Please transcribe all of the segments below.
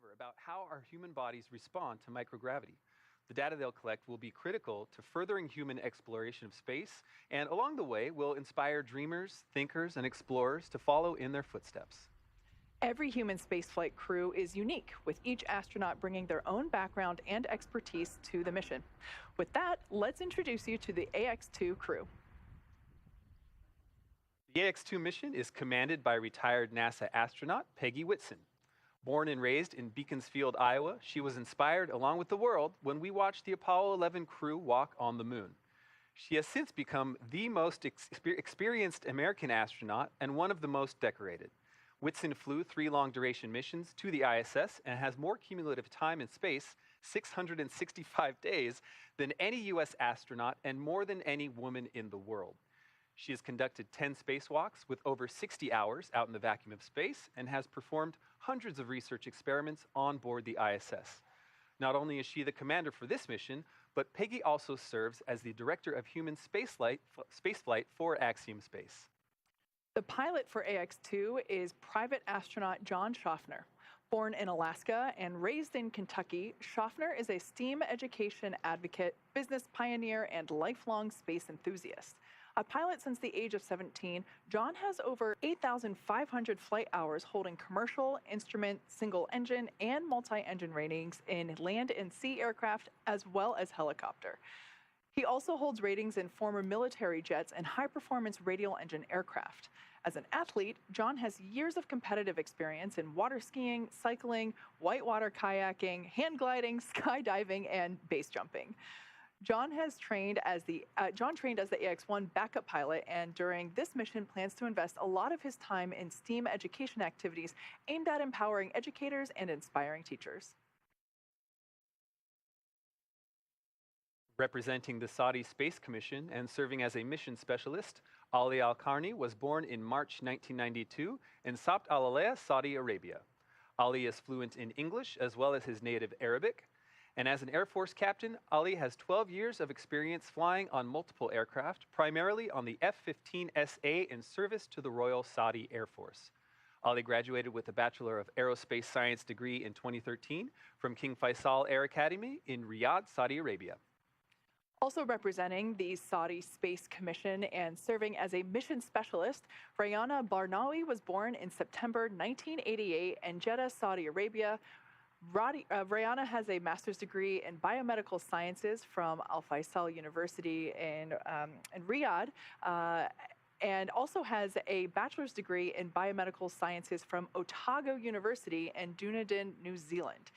discover about how our human bodies respond to microgravity. The data they'll collect will be critical to furthering human exploration of space, and along the way will inspire dreamers, thinkers, and explorers to follow in their footsteps. Every human spaceflight crew is unique, with each astronaut bringing their own background and expertise to the mission. With that, let's introduce you to the AX-2 crew. The AX-2 mission is commanded by retired NASA astronaut Peggy Whitson. Born and raised in Beaconsfield, Iowa, she was inspired, along with the world, when we watched the Apollo 11 crew walk on the moon. She has since become the most experienced American astronaut and one of the most decorated. Whitson flew 3 long-duration missions to the ISS and has more cumulative time in space, 665 days, than any U.S. astronaut and more than any woman in the world. She has conducted 10 spacewalks with over 60 hours out in the vacuum of space and has performed hundreds of research experiments on board the ISS. Not only is she the commander for this mission, but Peggy also serves as the director of human spaceflight for Axiom Space. The pilot for AX-2 is private astronaut John Schaffner. Born in Alaska and raised in Kentucky, Schaffner is a STEAM education advocate, business pioneer, and lifelong space enthusiast. A pilot since the age of 17, John has over 8,500 flight hours holding commercial, instrument, single-engine, and multi-engine ratings in land and sea aircraft, as well as helicopter. He also holds ratings in former military jets and high-performance radial engine aircraft. As an athlete, John has years of competitive experience in water skiing, cycling, whitewater kayaking, hand gliding, skydiving, and base jumping. John trained as the AX-1 backup pilot, and during this mission plans to invest a lot of his time in STEAM education activities aimed at empowering educators and inspiring teachers. Representing the Saudi Space Commission and serving as a mission specialist, Ali Al-Qarni was born in March 1992 in Sabt al-Alea, Saudi Arabia. Ali is fluent in English as well as his native Arabic. And as an Air Force captain, Ali has 12 years of experience flying on multiple aircraft, primarily on the F-15SA in service to the Royal Saudi Air Force. Ali graduated with a Bachelor of Aerospace Science degree in 2013 from King Faisal Air Academy in Riyadh, Saudi Arabia. Also representing the Saudi Space Commission and serving as a mission specialist, Rayana Barnawi was born in September 1988 in Jeddah, Saudi Arabia. Rayana has a master's degree in biomedical sciences from Al Faisal University in Riyadh, and also has a bachelor's degree in biomedical sciences from Otago University in Dunedin, New Zealand.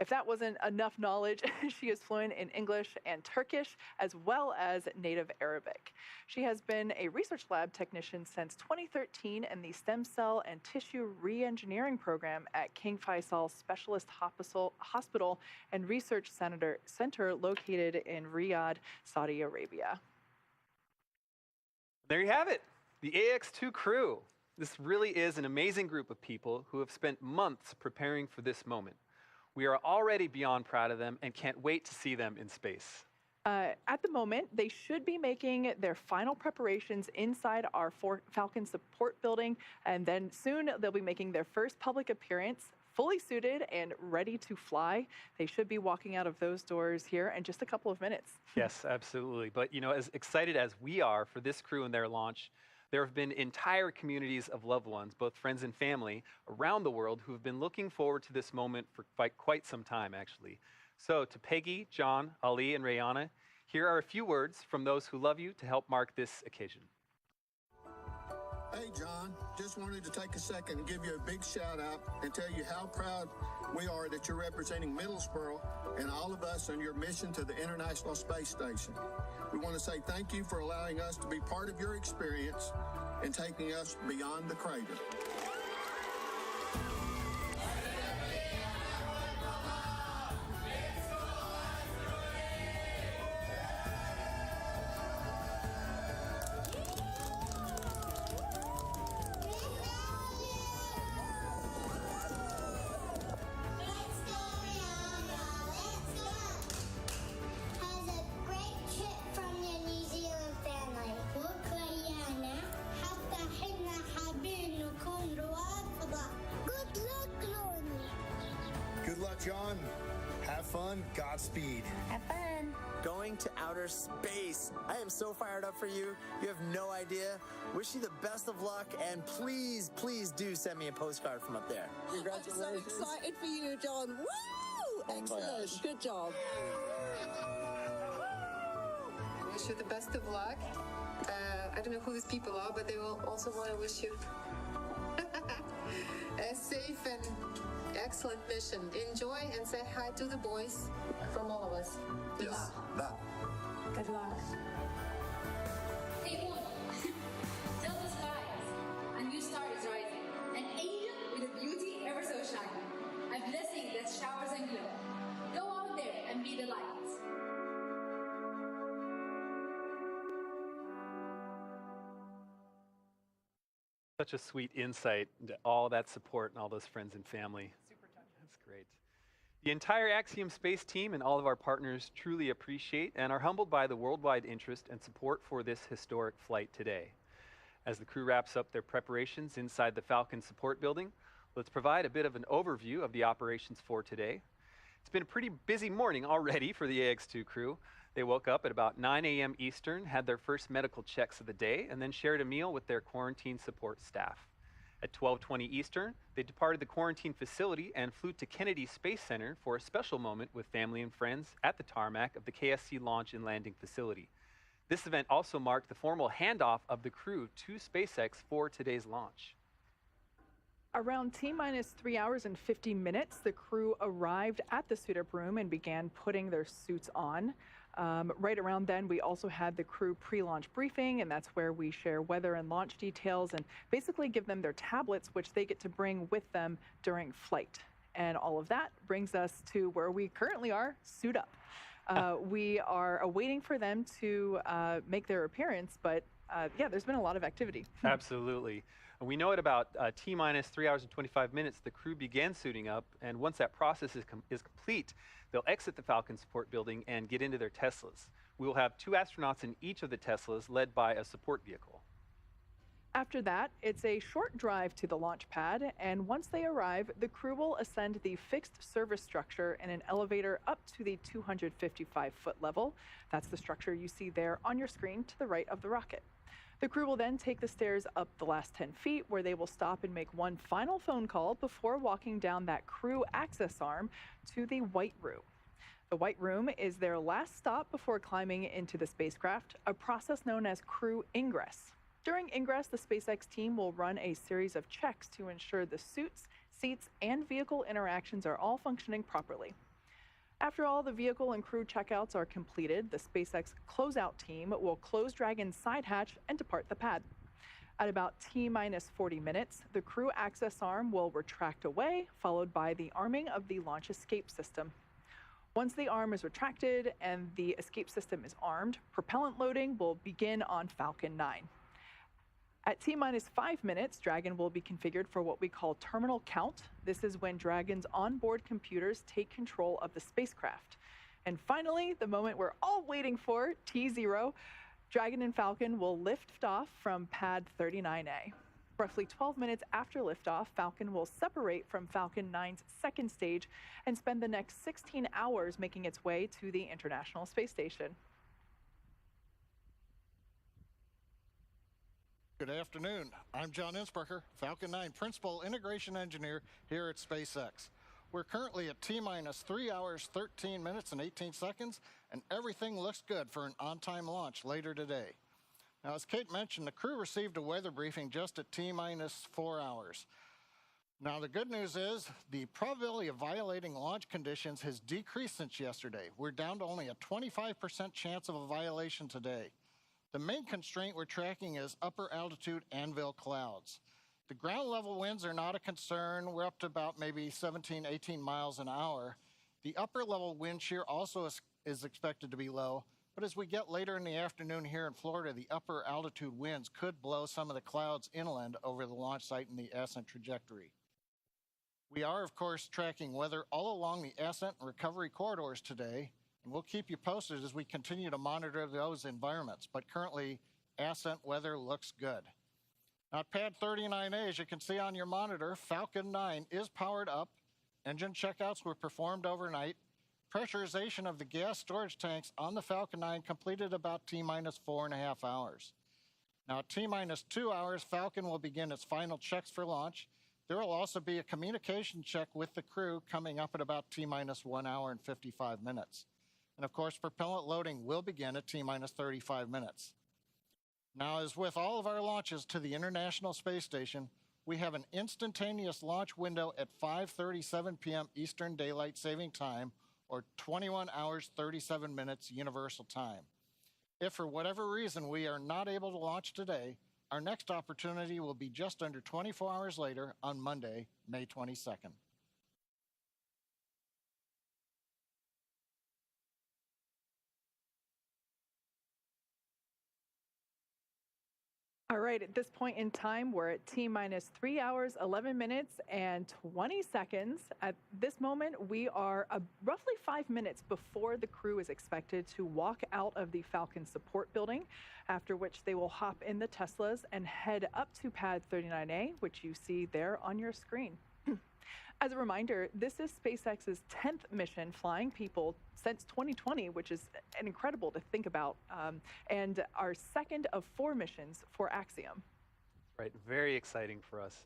If that wasn't enough knowledge, she is fluent in English and Turkish, as well as native Arabic. She has been a research lab technician since 2013 in the Stem Cell and Tissue Reengineering Program at King Faisal Specialist Hospital and Research Center located in Riyadh, Saudi Arabia. There you have it, the AX-2 crew. This really is an amazing group of people who have spent months preparing for this moment. We are already beyond proud of them and can't wait to see them in space. At the moment, they should be making their final preparations inside our Falcon support building, and then soon they'll be making their first public appearance, fully suited and ready to fly. They should be walking out of those doors here in just a couple of minutes. Yes, absolutely. But as excited as we are for this crew and their launch, there have been entire communities of loved ones, both friends and family, around the world who have been looking forward to this moment for quite some time, actually. So to Peggy, John, Ali, and Rayana, here are a few words from those who love you to help mark this occasion. Hey, John, just wanted to take a second and give you a big shout out and tell you how proud we are that you're representing Middlesbrough and all of us on your mission to the International Space Station. We want to say thank you for allowing us to be part of your experience and taking us beyond the crater. حتى حنا حابين نكون luck, John. Have fun. Godspeed. Have fun. Going to outer space. I am so fired up for you. You have no idea. Wish you the best of luck, and please, please do send me a postcard from up there. Congratulations. I'm so excited for you, John. Woo! Excellent. Good job. Wish you the best of luck. I don't know who these people are, but they will also want to wish you a safe and excellent mission. Enjoy and say hi to the boys from all of us. Yes. Bye. Good luck. Take one. Tell the skies, a new star is rising. An angel with a beauty ever so shiny. A blessing that showers and glow. Go out there and be the light. Such a sweet insight into all that support and all those friends and family. Super touching. That's great. The entire Axiom Space team and all of our partners truly appreciate and are humbled by the worldwide interest and support for this historic flight today. As the crew wraps up their preparations inside the Falcon support building, let's provide a bit of an overview of the operations for today. It's been a pretty busy morning already for the AX2 crew. They woke up at about 9 a.m. Eastern, had their first medical checks of the day, and then shared a meal with their quarantine support staff. At 12:20 Eastern, they departed the quarantine facility and flew to Kennedy Space Center for a special moment with family and friends at the tarmac of the KSC launch and landing facility. This event also marked the formal handoff of the crew to SpaceX for today's launch. Around T-minus 3 hours and 50 minutes, the crew arrived at the suit-up room and began putting their suits on. Right around then, we also had the crew pre-launch briefing, and that's where we share weather and launch details and basically give them their tablets, which they get to bring with them during flight. And all of that brings us to where we currently are, suit up. We are awaiting for them to make their appearance, but yeah, there's been a lot of activity. Absolutely. And we know at about T-minus 3 hours and 25 minutes, the crew began suiting up, and once that process is complete, they'll exit the Falcon support building and get into their Teslas. We will have 2 astronauts in each of the Teslas, led by a support vehicle. After that, it's a short drive to the launch pad, and once they arrive, the crew will ascend the fixed service structure in an elevator up to the 255-foot level. That's the structure you see there on your screen to the right of the rocket. The crew will then take the stairs up the last 10 feet, where they will stop and make one final phone call before walking down that crew access arm to the White Room. The White Room is their last stop before climbing into the spacecraft, a process known as crew ingress. During ingress, the SpaceX team will run a series of checks to ensure the suits, seats, and vehicle interactions are all functioning properly. After all the vehicle and crew checkouts are completed, the SpaceX closeout team will close Dragon's side hatch and depart the pad. At about T-minus 40 minutes, the crew access arm will retract away, followed by the arming of the launch escape system. Once the arm is retracted and the escape system is armed, propellant loading will begin on Falcon 9. At T-minus 5 minutes, Dragon will be configured for what we call terminal count. This is when Dragon's onboard computers take control of the spacecraft. And finally, the moment we're all waiting for, T0, Dragon and Falcon will lift off from pad 39A. Roughly 12 minutes after liftoff, Falcon will separate from Falcon 9's second stage and spend the next 16 hours making its way to the International Space Station. Good afternoon. I'm John Insberger, Falcon 9 Principal Integration Engineer here at SpaceX. We're currently at T-minus 3 hours, 13 minutes, and 18 seconds, and everything looks good for an on-time launch later today. Now, as Kate mentioned, the crew received a weather briefing just at T-minus 4 hours. Now, the good news is the probability of violating launch conditions has decreased since yesterday. We're down to only a 25% chance of a violation today. The main constraint we're tracking is upper altitude anvil clouds. The ground level winds are not a concern. We're up to about maybe 17, 18 miles an hour. The upper level wind shear also is expected to be low, but as we get later in the afternoon here in Florida, the upper altitude winds could blow some of the clouds inland over the launch site and the ascent trajectory. We are, of course, tracking weather all along the ascent and recovery corridors today, and we'll keep you posted as we continue to monitor those environments. But currently, ascent weather looks good. Now, at pad 39A, as you can see on your monitor, Falcon 9 is powered up. Engine checkouts were performed overnight. Pressurization of the gas storage tanks on the Falcon 9 completed about T-minus 4.5 hours. Now, at T-minus 2 hours, Falcon will begin its final checks for launch. There will also be a communication check with the crew coming up at about T-minus 1 hour and 55 minutes. And of course, propellant loading will begin at T-minus 35 minutes. Now, as with all of our launches to the International Space Station, we have an instantaneous launch window at 5:37 p.m. Eastern Daylight Saving Time, or 21 hours, 37 minutes Universal Time. If for whatever reason we are not able to launch today, our next opportunity will be just under 24 hours later on Monday, May 22nd. All right, at this point in time, we're at T-minus 3 hours, 11 minutes, and 20 seconds. At this moment, we are roughly 5 minutes before the crew is expected to walk out of the Falcon support building, after which they will hop in the Teslas and head up to pad 39A, which you see there on your screen. As a reminder, this is SpaceX's 10th mission flying people since 2020, which is incredible to think about, and our second of 4 missions for Axiom. Right, very exciting for us.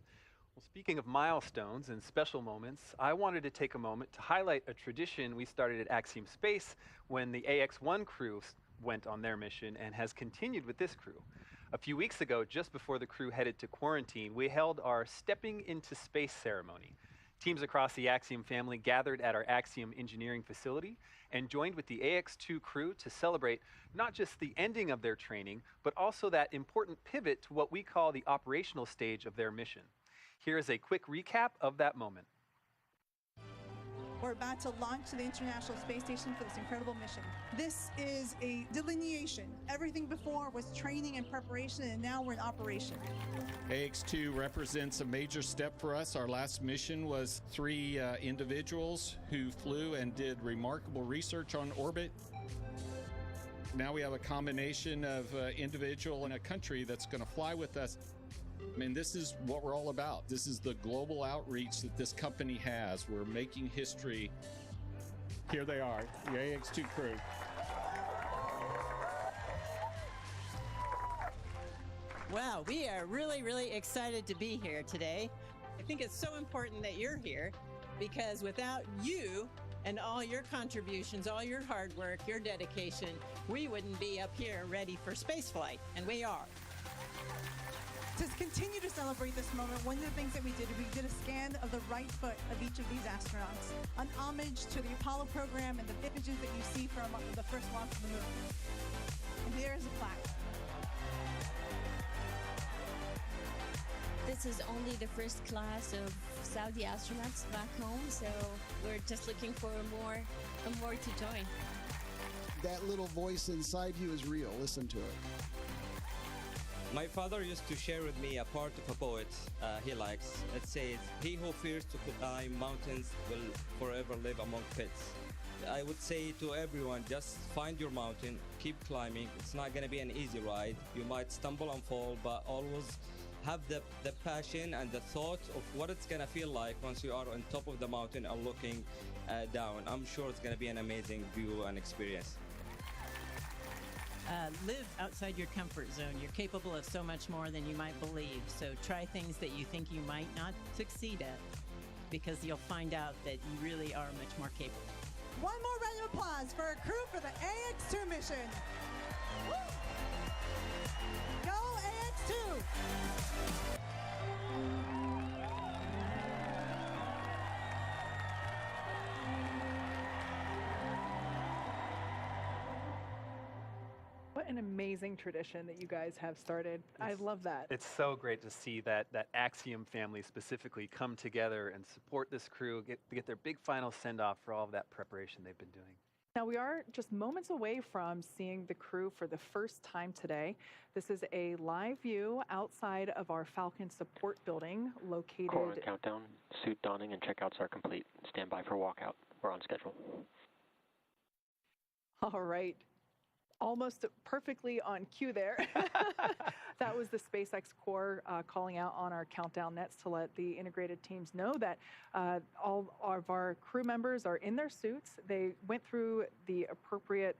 Well, speaking of milestones and special moments, I wanted to take a moment to highlight a tradition we started at Axiom Space when the AX-1 crew went on their mission and has continued with this crew. A few weeks ago, just before the crew headed to quarantine, we held our Stepping into Space ceremony. Teams across the Axiom family gathered at our Axiom engineering facility and joined with the AX-2 crew to celebrate not just the ending of their training, but also that important pivot to what we call the operational stage of their mission. Here is a quick recap of that moment. We're about to launch to the International Space Station for this incredible mission. This is a delineation. Everything before was training and preparation, and now we're in operation. AX-2 represents a major step for us. Our last mission was 3 individuals who flew and did remarkable research on orbit. Now we have a combination of individual and a country that's going to fly with us. I mean, this is what we're all about. This is the global outreach that this company has. We're making history. Here they are, the AX-2 crew. Wow, we are really, really excited to be here today. I think it's so important that you're here because without you and all your contributions, all your hard work, your dedication, we wouldn't be up here ready for spaceflight, and we are. To continue to celebrate this moment, one of the things that we did a scan of the right foot of each of these astronauts, an homage to the Apollo program and the images that you see from the first launch of the moon. And there is a plaque. This is only the first class of Saudi astronauts back home, so we're just looking for more to join. That little voice inside you is real. Listen to it. My father used to share with me a part of a poet he likes. It says, "He who fears to climb mountains will forever live among pits." I would say to everyone, just find your mountain, keep climbing. It's not going to be an easy ride. You might stumble and fall, but always have the passion and the thought of what it's going to feel like once you are on top of the mountain and looking down. I'm sure it's going to be an amazing view and experience. Live outside your comfort zone. You're capable of so much more than you might believe. So try things that you think you might not succeed at, because you'll find out that you really are much more capable. One more round of applause for our crew for the AX-2 mission. Woo! Go AX-2! What an amazing tradition that you guys have started. I love that. It's so great to see that Axiom family specifically come together and support this crew, get their big final send-off for all of that preparation they've been doing. Now, we are just moments away from seeing the crew for the first time today. This is a live view outside of our Falcon support building located... Core countdown, suit donning and checkouts are complete. Stand by for walkout. We're on schedule. All right. Almost perfectly on cue there. That was the SpaceX core calling out on our countdown nets to let the integrated teams know that all of our crew members are in their suits. They went through the appropriate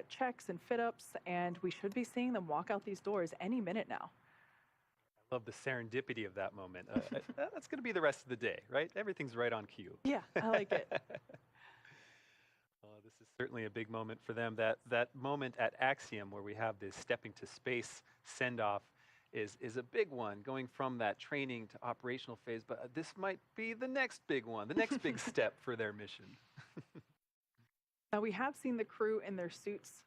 checks and fit-ups, and we should be seeing them walk out these doors any minute now. I love the serendipity of that moment. That's going to be the rest of the day, right? Everything's right on cue. Yeah, I like it. This is certainly a big moment for them. That moment at Axiom where we have this stepping to space send-off is a big one, going from that training to operational phase. But this might be the next big one, the next big step for their mission. Now, we have seen the crew in their suits,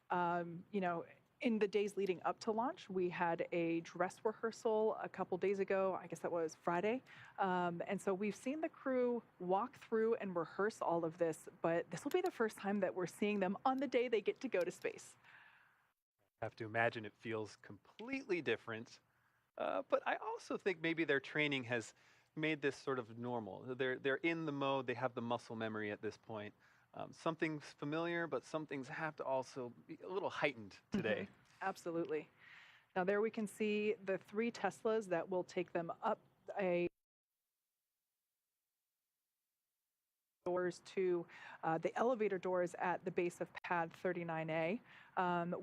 in the days leading up to launch. We had a dress rehearsal a couple days ago. I guess that was Friday. And so we've seen the crew walk through and rehearse all of this, but this will be the first time that we're seeing them on the day they get to go to space. I have to imagine it feels completely different. But I also think maybe their training has made this sort of normal. They're in the mode, they have the muscle memory at this point. Something's familiar, but some things have to also be a little heightened today. Absolutely. Now there we can see the 3 Teslas that will take them up doors to the elevator doors at the base of pad 39A.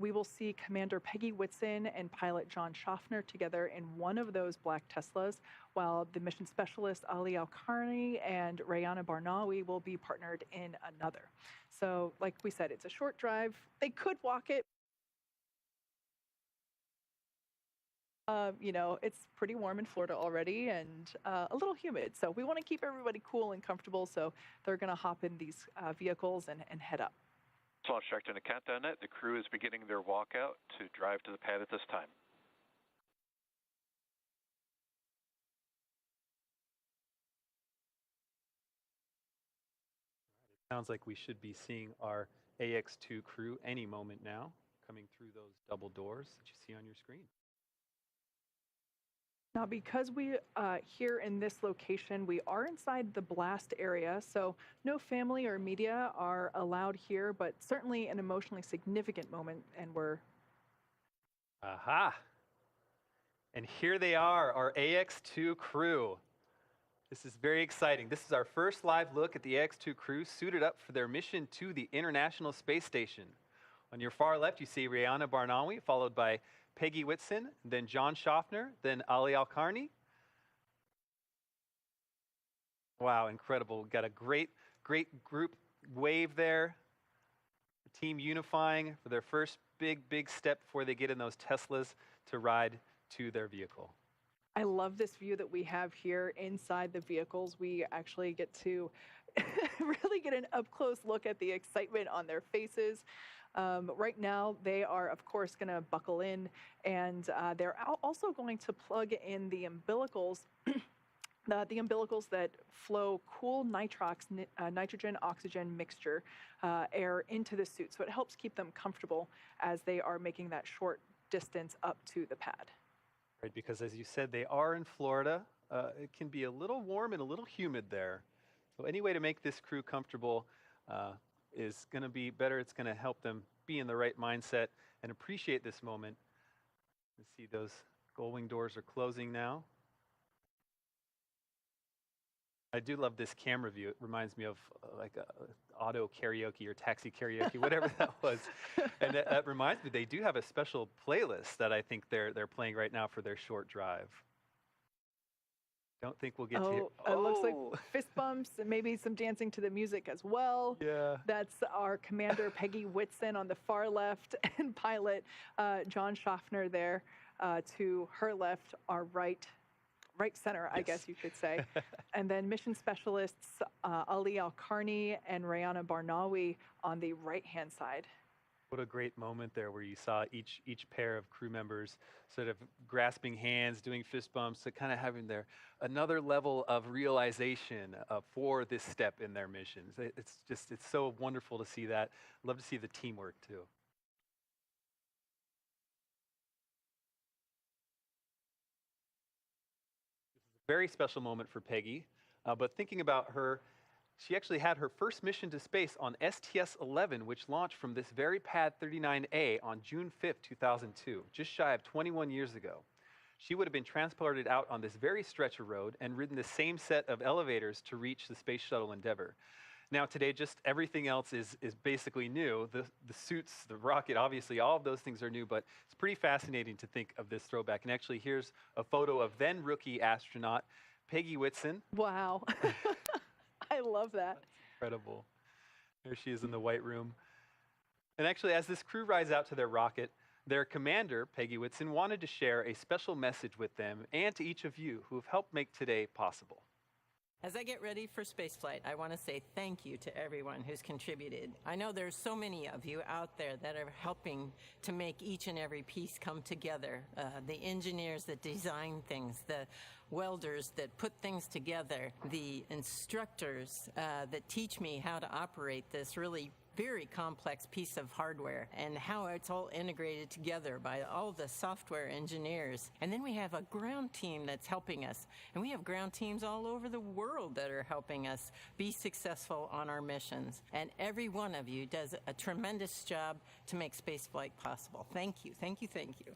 We will see Commander Peggy Whitson and pilot John Schaffner together in one of those black Teslas, while the mission specialist Ali Al-Qarni and Rayana Barnawi will be partnered in another. So like we said, it's a short drive. They could walk it. It's pretty warm in Florida already and a little humid. So we want to keep everybody cool and comfortable. So they're going to hop in these vehicles and head up. Launch director in the countdown net. The crew is beginning their walkout to drive to the pad at this time. It sounds like we should be seeing our AX2 crew any moment now, coming through those double doors that you see on your screen. Now, because we here in this location, we are inside the blast area, so no family or media are allowed here, but certainly an emotionally significant moment, and we're... Aha! And here they are, our AX2 crew. This is very exciting. This is our first live look at the AX2 crew suited up for their mission to the International Space Station. On your far left, you see Rayana Barnawi, followed by Peggy Whitson, then John Schaffner, then Ali Al-Qarni. Wow, incredible. We've got a great group wave there. The team unifying for their first big step before they get in those Teslas to ride to their vehicle. I love this view that we have here inside the vehicles. We actually get to really get an up-close look at the excitement on their faces. Right now, they are, of course, going to buckle in, and they're also going to plug in the umbilicals, the umbilicals that flow cool nitrogen-oxygen mixture air into the suit. So it helps keep them comfortable as they are making that short distance up to the pad. Right, because as you said, they are in Florida. It can be a little warm and a little humid there. So any way to make this crew comfortable is going to be better. It's going to help them be in the right mindset and appreciate this moment. You see those gull-wing doors are closing now. I do love this camera view. It reminds me of like auto karaoke or taxi karaoke, whatever that was. And that reminds me, they do have a special playlist that I think they're playing right now for their short drive. Don't think we'll get to hear. It looks like fist bumps and maybe some dancing to the music as well. Yeah. That's our Commander Peggy Whitson on the far left and pilot John Schaffner there to her left, our right center, I guess you could say. And then mission specialists Ali Al-Qarni and Rayana Barnawi on the right-hand side. What a great moment there where you saw each pair of crew members sort of grasping hands, doing fist bumps, so kind of having their another level of realization for this step in their missions. It's so wonderful to see that. Love to see the teamwork too. Very special moment for Peggy, but thinking about her She actually had her first mission to space on STS-11, which launched from this very pad 39A on June 5th, 2002, just shy of 21 years ago. She would have been transported out on this very stretch of road and ridden the same set of elevators to reach the Space Shuttle Endeavour. Now today, just everything else is basically new. The suits, the rocket, obviously, all of those things are new, but it's pretty fascinating to think of this throwback. And actually, here's a photo of then rookie astronaut Peggy Whitson. Wow. I love that. Incredible. There she is in the White Room. And actually, as this crew rides out to their rocket, their commander, Peggy Whitson, wanted to share a special message with them and to each of you who have helped make today possible. As I get ready for spaceflight, I want to say thank you to everyone who's contributed. I know there's so many of you out there that are helping to make each and every piece come together. The engineers that design things, the welders that put things together, the instructors that teach me how to operate this really very complex piece of hardware and how it's all integrated together by all the software engineers. And then we have a ground team that's helping us. And we have ground teams all over the world that are helping us be successful on our missions. And every one of you does a tremendous job to make spaceflight possible. Thank you, thank you, thank you.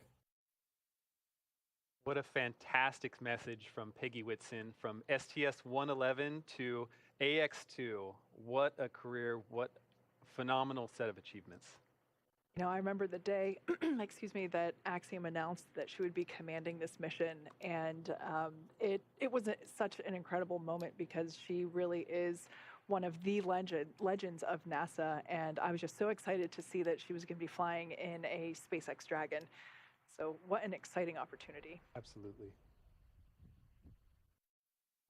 What a fantastic message from Peggy Whitson, from STS-111 to AX-2. What a career, what phenomenal set of achievements. You know, I remember the day, excuse me, that Axiom announced that she would be commanding this mission, and it was such an incredible moment because she really is one of the legends of NASA, and I was just so excited to see that she was going to be flying in a SpaceX Dragon. So what an exciting opportunity. Absolutely.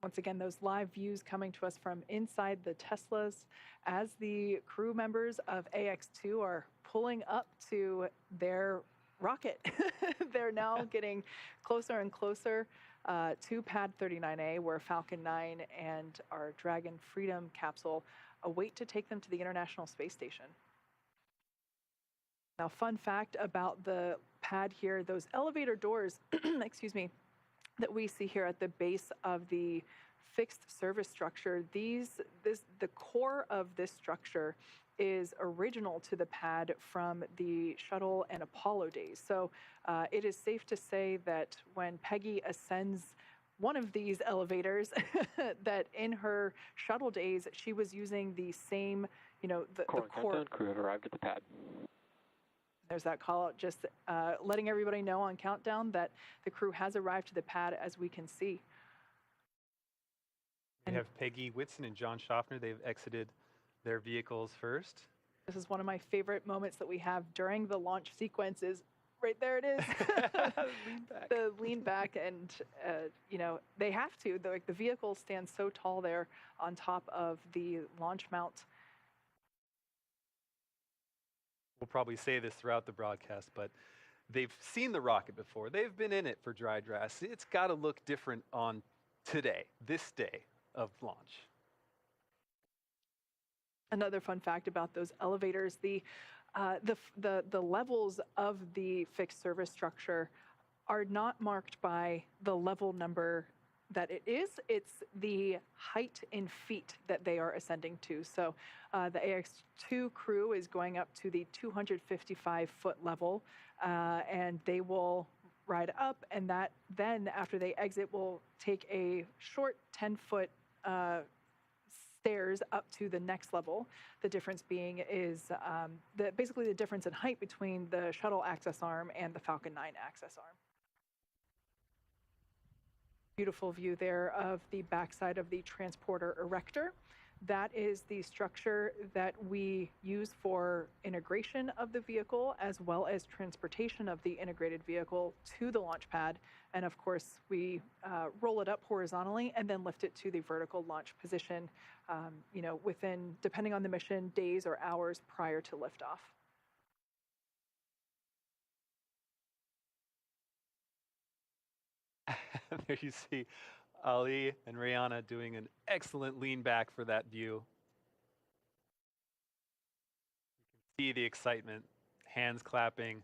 Once again, those live views coming to us from inside the Teslas as the crew members of AX-2 are pulling up to their rocket. They're now getting closer and closer to Pad 39A, where Falcon 9 and our Dragon Freedom capsule await to take them to the International Space Station. Now, fun fact about the pad here, those elevator doors, excuse me, that we see here at the base of the fixed service structure, the core of this structure is original to the pad from the shuttle and Apollo days. So it is safe to say that when Peggy ascends one of these elevators, that in her shuttle days, she was using the same, the core. Crew have arrived at the pad. There's that call out, just letting everybody know on countdown that the crew has arrived to the pad, as we can see. We have Peggy Whitson and John Schaffner. They've exited their vehicles first. This is one of my favorite moments that we have during the launch sequences. Right there it is. Lean back. The lean back, and they have to. The vehicle stands so tall there on top of the launch mount. We'll probably say this throughout the broadcast, but they've seen the rocket before. They've been in it for dry drafts. It's got to look different on today, this day of launch. Another fun fact about those elevators, the levels of the fixed service structure are not marked by the level number that it is. It's the height in feet that they are ascending to. So the AX-2 crew is going up to the 255-foot level, and they will ride up, and that then, after they exit, will take a short 10-foot stairs up to the next level. The difference being is basically the difference in height between the shuttle access arm and the Falcon 9 access arm. Beautiful view there of the backside of the transporter erector. That is the structure that we use for integration of the vehicle, as well as transportation of the integrated vehicle to the launch pad. And of course, we roll it up horizontally and then lift it to the vertical launch position, within, depending on the mission, days or hours prior to liftoff. There you see Ali and Rihanna doing an excellent lean back for that view. You can see the excitement, hands clapping.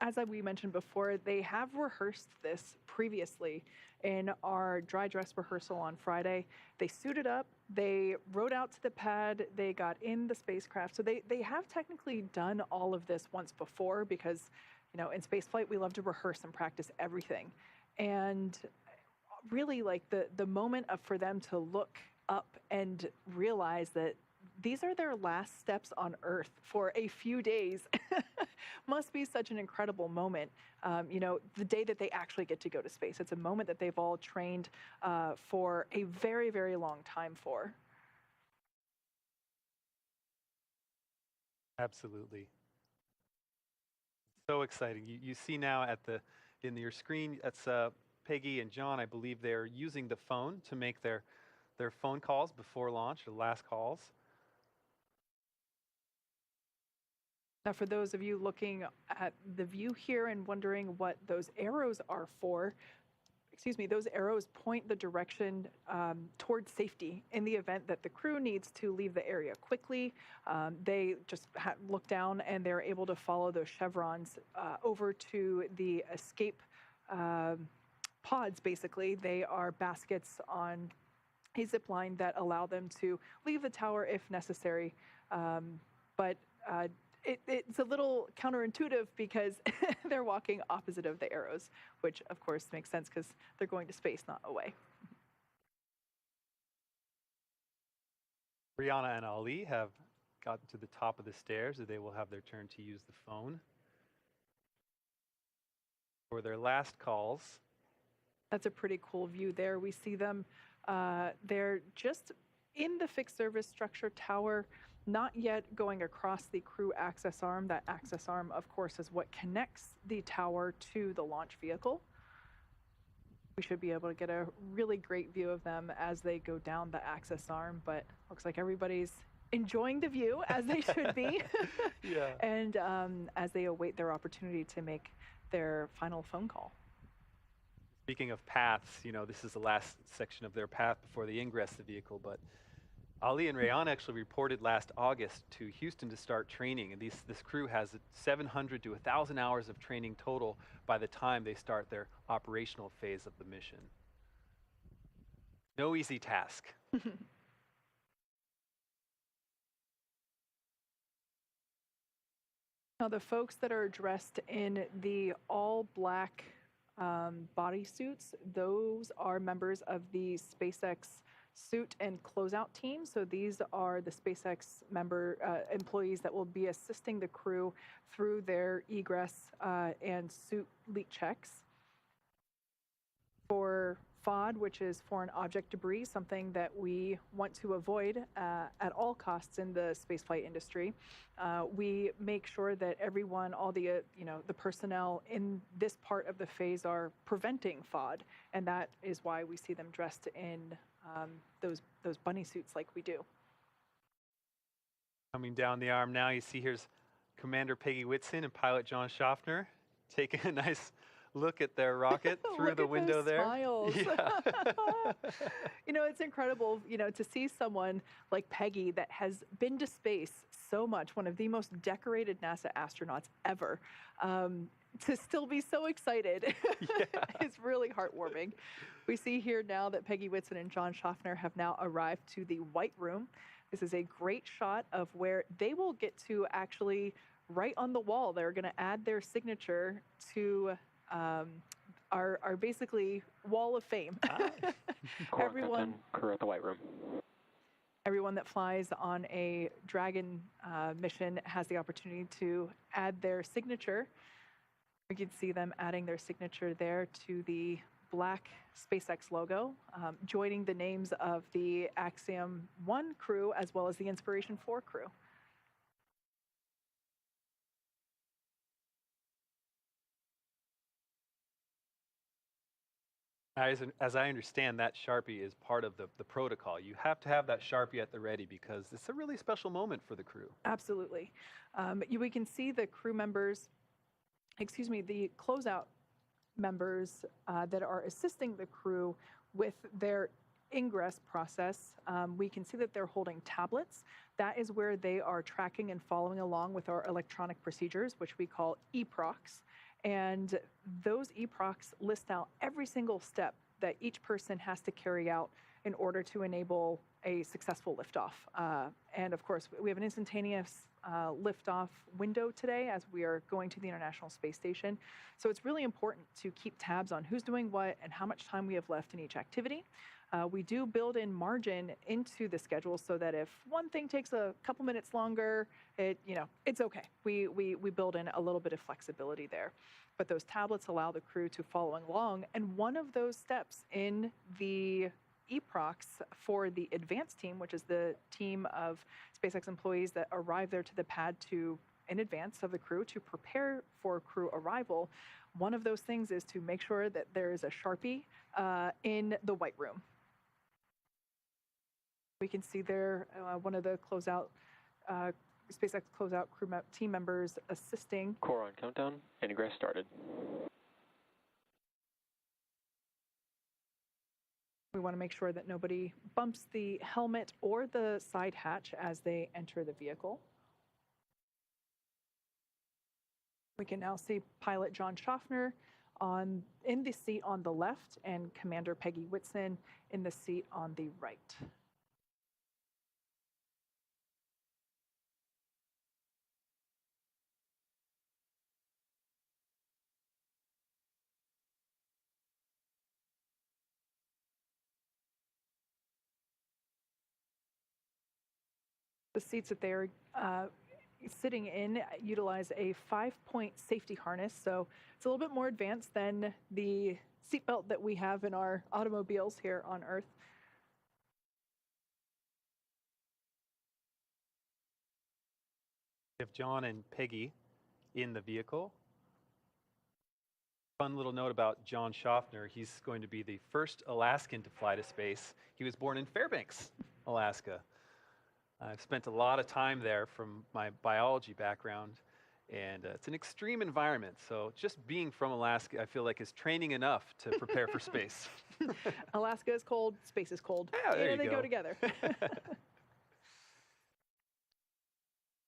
as we mentioned before, they have rehearsed this previously in our dry dress rehearsal on Friday. They suited up, they rode out to the pad, they got in the spacecraft. So they have technically done all of this once before because, in spaceflight, we love to rehearse and practice everything. And really, like, the moment for them to look up and realize that these are their last steps on Earth for a few days must be such an incredible moment. The day that they actually get to go to space. It's a moment that they've all trained for a very, very long time for. Absolutely. So exciting. You see now in your screen, that's Peggy and John. I believe they're using the phone to make their phone calls before launch, or last calls. Now, for those of you looking at the view here and wondering what those arrows are for, those arrows point the direction towards safety in the event that the crew needs to leave the area quickly. They just look down and they're able to follow those chevrons over to the escape pods, basically. They are baskets on a zip line that allow them to leave the tower if necessary. It's a little counterintuitive because they're walking opposite of the arrows, which of course makes sense because they're going to space, not away. Brianna and Ali have gotten to the top of the stairs, so they will have their turn to use the phone for their last calls. That's a pretty cool view there. We see them, they're just in the fixed service structure tower, not yet going across the crew access arm. That access arm, of course, is what connects the tower to the launch vehicle. We should be able to get a really great view of them as they go down the access arm, but looks like everybody's enjoying the view, as they should be. Yeah. And as they await their opportunity to make their final phone call. Speaking of paths, this is the last section of their path before they ingress the vehicle, but Ali and Rayan actually reported last August to Houston to start training, and this crew has 700 to 1,000 hours of training total by the time they start their operational phase of the mission. No easy task. Now, the folks that are dressed in the all-black bodysuits, those are members of the SpaceX suit and closeout team. So these are the SpaceX employees that will be assisting the crew through their egress and suit leak checks. For FOD, which is foreign object debris, something that we want to avoid at all costs in the spaceflight industry, we make sure that everyone, all the the personnel in this part of the phase are preventing FOD, and that is why we see them dressed in those bunny suits like we do. Coming down the arm now, you see here's Commander Peggy Whitson and pilot John Schaffner taking a nice look at their rocket through the window those there. Smiles. Yeah. It's incredible, to see someone like Peggy that has been to space so much, one of the most decorated NASA astronauts ever, to still be so excited. Yeah. It's really heartwarming. We see here now that Peggy Whitson and John Schaffner have now arrived to the White Room. This is a great shot of where they will get to actually, right on the wall, they're going to add their signature to our basically wall of fame. Everyone, crew at the White Room. Everyone that flies on a Dragon mission has the opportunity to add their signature. We can see them adding their signature there to the black SpaceX logo, joining the names of the Axiom 1 crew as well as the Inspiration 4 crew. As I understand, that Sharpie is part of the protocol. You have to have that Sharpie at the ready because it's a really special moment for the crew. Absolutely. We can see the crew members, the closeout members that are assisting the crew with their ingress process. We can see that they're holding tablets. That is where they are tracking and following along with our electronic procedures, which we call EPROCs. And those eProcs list out every single step that each person has to carry out in order to enable a successful liftoff. And of course, we have an instantaneous liftoff window today as we are going to the International Space Station. So it's really important to keep tabs on who's doing what and how much time we have left in each activity. We do build in margin into the schedule so that if one thing takes a couple minutes longer, it's okay. We build in a little bit of flexibility there. But those tablets allow the crew to follow along. And one of those steps in the eProcs for the advanced team, which is the team of SpaceX employees that arrive there to the pad in advance of the crew to prepare for crew arrival, one of those things is to make sure that there is a Sharpie in the white room. We can see there one of the SpaceX closeout crew team members assisting. Core on countdown, ingress started. We want to make sure that nobody bumps the helmet or the side hatch as they enter the vehicle. We can now see pilot John Schaffner in the seat on the left and Commander Peggy Whitson in the seat on the right. The seats that they are sitting in utilize a 5-point safety harness, so it's a little bit more advanced than the seatbelt that we have in our automobiles here on Earth. We have John and Peggy in the vehicle. Fun little note about John Schaffner, he's going to be the first Alaskan to fly to space. He was born in Fairbanks, Alaska. I've spent a lot of time there from my biology background, and it's an extreme environment. So just being from Alaska, I feel like is training enough to prepare for space. Alaska is cold, space is cold. Yeah, there and you they go together.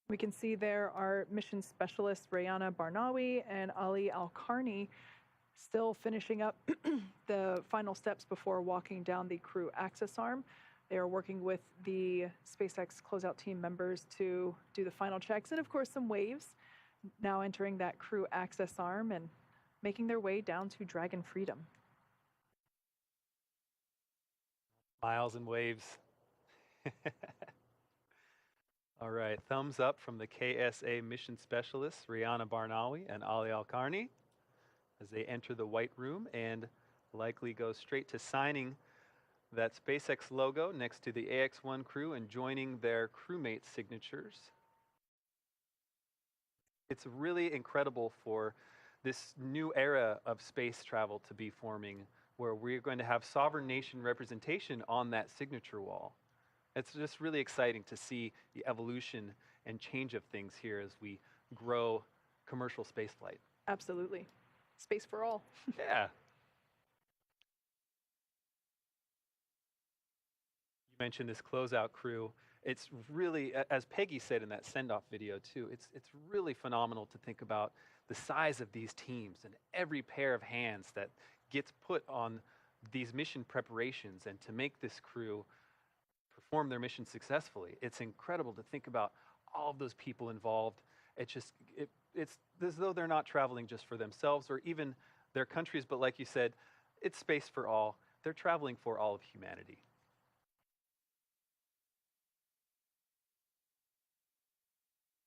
We can see there our mission specialists, Rayana Barnawi and Ali Al-Qarni, still finishing up the final steps before walking down the crew access arm. They are working with the SpaceX closeout team members to do the final checks and, of course, some waves. Now entering that crew access arm and making their way down to Dragon Freedom. Miles and waves. All right, thumbs up from the KSA mission specialists, Rihanna Barnawi and Ali Al-Qarni, as they enter the white room and likely go straight to signing that SpaceX logo next to the AX-1 crew and joining their crewmate signatures. It's really incredible for this new era of space travel to be forming, where we're going to have sovereign nation representation on that signature wall. It's just really exciting to see the evolution and change of things here as we grow commercial spaceflight. Absolutely. Space for all. Yeah. You mentioned this closeout crew. It's really, as Peggy said in that send-off video too, it's really phenomenal to think about the size of these teams and every pair of hands that gets put on these mission preparations and to make this crew perform their mission successfully. It's incredible to think about all of those people involved. It's as though they're not traveling just for themselves or even their countries, but like you said, it's space for all. They're traveling for all of humanity.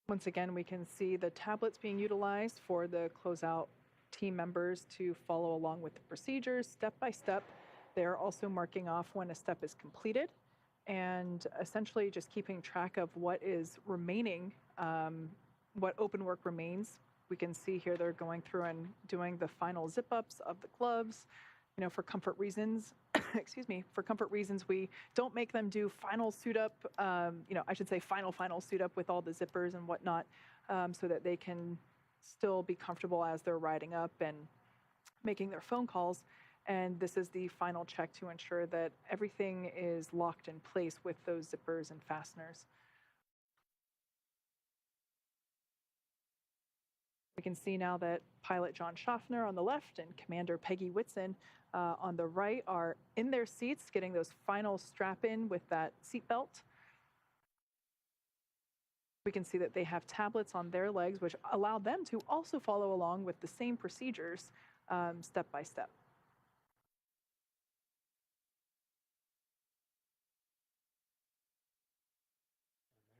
Once again, we can see the tablets being utilized for the closeout team members to follow along with the procedures step by step. They're also marking off when a step is completed and essentially just keeping track of what is remaining, what open work remains. We can see here they're going through and doing the final zip ups of the gloves. You know, for comfort reasons, excuse me, for comfort reasons, we don't make them do final suit up, I should say final suit up with all the zippers and whatnot, so that they can still be comfortable as they're riding up and making their phone calls. And this is the final check to ensure that everything is locked in place with those zippers and fasteners. We can see now that pilot John Schaffner on the left and Commander Peggy Whitson on the right are in their seats, getting those final strap in with that seatbelt. We can see that they have tablets on their legs, which allow them to also follow along with the same procedures step by step.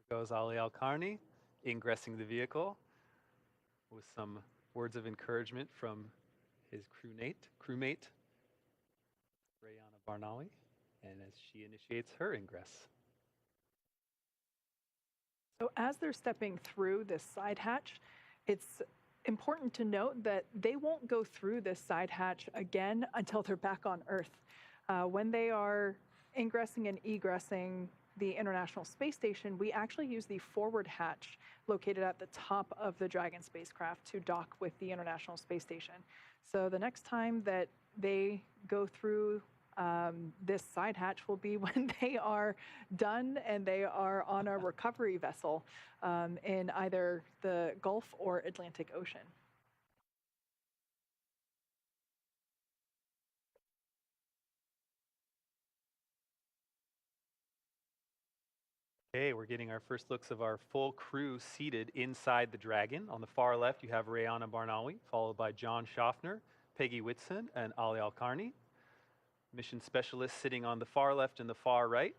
There goes Ali Al-Qarni, ingressing the vehicle with some words of encouragement from his crewmate, Rayana Barnawi, and as she initiates her ingress. So as they're stepping through this side hatch, it's important to note that they won't go through this side hatch again until they're back on Earth. When they are ingressing and egressing the International Space Station, we actually use the forward hatch located at the top of the Dragon spacecraft to dock with the International Space Station. So the next time that they go through this side hatch will be when they are done and they are on a recovery vessel in either the Gulf or Atlantic Ocean. Okay, we're getting our first looks of our full crew seated inside the Dragon. On the far left, you have Rayana Barnawi, followed by John Schaffner, Peggy Whitson, and Ali Al-Qarni. Mission specialists sitting on the far left and the far right.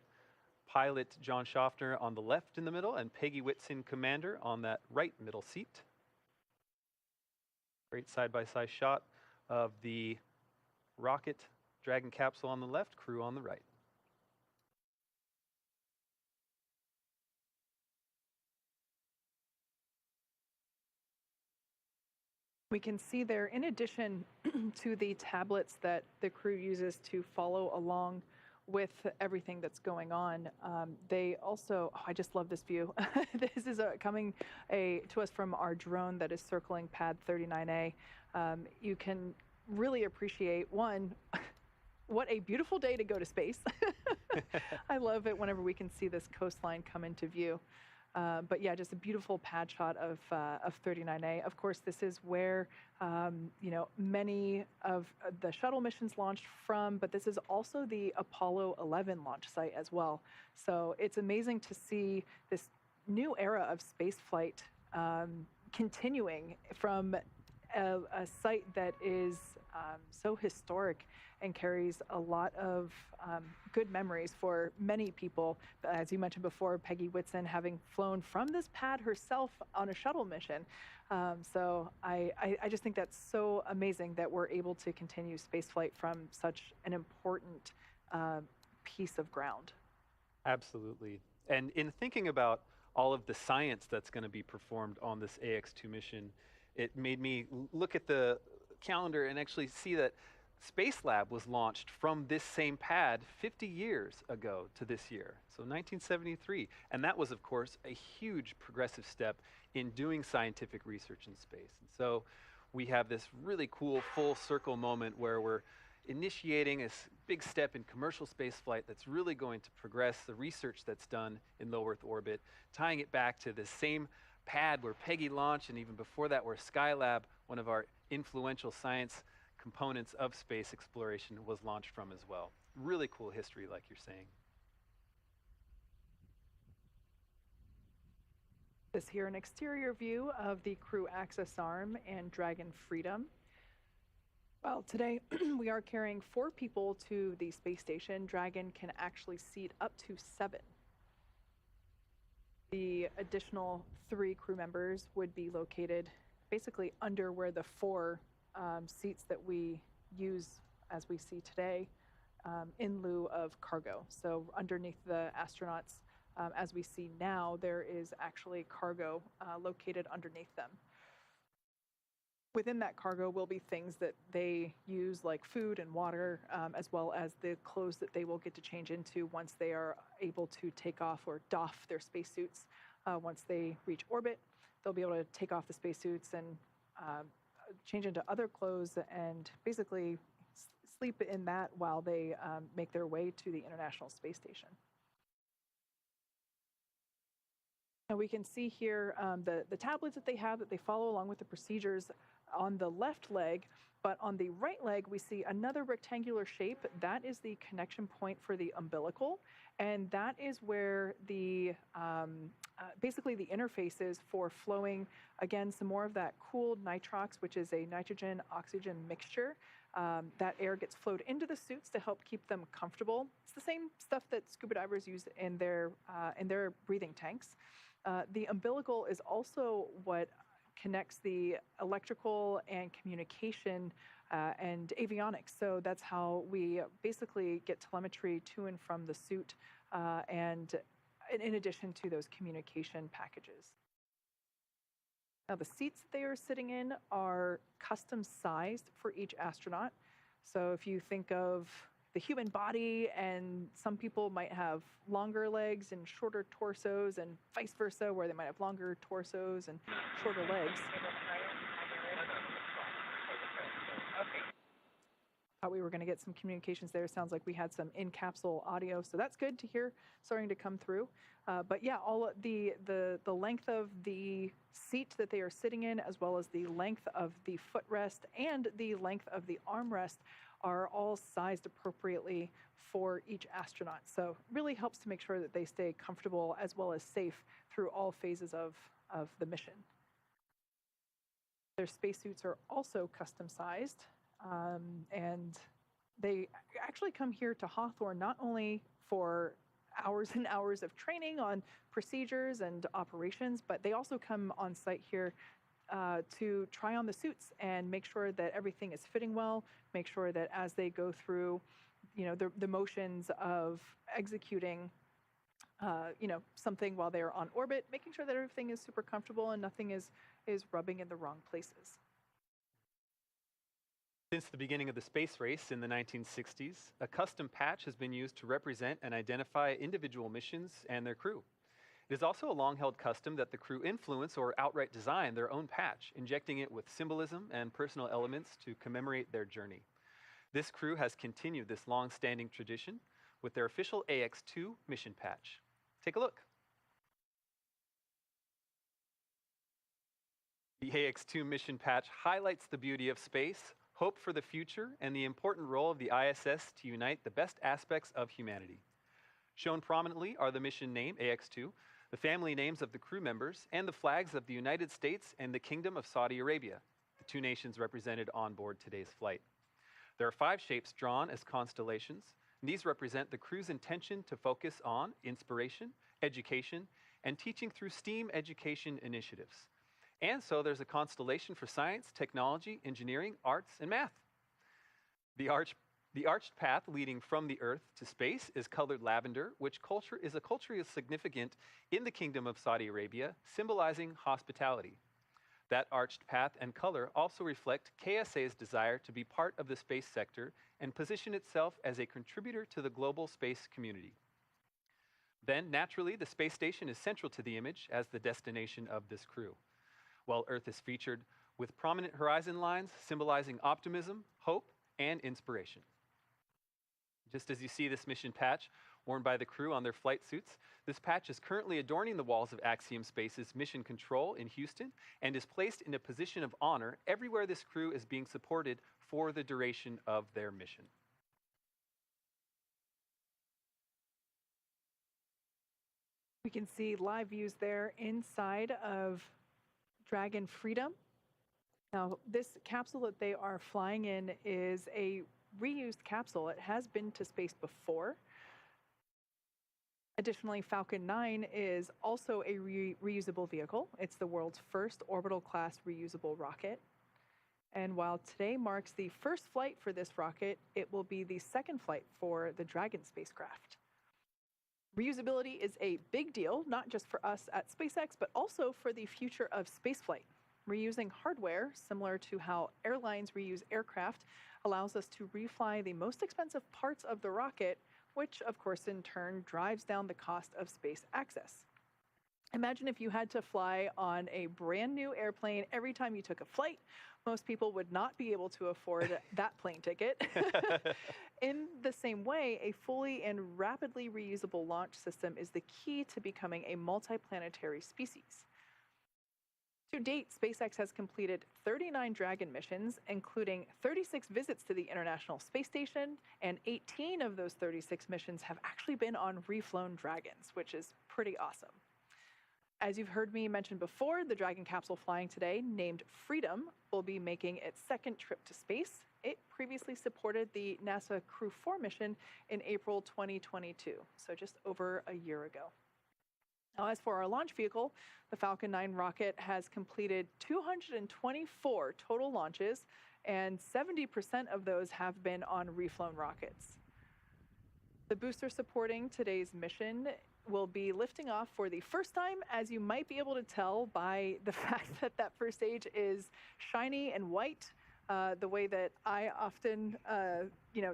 Pilot John Schaffner on the left in the middle, and Peggy Whitson, commander, on that right middle seat. Great side-by-side shot of the rocket Dragon capsule on the left, crew on the right. We can see there, in addition to the tablets that the crew uses to follow along with everything that's going on, they also, I just love this view. This is coming to us from our drone that is circling pad 39A. You can really appreciate, one, what a beautiful day to go to space. I love it whenever we can see this coastline come into view. But yeah, just a beautiful pad shot of 39A. Of course, this is where many of the shuttle missions launched from, but this is also the Apollo 11 launch site as well. So it's amazing to see this new era of spaceflight continuing from a site that is so historic and carries a lot of good memories for many people. As you mentioned before, Peggy Whitson having flown from this pad herself on a shuttle mission. So I just think that's so amazing that we're able to continue spaceflight from such an important piece of ground. Absolutely. And in thinking about all of the science that's going to be performed on this AX-2 mission, it made me look at the calendar and actually see that Space Lab was launched from this same pad 50 years ago to this year, so 1973. And that was, of course, a huge progressive step in doing scientific research in space. And so we have this really cool full circle moment where we're initiating a big step in commercial spaceflight that's really going to progress the research that's done in low Earth orbit, tying it back to the same pad where Peggy launched, and even before that, where Skylab, one of our influential science components of space exploration, was launched from as well. Really cool history, like you're saying. This here an exterior view of the Crew Access Arm and Dragon Freedom. Well, today we are carrying 4 people to the space station. Dragon can actually seat up to 7. The additional 3 crew members would be located basically under where the 4 seats that we use as we see today in lieu of cargo. So underneath the astronauts, as we see now, there is actually cargo located underneath them. Within that cargo will be things that they use like food and water, as well as the clothes that they will get to change into once they are able to take off or doff their spacesuits. Once they reach orbit, they'll be able to take off the spacesuits and change into other clothes and basically sleep in that while they make their way to the International Space Station. And we can see here the tablets that they have that they follow along with the procedures on the left leg. But on the right leg, we see another rectangular shape. That is the connection point for the umbilical. And that is where the basically the interface is for flowing, again, some more of that cooled nitrox, which is a nitrogen-oxygen mixture. That air gets flowed into the suits to help keep them comfortable. It's the same stuff that scuba divers use in their breathing tanks. The umbilical is also what connects the electrical and communication and avionics. So that's how we basically get telemetry to and from the suit, and in addition to those communication packages. Now, the seats that they are sitting in are custom sized for each astronaut. So if you think of the human body, and some people might have longer legs and shorter torsos, and vice versa, where they might have longer torsos and shorter legs. Thought we were going to get some communications there. Sounds like we had some in-capsule audio, so that's good to hear starting to come through. But yeah, all the length of the seat that they are sitting in, as well as the length of the footrest and the length of the armrest, are all sized appropriately for each astronaut. So really helps to make sure that they stay comfortable as well as safe through all phases of the mission. Their spacesuits are also custom sized, and they actually come here to Hawthorne not only for hours and hours of training on procedures and operations, but they also come on site here to try on the suits and make sure that everything is fitting well, make sure that as they go through, the motions of executing, something while they're on orbit, making sure that everything is super comfortable and nothing is rubbing in the wrong places. Since the beginning of the space race in the 1960s, a custom patch has been used to represent and identify individual missions and their crew. It is also a long-held custom that the crew influence or outright design their own patch, injecting it with symbolism and personal elements to commemorate their journey. This crew has continued this long-standing tradition with their official AX2 mission patch. Take a look. The AX2 mission patch highlights the beauty of space, hope for the future, and the important role of the ISS to unite the best aspects of humanity. Shown prominently are the mission name, AX2, the family names of the crew members, and the flags of the United States and the Kingdom of Saudi Arabia, the two nations represented on board today's flight. There are 5 shapes drawn as constellations, and these represent the crew's intention to focus on inspiration, education, and teaching through STEAM education initiatives. And so there's a constellation for science, technology, engineering, arts, and math. The arched path leading from the Earth to space is colored lavender, which is a culture significant in the Kingdom of Saudi Arabia, symbolizing hospitality. That arched path and color also reflect KSA's desire to be part of the space sector and position itself as a contributor to the global space community. Then, naturally, the space station is central to the image as the destination of this crew, while Earth is featured with prominent horizon lines symbolizing optimism, hope, and inspiration. Just as you see this mission patch worn by the crew on their flight suits, this patch is currently adorning the walls of Axiom Space's Mission Control in Houston and is placed in a position of honor everywhere this crew is being supported for the duration of their mission. We can see live views there inside of Dragon Freedom. Now, this capsule that they are flying in is a reused capsule. It has been to space before. Additionally, Falcon 9 is also a reusable vehicle. It's the world's first orbital-class reusable rocket. And while today marks the first flight for this rocket, it will be the second flight for the Dragon spacecraft. Reusability is a big deal, not just for us at SpaceX, but also for the future of spaceflight. Reusing hardware, similar to how airlines reuse aircraft, allows us to refly the most expensive parts of the rocket, which of course in turn drives down the cost of space access. Imagine if you had to fly on a brand new airplane every time you took a flight. Most people would not be able to afford that plane ticket. In the same way, a fully and rapidly reusable launch system is the key to becoming a multiplanetary species. To date, SpaceX has completed 39 Dragon missions, including 36 visits to the International Space Station, and 18 of those 36 missions have actually been on reflown Dragons, which is pretty awesome. As you've heard me mention before, the Dragon capsule flying today, named Freedom, will be making its second trip to space. It previously supported the NASA Crew 4 mission in April 2022, so just over a year ago. Now, as for our launch vehicle, the Falcon 9 rocket has completed 224 total launches, and 70% of those have been on reflown rockets. The booster supporting today's mission will be lifting off for the first time, as you might be able to tell by the fact that that first stage is shiny and white. The way that I often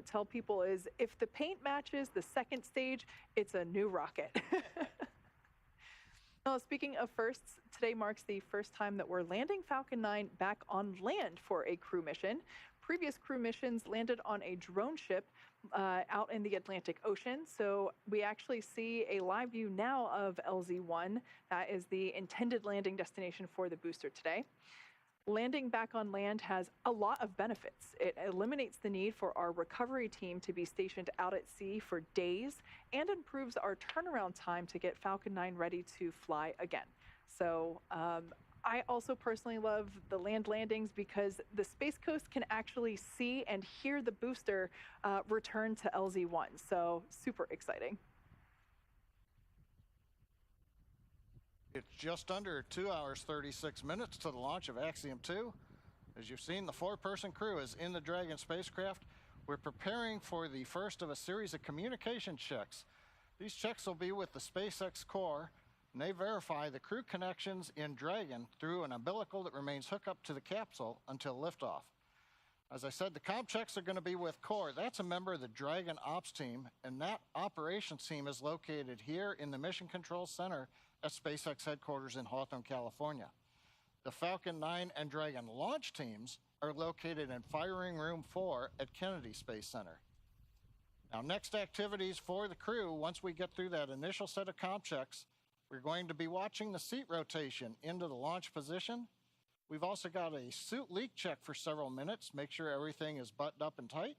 tell people is, if the paint matches the second stage, it's a new rocket. Well, speaking of firsts, today marks the first time that we're landing Falcon 9 back on land for a crew mission. Previous crew missions landed on a drone ship out in the Atlantic Ocean. So we actually see a live view now of LZ-1. That is the intended landing destination for the booster today. Landing back on land has a lot of benefits. It eliminates the need for our recovery team to be stationed out at sea for days and improves our turnaround time to get Falcon 9 ready to fly again. So I also personally love the land landings because the Space Coast can actually see and hear the booster return to LZ-1. So super exciting. It's just under 2 hours, 36 minutes to the launch of Axiom 2. As you've seen, the 4-person crew is in the Dragon spacecraft. We're preparing for the first of a series of communication checks. These checks will be with the SpaceX core, and they verify the crew connections in Dragon through an umbilical that remains hooked up to the capsule until liftoff. As I said, the comm checks are going to be with core. That's a member of the Dragon ops team, and that operations team is located here in the Mission Control Center at SpaceX headquarters in Hawthorne, California. The Falcon 9 and Dragon launch teams are located in Firing Room 4 at Kennedy Space Center. Now, next activities for the crew, once we get through that initial set of comm checks, we're going to be watching the seat rotation into the launch position. We've also got a suit leak check for several minutes, make sure everything is buttoned up and tight.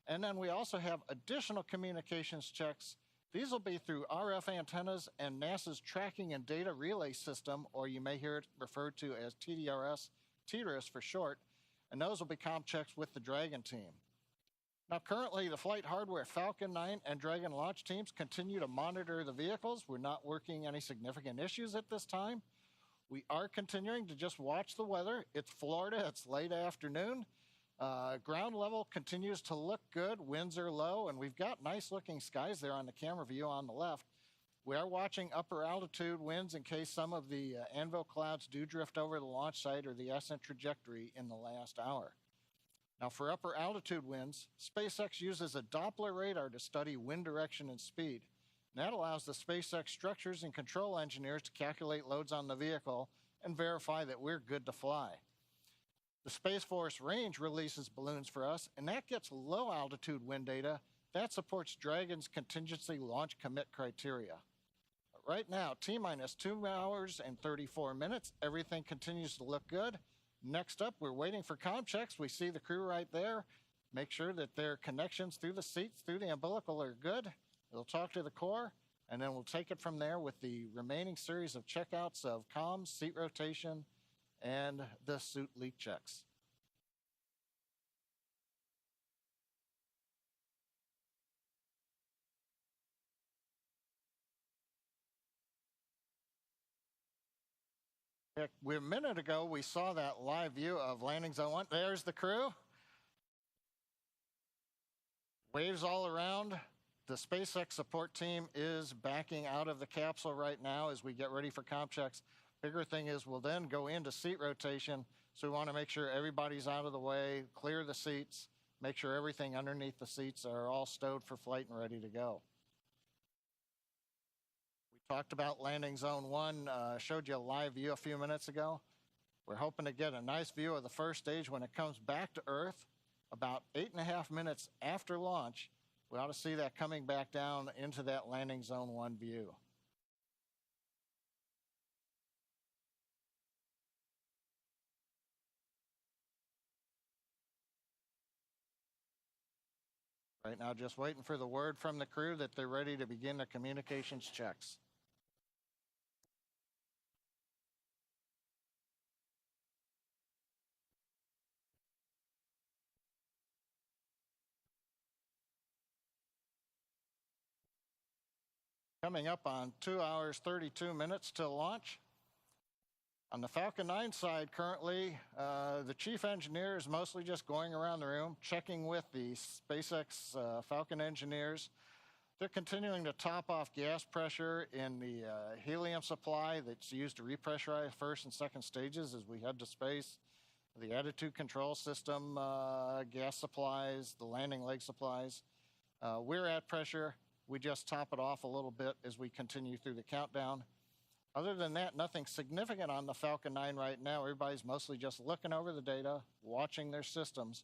And then we also have additional communications checks. These will be through RF antennas and NASA's Tracking and Data Relay System, or you may hear it referred to as TDRS for short, and those will be comm checks with the Dragon team. Now, currently, the flight hardware Falcon 9 and Dragon launch teams continue to monitor the vehicles. We're not working any significant issues at this time. We are continuing to just watch the weather. It's Florida, it's late afternoon. Ground level continues to look good. Winds are low, and we've got nice looking skies there on the camera view on the left. We are watching upper altitude winds in case some of the anvil clouds do drift over the launch site or the ascent trajectory in the last hour. Now, for upper altitude winds, SpaceX uses a Doppler radar to study wind direction and speed. And that allows the SpaceX structures and control engineers to calculate loads on the vehicle and verify that we're good to fly. The Space Force Range releases balloons for us, and that gets low altitude wind data. That supports Dragon's contingency launch commit criteria. But right now, T-minus 2 hours and 34 minutes. Everything continues to look good. Next up, we're waiting for comm checks. We see the crew right there. Make sure that their connections through the seats, through the umbilical are good. They'll talk to the core, and then we'll take it from there with the remaining series of checkouts of comms, seat rotation, and the suit leak checks. A minute ago, we saw that live view of landing zone 1. There's the crew. Waves all around. The SpaceX support team is backing out of the capsule right now as we get ready for comm checks. Bigger thing is we'll then go into seat rotation, so we want to make sure everybody's out of the way, clear the seats, make sure everything underneath the seats are all stowed for flight and ready to go. We Talked about landing zone 1, showed you a live view a few minutes ago. We're hoping to get a nice view of the first stage when it comes back to Earth. About 8.5 minutes after launch, we ought to see that coming back down into that landing zone 1 view. Right now, just waiting for the word from the crew that they're ready to begin their communications checks. Coming up on 2 hours, 32 minutes till launch. On the Falcon 9 side currently, the chief engineer is mostly just going around the room, checking with the SpaceX Falcon engineers. They're continuing to top off gas pressure in the helium supply that's used to repressurize first and second stages as we head to space. The attitude control system, gas supplies, the landing leg supplies. We're at pressure. We just top it off a little bit as we continue through the countdown. Other than that, nothing significant on the Falcon 9 right now. Everybody's mostly just looking over the data, watching their systems.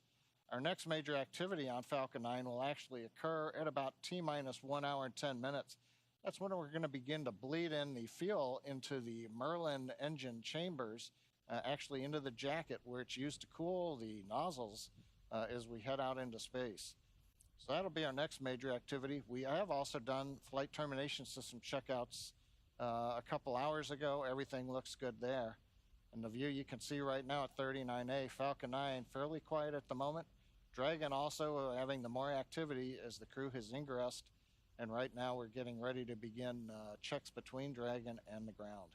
Our next major activity on Falcon 9 will actually occur at about T-minus 1 hour and 10 minutes. That's when we're going to begin to bleed in the fuel into the Merlin engine chambers, actually into the jacket where it's used to cool the nozzles as we head out into space. So that'll be our next major activity. We have also done flight termination system checkouts a couple hours ago. Everything looks good there. And the view you can see right now at 39A, Falcon 9, fairly quiet at the moment. Dragon also having the more activity as the crew has ingressed. And right now we're getting ready to begin checks between Dragon and the ground.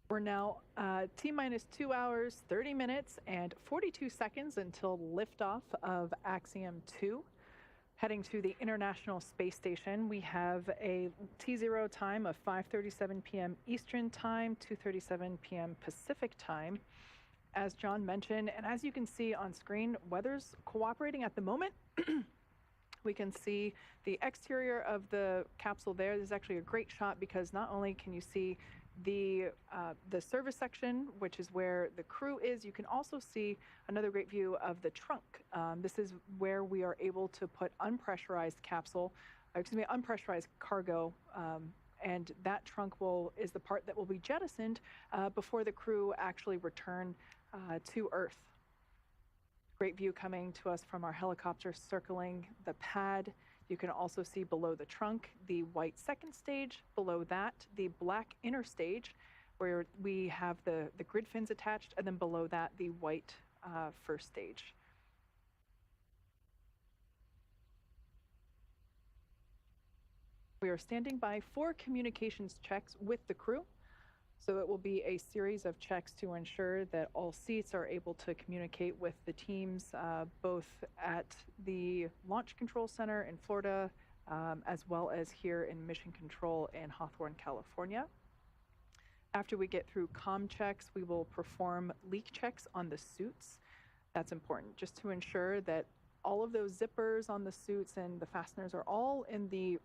We're now T-minus 2 hours, 30 minutes, and 42 seconds until liftoff of Axiom 2. Heading to the International Space Station, we have a T0 time of 5:37 p.m. Eastern Time, 2:37 p.m. Pacific Time. As John mentioned, and as you can see on screen, weather's cooperating at the moment. We can see the exterior of the capsule there. This is actually a great shot because not only can you see the service section, which is where the crew is, you can also see another great view of the trunk. This is where we are able to put unpressurized unpressurized cargo, and that trunk is the part that will be jettisoned before the crew actually return to Earth. Great view coming to us from our helicopter circling the pad. You can also see below the trunk the white second stage, below that the black inner stage where we have the grid fins attached, and then below that the white first stage. We are standing by for communications checks with the crew. So it will be a series of checks to ensure that all seats are able to communicate with the teams, both at the Launch Control Center in Florida, as well as here in Mission Control in Hawthorne, California. After we get through comm checks, we will perform leak checks on the suits. That's important, just to ensure that all of those zippers on the suits and the fasteners are all in the,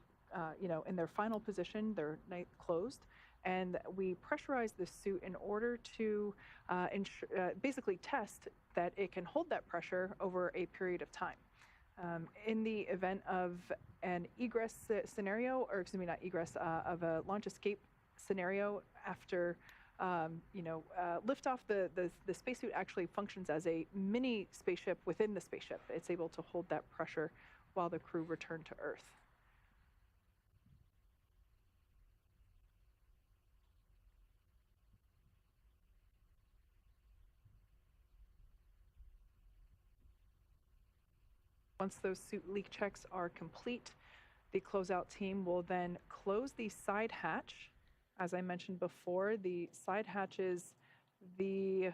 in their final position. They're closed. And we pressurize the suit in order to basically test that it can hold that pressure over a period of time. In the event of an egress scenario, or excuse me, not egress, of a launch escape scenario after liftoff, the spacesuit actually functions as a mini spaceship within the spaceship. It's able to hold that pressure while the crew return to Earth. Once those suit leak checks are complete, the closeout team will then close the side hatch. As I mentioned before, the side hatch is the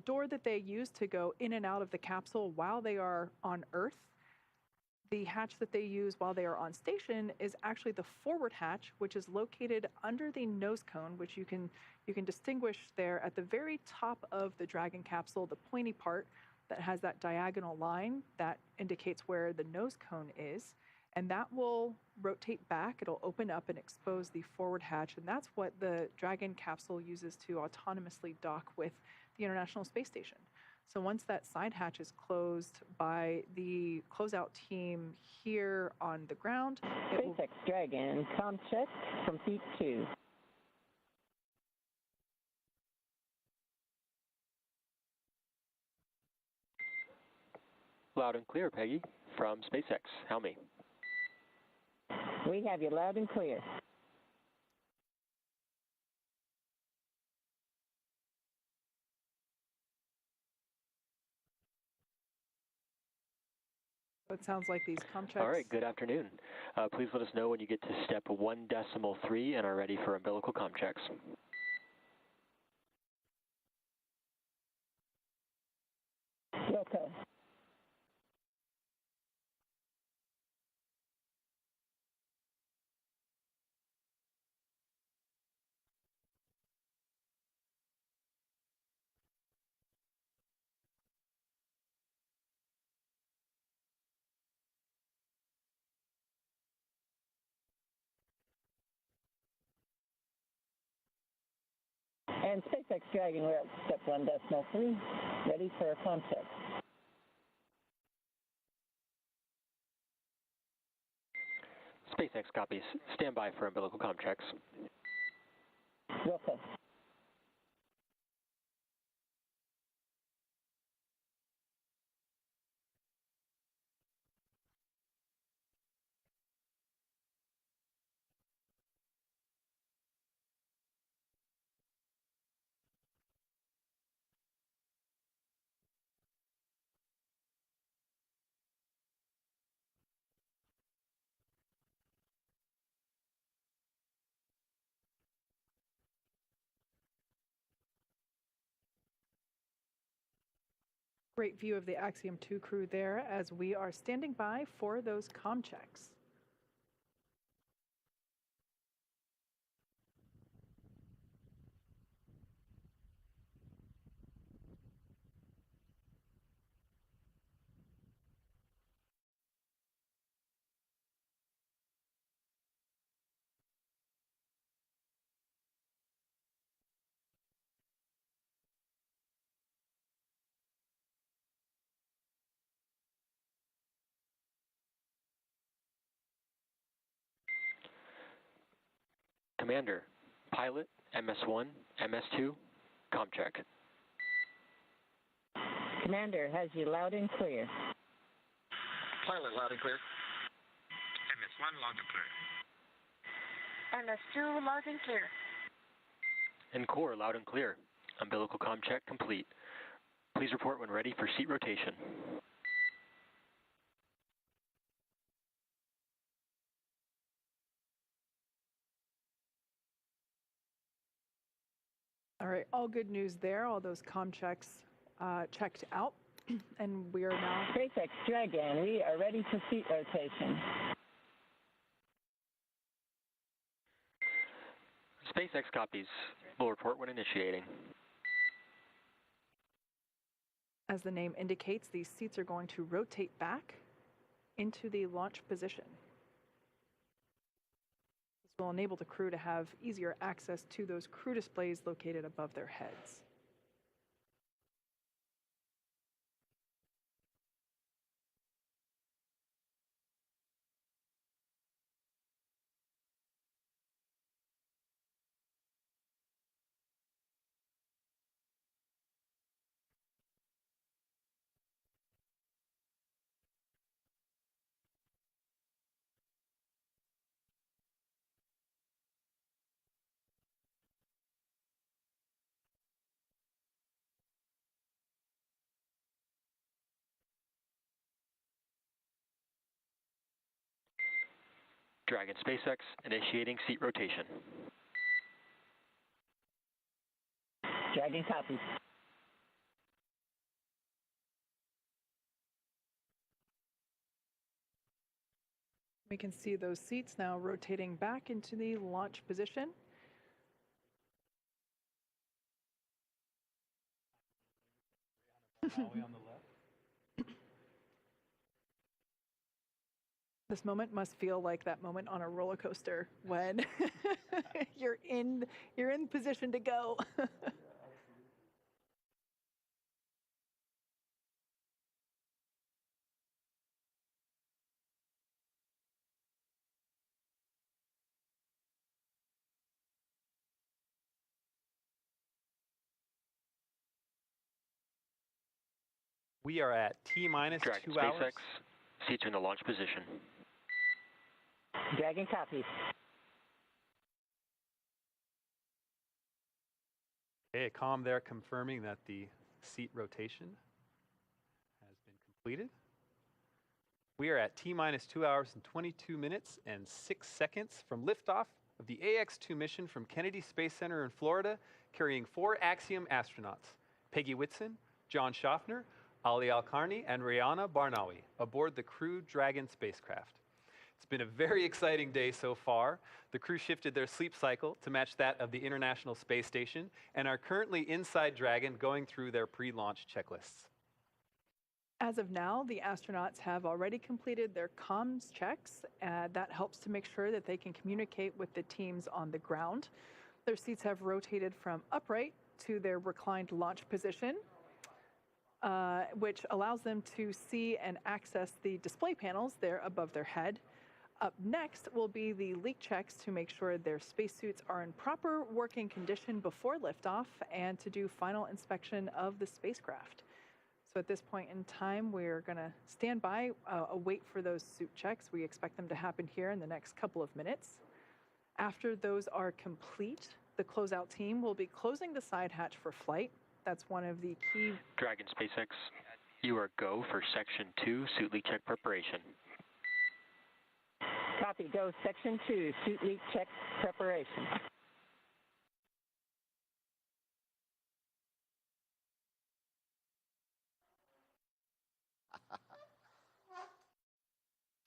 door that they use to go in and out of the capsule while they are on Earth. The hatch that they use while they are on station is actually the forward hatch, which is located under the nose cone, which you can distinguish there at the very top of the Dragon capsule, the pointy part that has that diagonal line that indicates where the nose cone is. And that will rotate back. It'll open up and expose the forward hatch. And that's what the Dragon capsule uses to autonomously dock with the International Space Station. So once that side hatch is closed by the closeout team here on the ground, SpaceX Dragon, comm check from seat 2. Loud and clear, Peggy, from SpaceX. How me? We have you loud and clear. It sounds like these comm checks. All right, good afternoon. Please let us know when you get to step 1.3 and are ready for umbilical comm checks. Okay. And SpaceX Dragon, we're at step 1.3, ready for a comm check. SpaceX copies. Stand by for umbilical comm checks. Okay. Great view of the Axiom 2 crew there as we are standing by for those comm checks. Commander, pilot, MS1, MS2, comm check. Commander has you loud and clear. Pilot, loud and clear. MS1, loud and clear. MS2, loud and clear. And core, loud and clear. Umbilical comm check complete. Please report when ready for seat rotation. All right, all good news there. All those comm checks checked out, and we are now... SpaceX Dragon, we are ready for seat rotation. SpaceX copies. Will report when initiating. As the name indicates, these seats are going to rotate back into the launch position. This will enable the crew to have easier access to those crew displays located above their heads. Dragon SpaceX initiating seat rotation. Dragon copies. We can see those seats now rotating back into the launch position. Barnawi on the left. This moment must feel like that moment on a roller coaster when you're in position to go. We are at T-minus Dragon 2 hours. SpaceX, seats are in the launch position. Dragon copies. Okay, a comm there confirming that the seat rotation has been completed. We are at T-minus 2 hours and 22 minutes and 6 seconds from liftoff of the AX-2 mission from Kennedy Space Center in Florida, carrying 4 Axiom astronauts, Peggy Whitson, John Schaffner, Ali Al-Qarni, and Rihanna Barnawi, aboard the Crew Dragon spacecraft. It's been a very exciting day so far. The crew shifted their sleep cycle to match that of the International Space Station and are currently inside Dragon going through their pre-launch checklists. As of now, the astronauts have already completed their comms checks. That helps to make sure that they can communicate with the teams on the ground. Their seats have rotated from upright to their reclined launch position, which allows them to see and access the display panels there above their head. Up next will be the leak checks to make sure their spacesuits are in proper working condition before liftoff and to do final inspection of the spacecraft. So at this point in time, we're going to stand by, wait for those suit checks. We expect them to happen here in the next couple of minutes. After those are complete, the closeout team will be closing the side hatch for flight. That's one of the key... Dragon SpaceX, you are go for Section 2 suit leak check preparation. Copy, go Section 2, suit leak check preparation.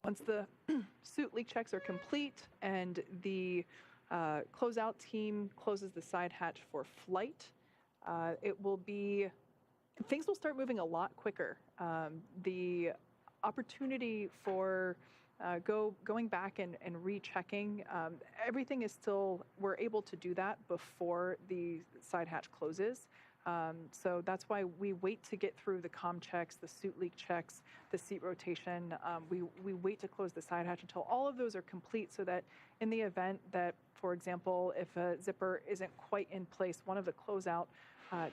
Once the suit leak checks are complete and the closeout team closes the side hatch for flight, things will start moving a lot quicker. The opportunity for going back and rechecking, everything is still, we're able to do that before the side hatch closes. So that's why we wait to get through the comm checks, the suit leak checks, the seat rotation. We wait to close the side hatch until all of those are complete so that in the event that, for example, if a zipper isn't quite in place, one of the closeout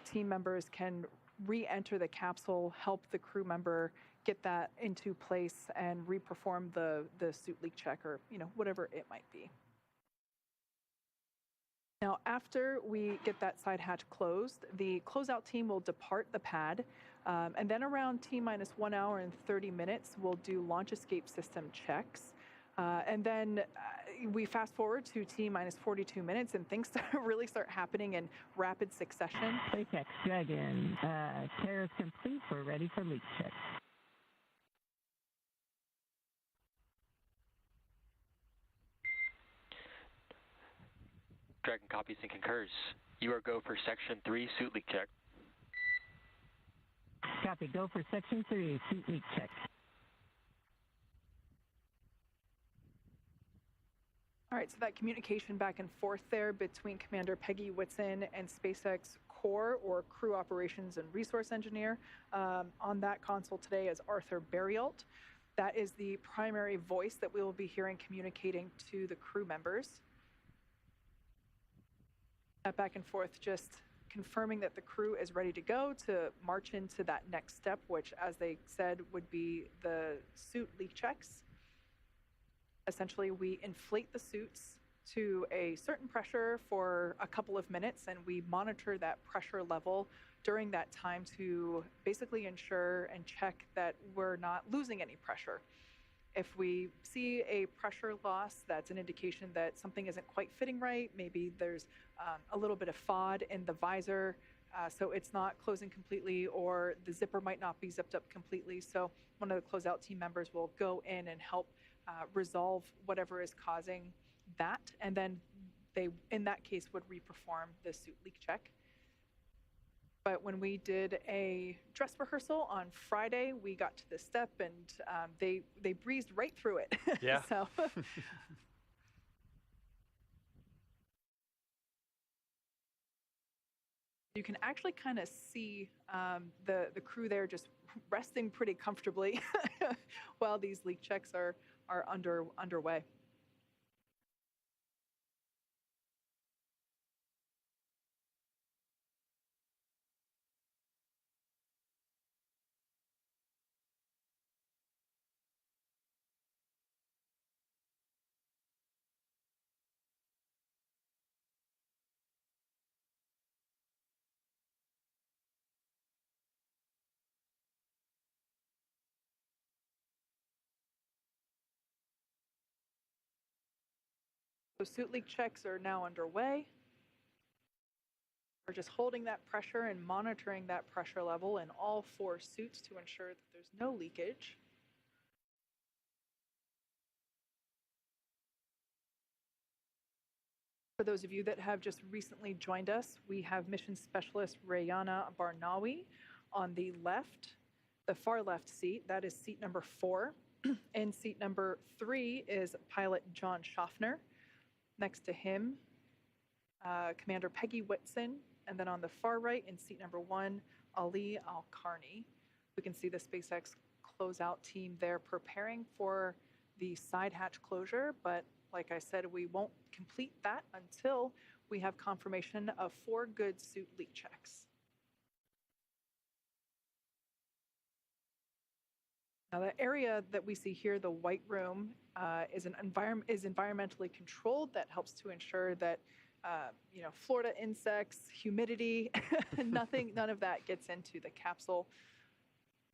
team members can re-enter the capsule, help the crew member get that into place and re-perform the suit leak check or whatever it might be. Now, after we get that side hatch closed, the closeout team will depart the pad, and then around T-minus 1 hour and 30 minutes, we'll do launch escape system checks. And then we fast forward to T-minus 42 minutes, and things really start happening in rapid succession. SpaceX Dragon, tear is complete. We're ready for leak check. Dragon copies and concurs. You are go for Section 3 suit leak check. Copy, go for Section 3 suit leak check. All right, so that communication back and forth there between Commander Peggy Whitson and SpaceX Core, or Crew Operations and Resource Engineer, on that console today is Arthur Berrialt. That is the primary voice that we will be hearing communicating to the crew members. That back and forth just confirming that the crew is ready to go to march into that next step, which, as they said, would be the suit leak checks. Essentially, we inflate the suits to a certain pressure for a couple of minutes, and we monitor that pressure level during that time to basically ensure and check that we're not losing any pressure. If we see a pressure loss, that's an indication that something isn't quite fitting right. Maybe there's a little bit of FOD in the visor. So it's not closing completely, or the zipper might not be zipped up completely. So one of the closeout team members will go in and help resolve whatever is causing that. And then they, in that case, would reperform the suit leak check. But when we did a dress rehearsal on Friday, we got to this step, and they breezed right through it. Yeah. So. You can actually kind of see the crew there just resting pretty comfortably while these leak checks are underway. So suit leak checks are now underway. We're just holding that pressure and monitoring that pressure level in all 4 suits to ensure that there's no leakage. For those of you that have just recently joined us, we have Mission Specialist Rayana Barnawi on the left, the far left seat. That is seat number 4. And seat number 3 is Pilot John Schaffner. Next to him, Commander Peggy Whitson. And then on the far right, in seat number 1, Ali Al-Qarni. We can see the SpaceX closeout team there preparing for the side hatch closure. But like I said, we won't complete that until we have confirmation of 4 good suit leak checks. Now, the area that we see here, the white room, is environmentally controlled. That helps to ensure that Florida insects, humidity, none of that gets into the capsule.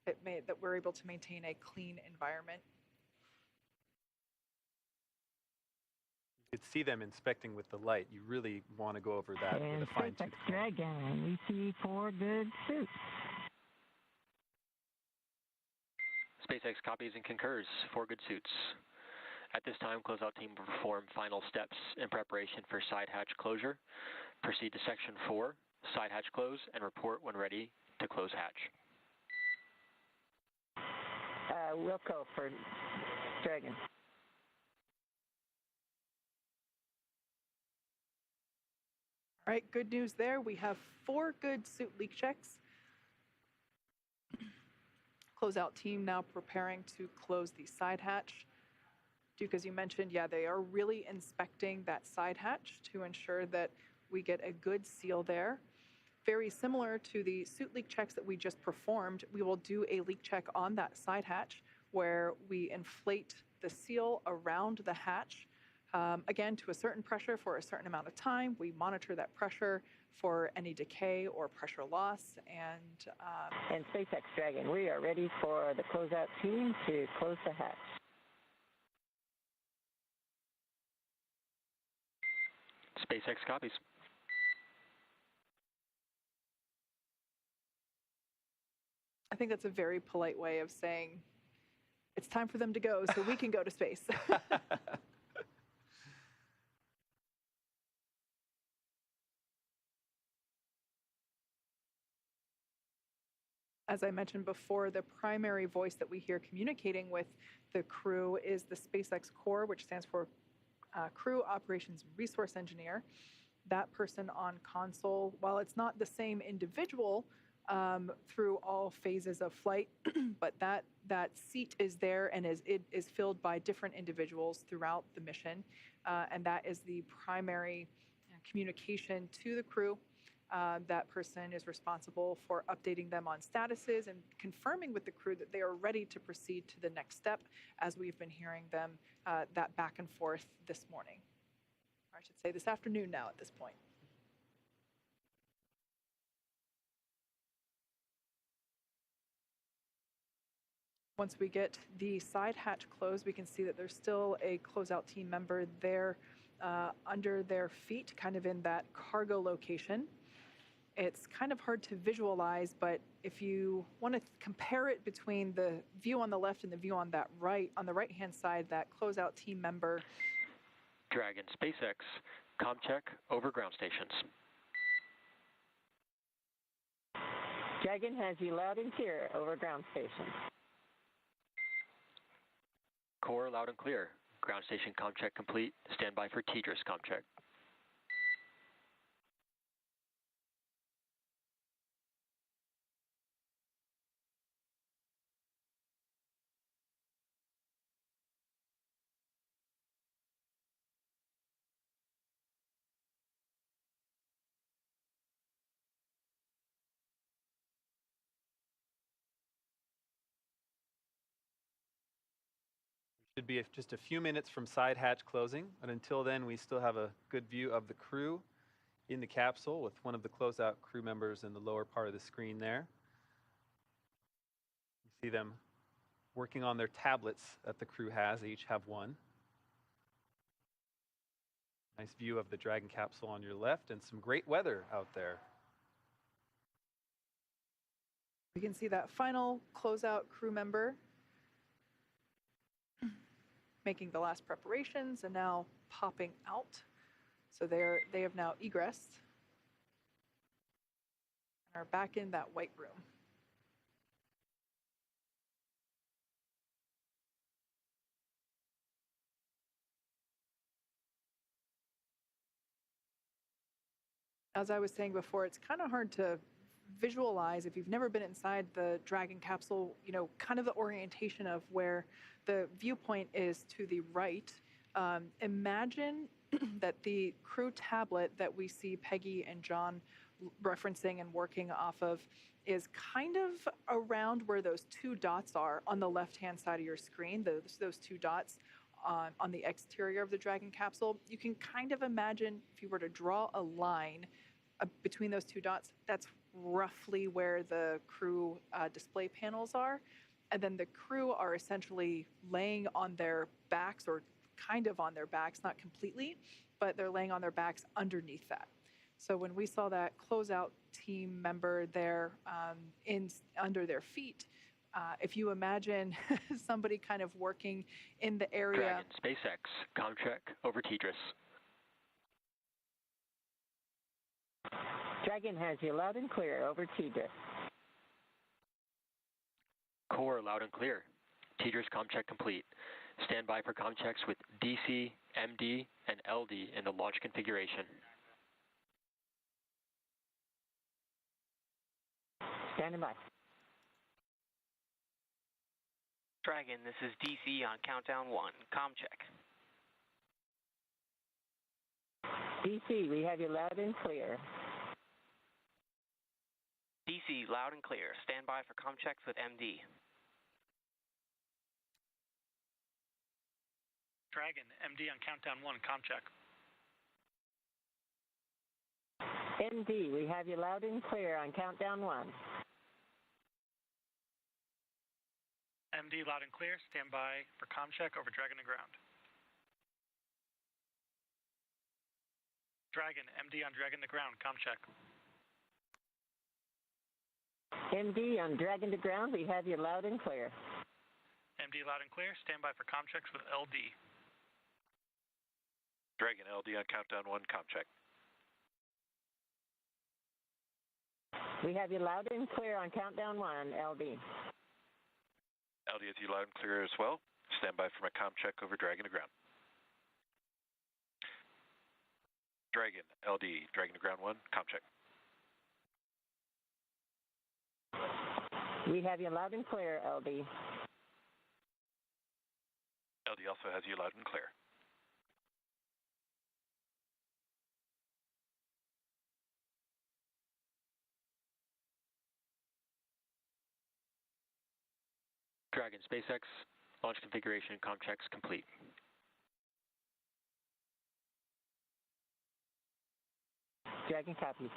That we're able to maintain a clean environment. You could see them inspecting with the light. You really want to go over that with a fine-tooth comb. Dragon, we see 4 good suits. SpaceX copies and concurs. 4 good suits. At this time, closeout team will perform final steps in preparation for side hatch closure. Proceed to section 4, side hatch close, and report when ready to close hatch. We'll go for Dragon. All right, good news there. We have 4 good suit leak checks. Closeout team now preparing to close the side hatch. Duke, as you mentioned, yeah, they are really inspecting that side hatch to ensure that we get a good seal there. Very similar to the suit leak checks that we just performed, we will do a leak check on that side hatch where we inflate the seal around the hatch. Again, to a certain pressure for a certain amount of time. We monitor that pressure for any decay or pressure loss. And SpaceX Dragon, we are ready for the closeout team to close the hatch. SpaceX copies. I think that's a very polite way of saying it's time for them to go so we can go to space. As I mentioned before, the primary voice that we hear communicating with the crew is the SpaceX Core, which stands for Crew Operations Resource Engineer. That person on console, while it's not the same individual through all phases of flight, but that seat is there and is filled by different individuals throughout the mission. And that is the primary communication to the crew. That person is responsible for updating them on statuses and confirming with the crew that they are ready to proceed to the next step, as we've been hearing them that back and forth this morning. Or I should say this afternoon now at this point. Once we get the side hatch closed, we can see that there's still a closeout team member there under their feet, kind of in that cargo location. it's kind of hard to visualize, but if you want to compare it between the view on the left and the view on that right, on the right-hand side, that closeout team member. Dragon SpaceX, ComCheck over ground stations. Dragon has you loud and clear over ground station. Core loud and clear. Ground station ComCheck complete. Stand by for TDRS ComCheck. Should be just a few minutes from side hatch closing, and until then we still have a good view of the crew in the capsule with one of the closeout crew members in the lower part of the screen there. You see them working on their tablets that the crew has. They each have one. Nice view of the Dragon capsule on your left and some great weather out there. We can see that final closeout crew member making the last preparations and now popping out. So they have now egressed and are back in that white room. As I was saying before, it's kind of hard to visualize if you've never been inside the Dragon capsule, you know, kind of the orientation of where the viewpoint is to the right. Imagine that the crew tablet that we see Peggy and John referencing and working off of is kind of around where those two dots are on the left-hand side of your screen, those two dots on the exterior of the Dragon capsule. You can kind of imagine if you were to draw a line between those two dots, that's roughly where the crew display panels are. And then the crew are essentially laying on their backs, or kind of on their backs, not completely, but they're laying on their backs underneath that. So when we saw that closeout team member there under their feet, if you imagine somebody kind of working in the area. Dragon SpaceX, ComCheck over TDRS. Dragon has you loud and clear over TDRS. Core loud and clear. TDRS ComCheck complete. Stand by for ComChecks with DC, MD, and LD in the launch configuration. Standing by. Dragon, this is DC on countdown 1. ComCheck. DC, we have you loud and clear. DC, loud and clear. Stand by for ComChecks with MD. Dragon, MD on countdown 1, ComCheck. MD, we have you loud and clear on countdown 1. MD, loud and clear. Stand by for ComCheck over Dragon to ground. Dragon, MD on Dragon to ground, ComCheck. MD on Dragon to ground, we have you loud and clear. MD, loud and clear. Stand by for ComChecks with LD. Dragon, LD on countdown 1, ComCheck. We have you loud and clear on countdown 1, LD. LD has you loud and clear as well. Stand by for my ComCheck over Dragon to ground. Dragon, LD, Dragon to ground 1, ComCheck. We have you loud and clear, LD. LD also has you loud and clear. Dragon SpaceX, launch configuration and ComChecks complete. Dragon copies.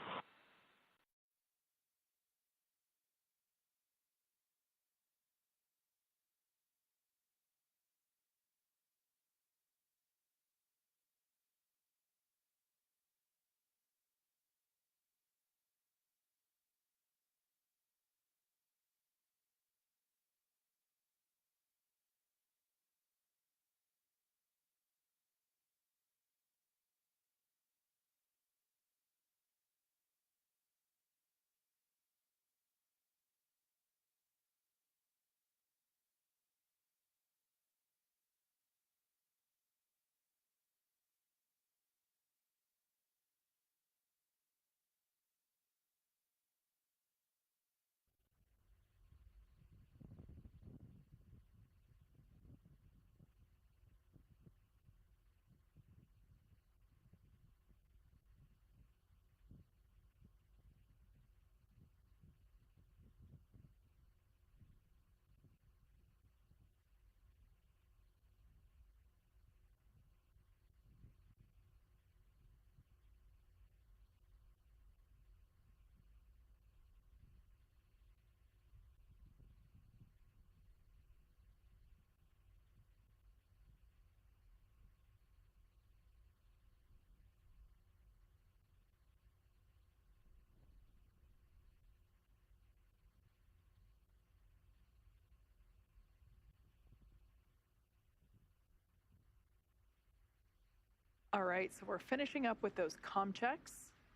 All right, so we're finishing up with those comm checks.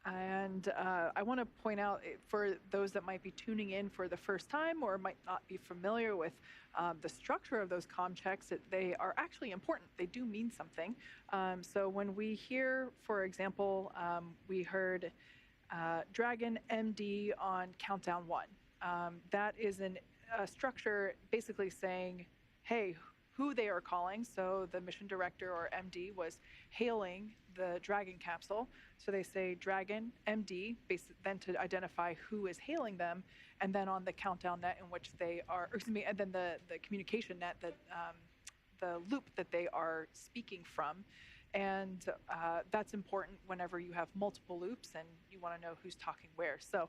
And I want to point out for those that might be tuning in for the first time or might not be familiar with the structure of those comm checks, that they are actually important. They do mean something. So when we hear, for example, we heard Dragon MD on countdown 1. That is a structure basically saying, hey, who they are calling. So the mission director or MD was hailing the Dragon capsule. So they say Dragon MD, then to identify who is hailing them, and then on the countdown net in which they are, and then the communication net, that the loop that they are speaking from. And that's important whenever you have multiple loops and you want to know who's talking where. So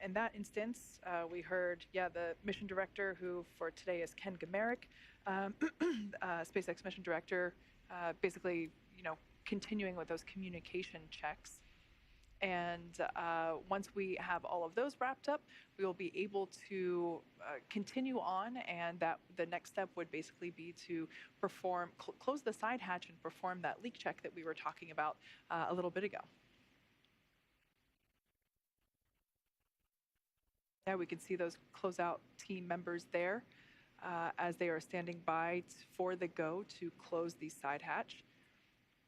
in that instance, we heard, the mission director, who for today is Ken Gamerick, SpaceX mission director, basically, continuing with those communication checks. And once we have all of those wrapped up, we will be able to continue on, and that the next step would basically be to perform, close the side hatch and perform that leak check that we were talking about a little bit ago. Yeah, we can see those closeout team members there as they are standing by for the go to close the side hatch.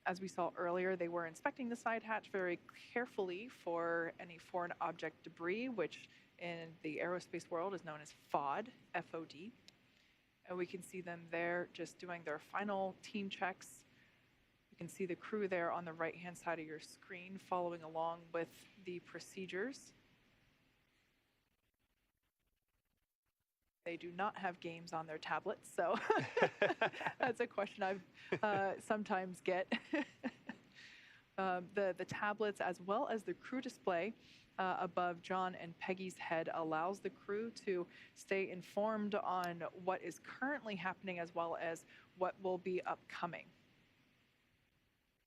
As we saw earlier, they were inspecting the side hatch very carefully for any foreign object debris, which in the aerospace world is known as FOD, F-O-D. And we can see them there just doing their final team checks. You can see the crew there on the right-hand side of your screen following along with the procedures. They do not have games on their tablets, so that's a question I sometimes get. The tablets, as well as the crew display above John and Peggy's head, allows the crew to stay informed on what is currently happening as well as what will be upcoming.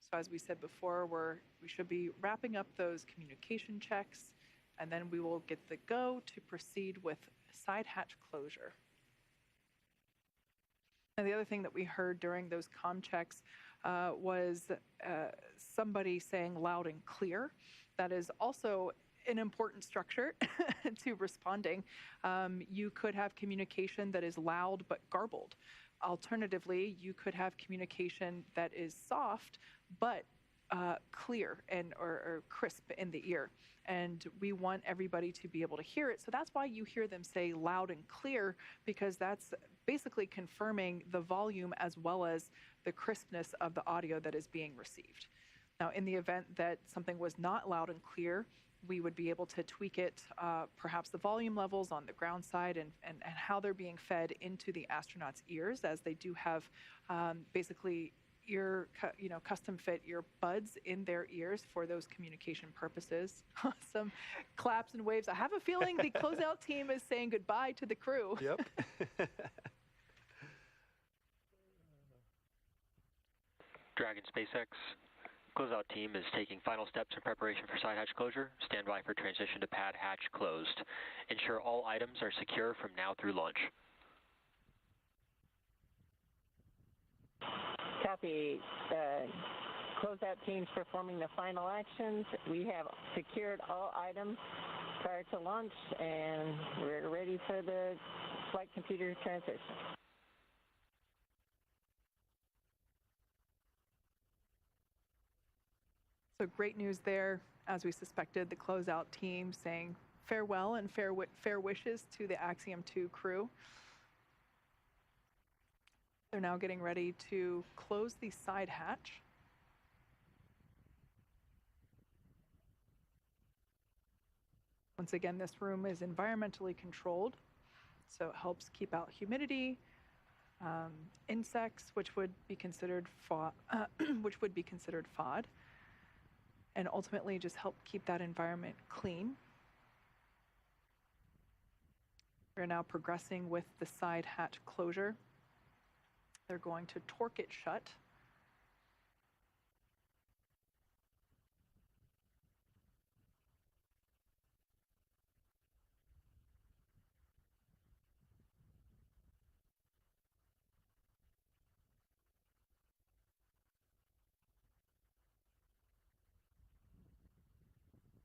So as we said before, we should be wrapping up those communication checks, and then we will get the go to proceed with side hatch closure. And the other thing that we heard during those comm checks was somebody saying loud and clear. That is also an important structure to responding. You could have communication that is loud but garbled. Alternatively, you could have communication that is soft but clear and or crisp in the ear. And we want everybody to be able to hear it. So that's why you hear them say loud and clear, because that's basically confirming the volume as well as the crispness of the audio that is being received. Now, in the event that something was not loud and clear, we would be able to tweak it, perhaps the volume levels on the ground side and how they're being fed into the astronauts' ears, as they do have basically custom fit earbuds in their ears for those communication purposes. Some claps and waves. I have a feeling the closeout team is saying goodbye to the crew. Yep. Dragon SpaceX. Closeout team is taking final steps in preparation for side hatch closure. Stand by for transition to pad hatch closed. Ensure all items are secure from now through launch. Copy. Closeout teams performing the final actions. We have secured all items prior to launch, and we're ready for the flight computer transition. So great news there, as we suspected, the closeout team saying farewell and fair wishes to the Axiom 2 crew. They're now getting ready to close the side hatch. Once again, this room is environmentally controlled, so it helps keep out humidity, insects, which would be considered FOD, and ultimately just help keep that environment clean. We're now progressing with the side hatch closure. They're going to torque it shut.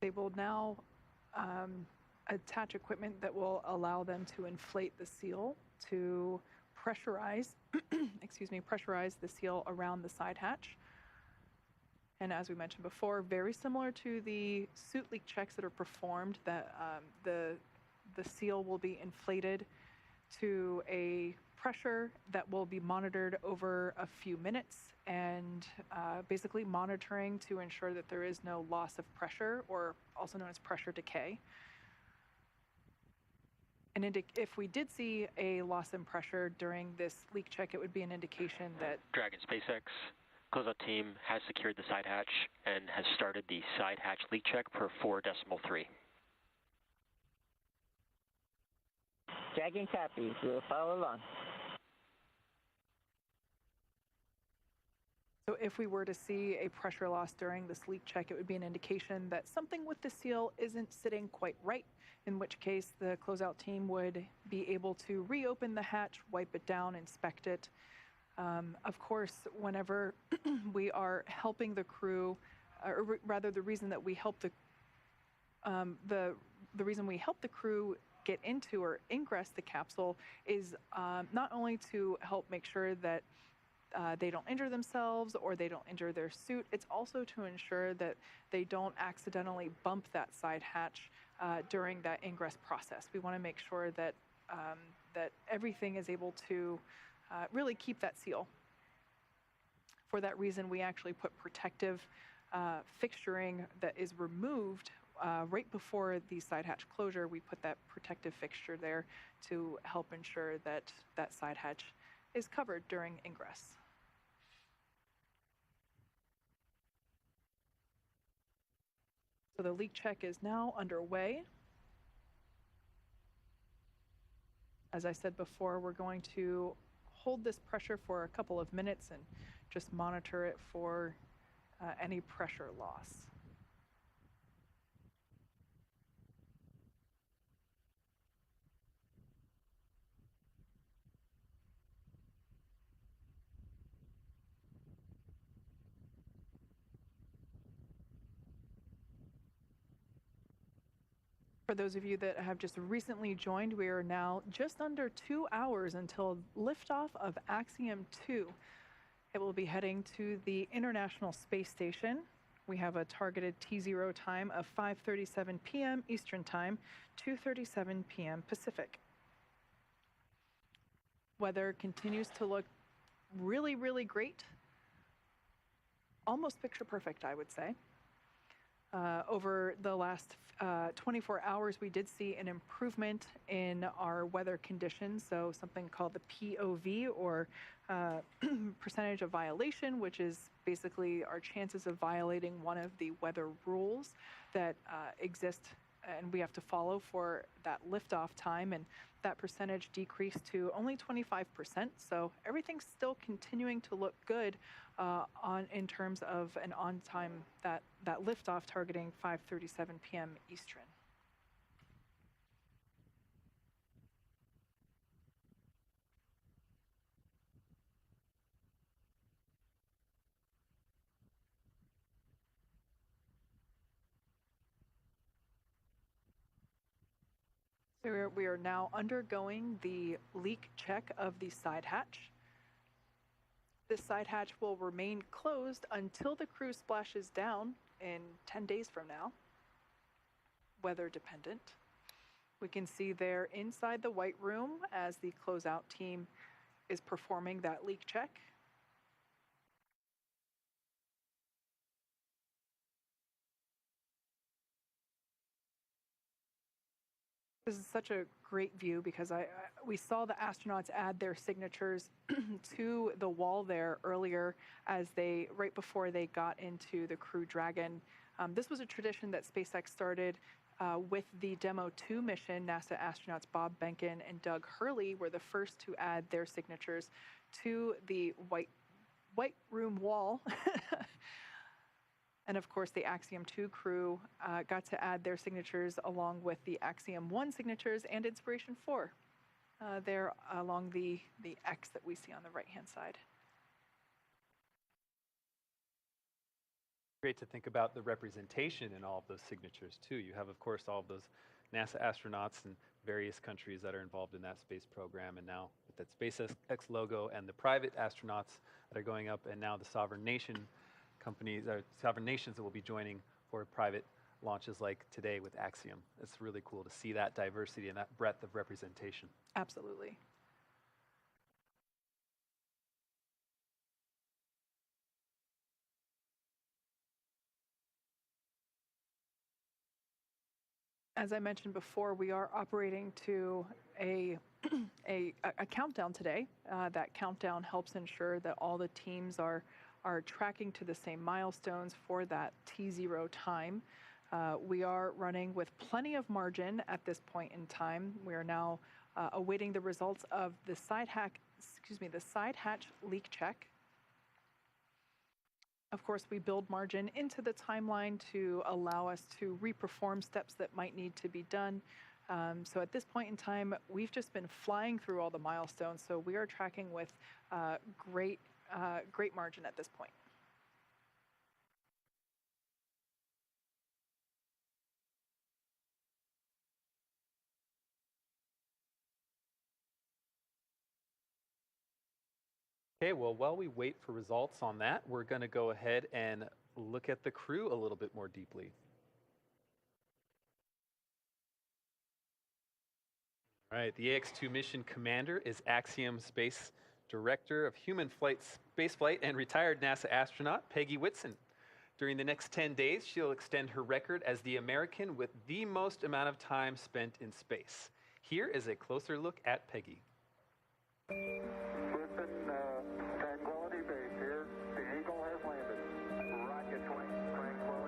They will now attach equipment that will allow them to inflate the seal to pressurize, pressurize the seal around the side hatch. And as we mentioned before, very similar to the suit leak checks that are performed, that the seal will be inflated to a pressure that will be monitored over a few minutes, and basically monitoring to ensure that there is no loss of pressure, or also known as pressure decay. And if we did see a loss in pressure during this leak check, it would be an indication that Dragon SpaceX closeout team has secured the side hatch and has started the side hatch leak check per 4.3. Dragon copies. We'll follow along. So if we were to see a pressure loss during this leak check, it would be an indication that something with the seal isn't sitting quite right, in which case the closeout team would be able to reopen the hatch, wipe it down, inspect it. Of course, whenever we are helping the crew, or rather the reason that we help the reason we help the crew get into or ingress the capsule is not only to help make sure that they don't injure themselves or they don't injure their suit, it's also to ensure that they don't accidentally bump that side hatch during that ingress process. We want to make sure that that everything is able to really keep that seal. For that reason, we actually put protective fixturing that is removed right before the side hatch closure. We put that protective fixture there to help ensure that that side hatch is covered during ingress. So the leak check is now underway. As I said before, we're going to hold this pressure for a couple of minutes and just monitor it for any pressure loss. For those of you that have just recently joined, we are now just under 2 hours until liftoff of Axiom 2. It will be heading to the International Space Station. We have a targeted T0 time of 5:37 p.m. Eastern Time, 2:37 p.m. Pacific. Weather continues to look really, really great. Almost picture perfect, I would say. Over the last 24 hours, we did see an improvement in our weather conditions, so something called the POV, or percentage of violation, which is basically our chances of violating one of the weather rules that exist and we have to follow for that liftoff time, and that percentage decreased to only 25%. So everything's still continuing to look good in terms of an on time, that liftoff targeting 5:37 p.m. Eastern. So we are now undergoing the leak check of the side hatch. This side hatch will remain closed until the crew splashes down in 10 days from now, weather dependent. We can see there inside the white room as the closeout team is performing that leak check. This is such a great view because we saw the astronauts add their signatures to the wall there earlier right before they got into the Crew Dragon. This was a tradition that SpaceX started with the Demo 2 mission. NASA astronauts Bob Behnken and Doug Hurley were the first to add their signatures to the white room wall. And of course, the Axiom 2 crew got to add their signatures along with the Axiom 1 signatures and Inspiration 4 there along the X that we see on the right-hand side. Great to think about the representation in all of those signatures, too. You have, of course, all of those NASA astronauts and various countries that are involved in that space program, and now with that SpaceX logo and the private astronauts that are going up, and now the sovereign nation companies, or sovereign nations that will be joining for private launches like today with Axiom. It's really cool to see that diversity and that breadth of representation. Absolutely. As I mentioned before, we are operating to a countdown today. That countdown helps ensure that all the teams are tracking to the same milestones for that T0 time. We are running with plenty of margin at this point in time. We are now awaiting the results of the side hatch leak check. Of course, we build margin into the timeline to allow us to reperform steps that might need to be done. So at this point in time, we've just been flying through all the milestones. So we are tracking with great margin at this point. Okay, well, while we wait for results on that, we're going to go ahead and look at the crew a little bit more deeply. All right, the AX-2 mission commander is Axiom Space Director of Human Spaceflight and retired NASA astronaut Peggy Whitson. During the next 10 days, she'll extend her record as the American with the most amount of time spent in space. Here is a closer look at Peggy.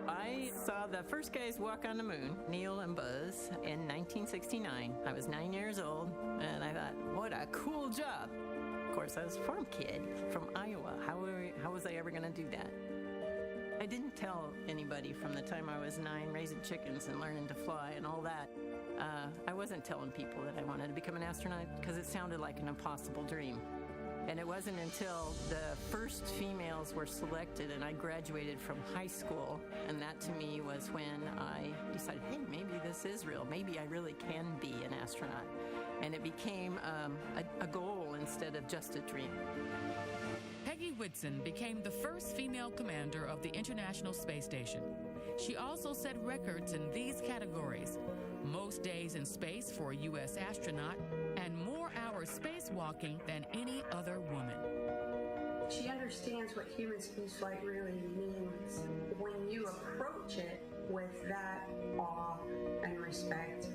I saw the first guys walk on the moon, Neil and Buzz, in 1969. I was 9 years old, and I thought, what a cool job. Of course, I was a farm kid from Iowa. How was I ever going to do that? I didn't tell anybody from the time I was 9, raising chickens and learning to fly and all that. I wasn't telling people that I wanted to become an astronaut because it sounded like an impossible dream. And it wasn't until the first females were selected and I graduated from high school, and that to me was when I decided, hey, maybe this is real. Maybe I really can be an astronaut. And it became a goal instead of just a dream. Peggy Whitson became the first female commander of the International Space Station. She also set records in these categories: most days in space for a U.S. astronaut, and more hours spacewalking than any other woman. She understands what human spaceflight really means when you approach it with that awe and respect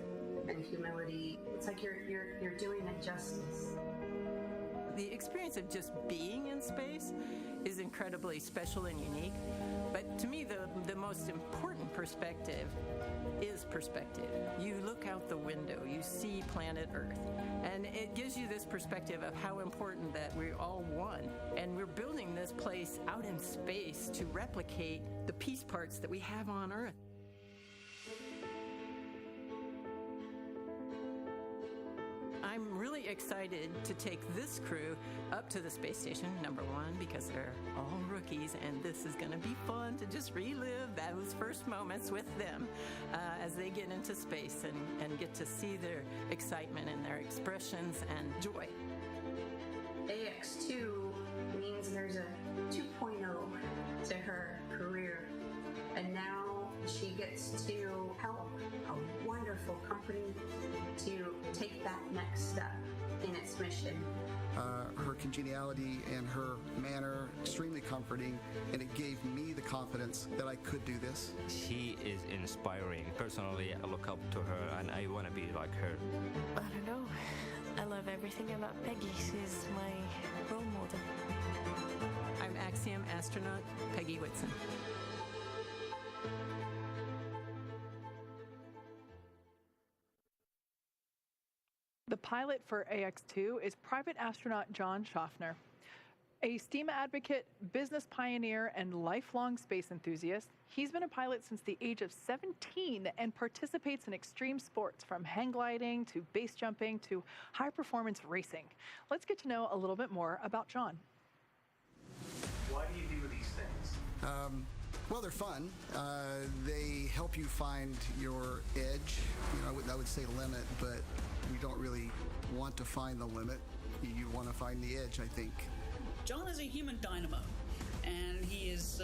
and humility. It's like you're doing it justice. The experience of just being in space is incredibly special and unique. But to me, the most important perspective is perspective. You look out the window, you see planet Earth, and it gives you this perspective of how important that we're all one. And we're building this place out in space to replicate the piece parts that we have on Earth. I'm really excited to take this crew up to the space station, number one, because they're all rookies, and this is going to be fun to just relive those first moments with them as they get into space and get to see their excitement and their expressions and joy. AX2 means there's a 2.0 to her career, and now she gets to help a wonderful company to take that next step in its mission. Her congeniality and her manner, extremely comforting, and it gave me the confidence that I could do this. She is inspiring. Personally, I look up to her and I want to be like her. I don't know. I love everything about Peggy. She's my role model. I'm Axiom astronaut Peggy Whitson. The pilot for AX-2 is private astronaut John Schaffner. A STEAM advocate, business pioneer, and lifelong space enthusiast, he's been a pilot since the age of 17 and participates in extreme sports from hang gliding to base jumping to high-performance racing. Let's get to know a little bit more about John. Why do you do these things? Well, they're fun. They help you find your edge. I would say limit, but you don't really want to find the limit. You want to find the edge, I think. John is a human dynamo, and he is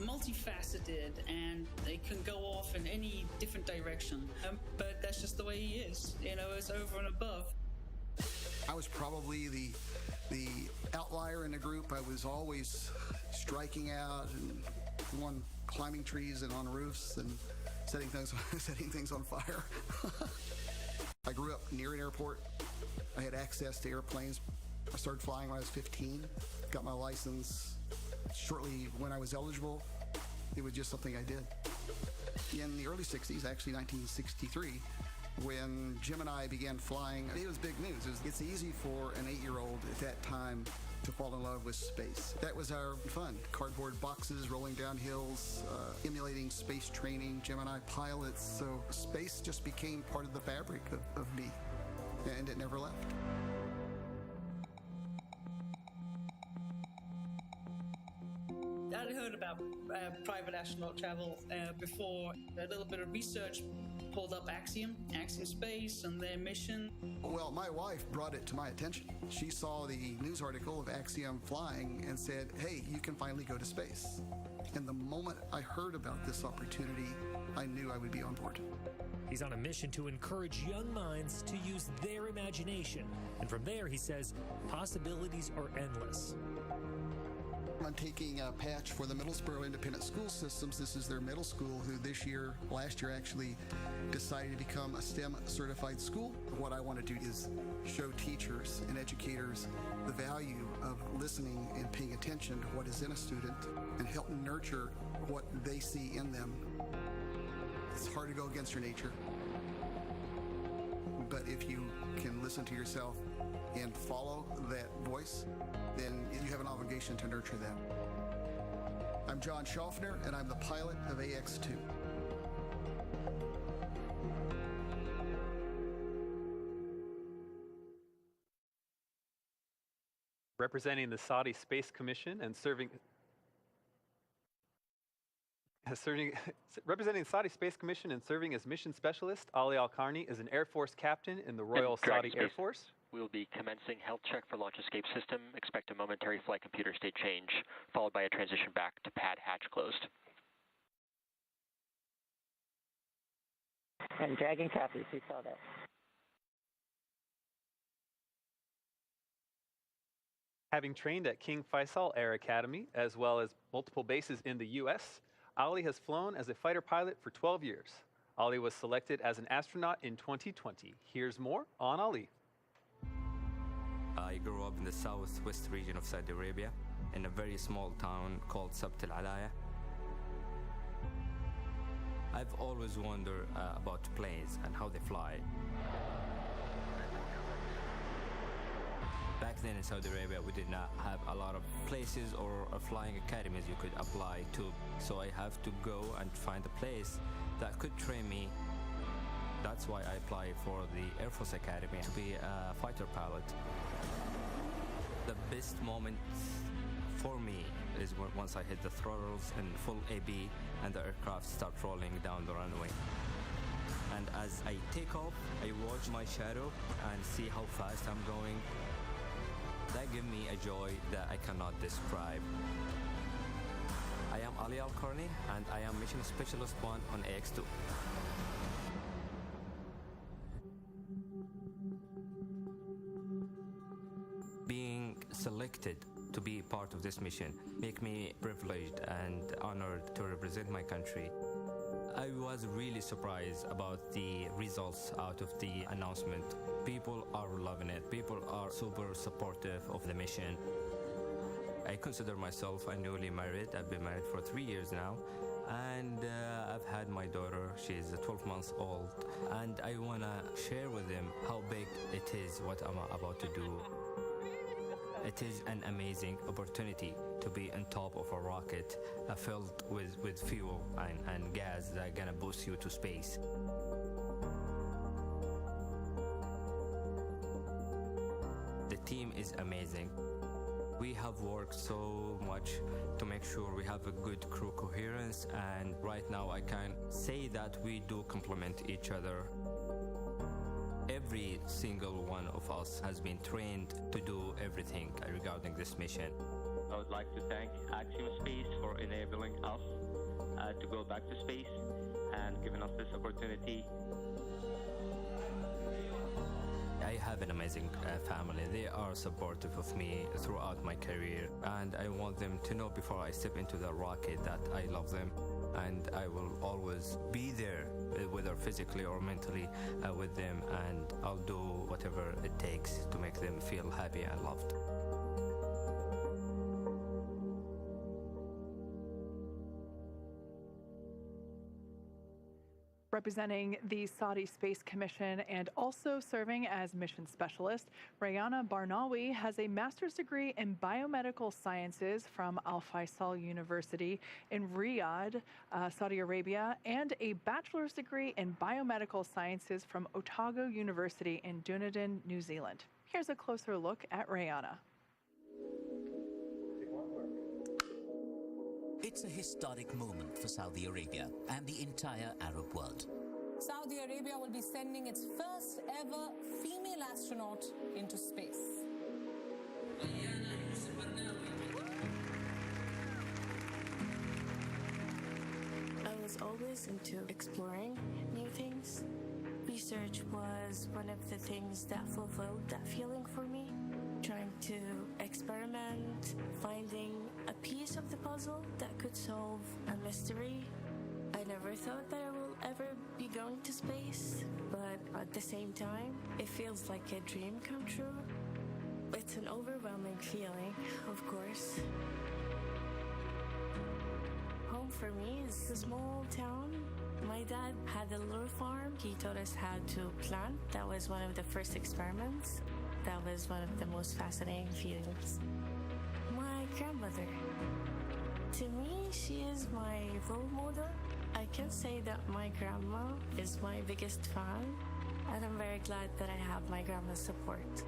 multifaceted, and they can go off in any different direction. But that's just the way he is. It's over and above. I was probably the outlier in the group. I was always striking out and climbing trees and on roofs and setting things on fire. I grew up near an airport. I had access to airplanes. I started flying when I was 15. Got my license shortly when I was eligible. It was just something I did. In the early 60s, actually 1963, when Jim and I began flying, it was big news. It's easy for an 8-year-old at that time to fall in love with space. That was our fun. Cardboard boxes, rolling down hills, emulating space training, Gemini pilots. So space just became part of the fabric of me, and it never left. I'd heard about private astronaut travel before. A little bit of research pulled up Axiom Space and their mission. Well, my wife brought it to my attention. She saw the news article of Axiom flying and said, hey, you can finally go to space. And the moment I heard about this opportunity, I knew I would be on board. He's on a mission to encourage young minds to use their imagination. And from there, he says, possibilities are endless. I'm taking a patch for the Middlesbrough Independent School Systems. This is their middle school who last year actually decided to become a STEM certified school. What I want to do is show teachers and educators the value of listening and paying attention to what is in a student and help nurture what they see in them. It's hard to go against your nature, but if you can listen to yourself and follow that voice, then you have an obligation to nurture that. I'm John Schaffner, and I'm the pilot of AX2. Representing the Saudi Space Commission and representing the Saudi Space Commission and serving as mission specialist, Ali Al-Qarni is an Air Force captain in the Royal Saudi Air Force. We will be commencing health check for launch escape system. Expect a momentary flight computer state change, followed by a transition back to pad hatch closed. And Dragon copies, we saw that. Having trained at King Faisal Air Academy, as well as multiple bases in the U.S., Ali has flown as a fighter pilot for 12 years. Ali was selected as an astronaut in 2020. Here's more on Ali. I grew up in the southwest region of Saudi Arabia, in a very small town called Sabt al-Alaya. I've always wondered about planes and how they fly. Back then in Saudi Arabia, we did not have a lot of places or flying academies you could apply to. So I have to go and find a place that could train me. That's why I applied for the Air Force Academy to be a fighter pilot. The best moment for me is once I hit the throttles in full AB and the aircraft start rolling down the runway. And as I take off, I watch my shadow and see how fast I'm going. That gives me a joy that I cannot describe. I am Ali Al-Qarni, and I am Mission Specialist 1 on AX2. Being selected to be part of this mission make me privileged and honored to represent my country. I was really surprised about the results out of the announcement. People are loving it. People are super supportive of the mission. I consider myself a newly married. I've been married for 3 years now. And I've had my daughter. She's 12 months old. And I want to share with them how big it is what I'm about to do. It is an amazing opportunity to be on top of a rocket filled with fuel and gas that are gonna boost you to space. The team is amazing. We have worked so much to make make sure we have a good crew coherence, and right now I can say that we do complement each other. Every single one of us has been trained to do everything regarding this mission. I would like to thank Axiom Space for enabling us to go back to space and giving us this opportunity. I have an amazing family. They are supportive of me throughout my career, and I want them to know before I step into the rocket that I love them, and I will always be there, whether physically or mentally, with them, and I'll do whatever it takes to make them feel happy and loved. Representing the Saudi Space Commission and also serving as mission specialist, Rayana Barnawi has a master's degree in biomedical sciences from Al Faisal University in Riyadh, Saudi Arabia, and a bachelor's degree in biomedical sciences from Otago University in Dunedin, New Zealand. Here's a closer look at Rayana. It's a historic moment for Saudi Arabia and the entire Arab world. Saudi Arabia will be sending its first ever female astronaut into space. I was always into exploring new things. Research was one of the things that fulfilled that feeling for me. Trying to experiment, finding a piece of the puzzle that could solve a mystery. I never thought that I will ever be going to space, but at the same time, it feels like a dream come true. It's an overwhelming feeling, of course. Home for me is a small town. My dad had a little farm. He taught us how to plant. That was one of the first experiments. That was one of the most fascinating feelings. My grandmother. To me, she is my role model. I can say that my grandma is my biggest fan, and I'm very glad that I have my grandma's support.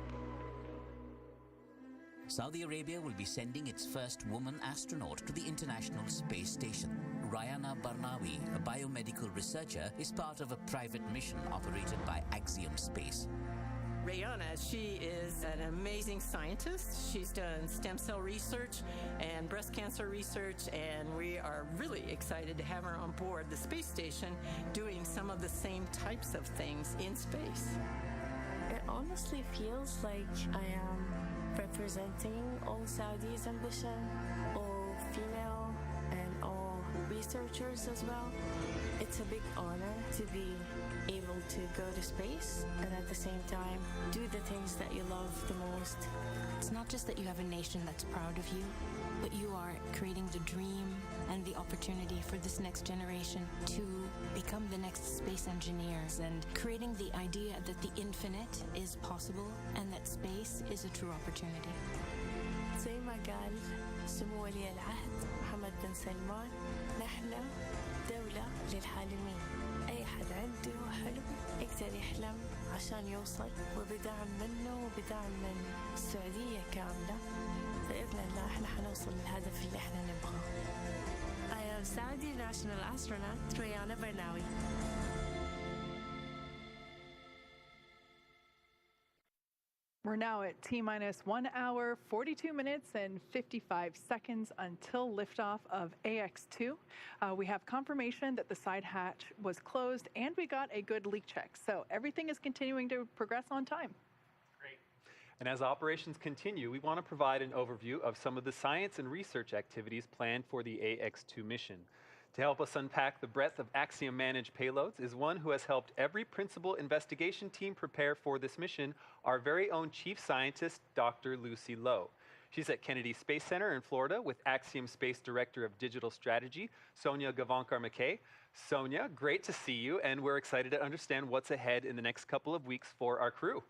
Saudi Arabia will be sending its first woman astronaut to the International Space Station. Rayana Barnawi, a biomedical researcher, is part of a private mission operated by Axiom Space. Rayana, she is an amazing scientist. She's done stem cell research and breast cancer research, and we are really excited to have her on board the space station doing some of the same types of things in space. It honestly feels like I am representing all Saudi's ambition, all female and all researchers as well. It's a big honor to be able to go to space and at the same time do the things that you love the most. It's not just that you have a nation that's proud of you, but you are creating the dream and the opportunity for this next generation to become the next space engineers, and creating the idea that the infinite is possible and that space is a true opportunity. زي ما قال سمو ولي العهد محمد بن سلمان، نحن دولة للحالمين. أي حد عنده حلم يقدر يحلم عشان يوصل، وبدعم منه وبدعم من السعودية كاملة بإذن الله احنا حنوصل للهدف اللي احنا نبغاه. I am Saudi National Astronaut Rayana Barnawi. We're now at T-minus 1 hour, 42 minutes, and 55 seconds until liftoff of AX-2. We have confirmation that the side hatch was closed, and we got a good leak check. So everything is continuing to progress on time. Great. And as operations continue, we want to provide an overview of some of the science and research activities planned for the AX-2 mission. To help us unpack the breadth of Axiom-managed payloads is one who has helped every principal investigation team prepare for this mission, our very own chief scientist, Dr. Lucy Lowe. She's at Kennedy Space Center in Florida with Axiom Space Director of Digital Strategy, Sonia Gavankar-McKay. Sonia, great to see you, and we're excited to understand what's ahead in the next couple of weeks for our crew.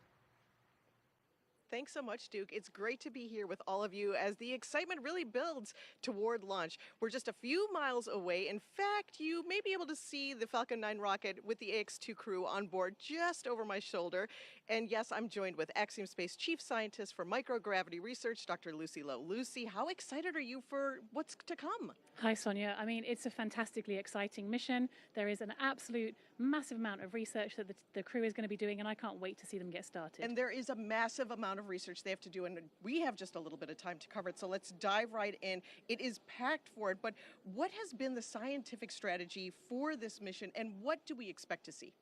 Thanks so much, Duke. It's great to be here with all of you as the excitement really builds toward launch. We're just a few miles away. In fact, you may be able to see the Falcon 9 rocket with the AX-2 crew on board just over my shoulder. And yes, I'm joined with Axiom Space Chief Scientist for Microgravity Research, Dr. Lucy Lowe. Lucy, how excited are you for what's to come? Hi, Sonia. I mean, it's a fantastically exciting mission. There is an absolute massive amount of research that the crew is going to be doing, and I can't wait to see them get started. And there is a massive amount of research they have to do, and we have just a little bit of time to cover it, so let's dive right in. It is packed for it, but what has been the scientific strategy for this mission, and what do we expect to see?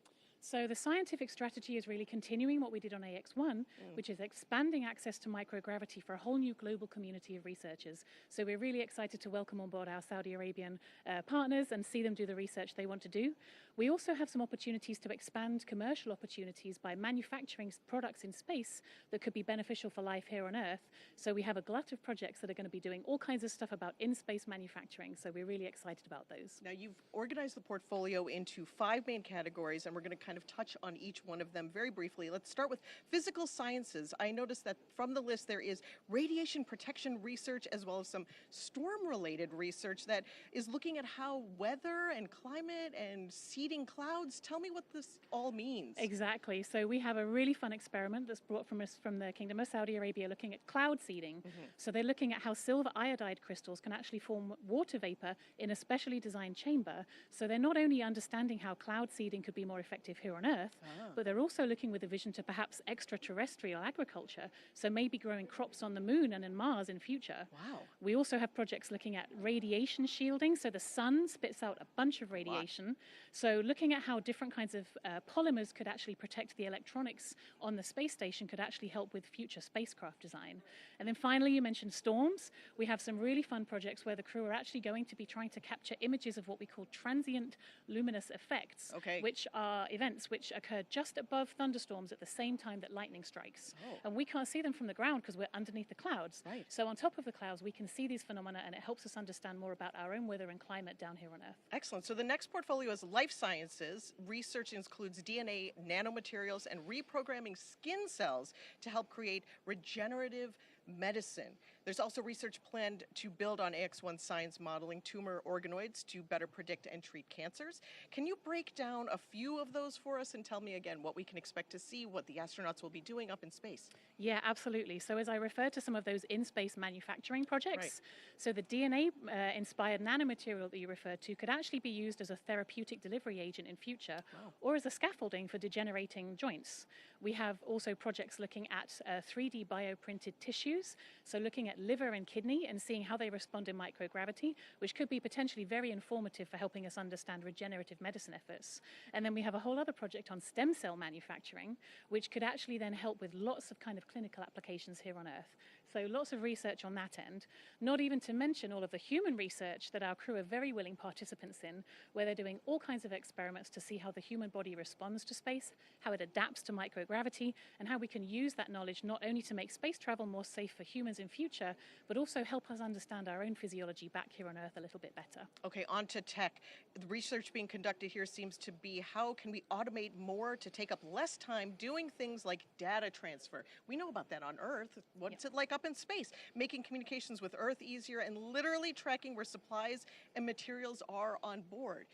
So the scientific strategy is really continuing what we did on AX-1, which is expanding access to microgravity for a whole new global community of researchers. So we're really excited to welcome on board our Saudi Arabian partners and see them do the research they want to do. We also have some opportunities to expand commercial opportunities by manufacturing products in space that could be beneficial for life here on Earth. So we have a glut of projects that are going to be doing all kinds of stuff about in-space manufacturing. So we're really excited about those. Now, you've organized the portfolio into 5 main categories, and we're going to kind of touch on each one of them very briefly. Let's start with physical sciences. I noticed that from the list there is radiation protection research as well as some storm-related research that is looking at how weather and climate and seeding clouds. Tell me what this all means. Exactly. So we have a really fun experiment that's brought from us from the Kingdom of Saudi Arabia looking at cloud seeding. So they're looking at how silver iodide crystals can actually form water vapor in a specially designed chamber. So they're not only understanding how cloud seeding could be more effective here on Earth, but they're also looking with a vision to perhaps extraterrestrial agriculture. So maybe growing crops on the moon and in Mars in future. Wow. We also have projects looking at radiation shielding. So the sun spits out a bunch of radiation. So looking at how different kinds of polymers could actually protect the electronics on the space station could actually help with future spacecraft design. And then finally, you mentioned storms. We have some really fun projects where the crew are actually going to be trying to capture images of what we call transient luminous effects, which are events which occur just above thunderstorms at the same time that lightning strikes. And we can't see them from the ground because we're underneath the clouds. So on top of the clouds, we can see these phenomena, and it helps us understand more about our own weather and climate down here on Earth. Excellent. So the next portfolio is life sciences. Research includes DNA, nanomaterials, and reprogramming skin cells to help create regenerative medicine. There's also research planned to build on AX-1 science modeling tumor organoids to better predict and treat cancers. Can you break down a few of those for us and tell me again what we can expect to see, what the astronauts will be doing up in space? Yeah, absolutely. So as I referred to some of those in-space manufacturing projects, so the DNA-inspired nanomaterial that you referred to could actually be used as a therapeutic delivery agent in future, or as a scaffolding for degenerating joints. We have also projects looking at 3D bioprinted tissues, so looking at liver and kidney and seeing how they respond in microgravity, which could be potentially very informative for helping us understand regenerative medicine efforts. And then we have a whole other project on stem cell manufacturing, which could actually then help with lots of kind of clinical applications here on Earth. So lots of research on that end, not even to mention all of the human research that our crew are very willing participants in, where they're doing all kinds of experiments to see how the human body responds to space, how it adapts to microgravity, and how we can use that knowledge not only to make space travel more safe for humans in future, but also help us understand our own physiology back here on Earth a little bit better. Okay, on to tech. The research being conducted here seems to be how can we automate more to take up less time doing things like data transfer. We know about that on Earth. What's it like up in space? Making communications with Earth easier and literally tracking where supplies and materials are on board.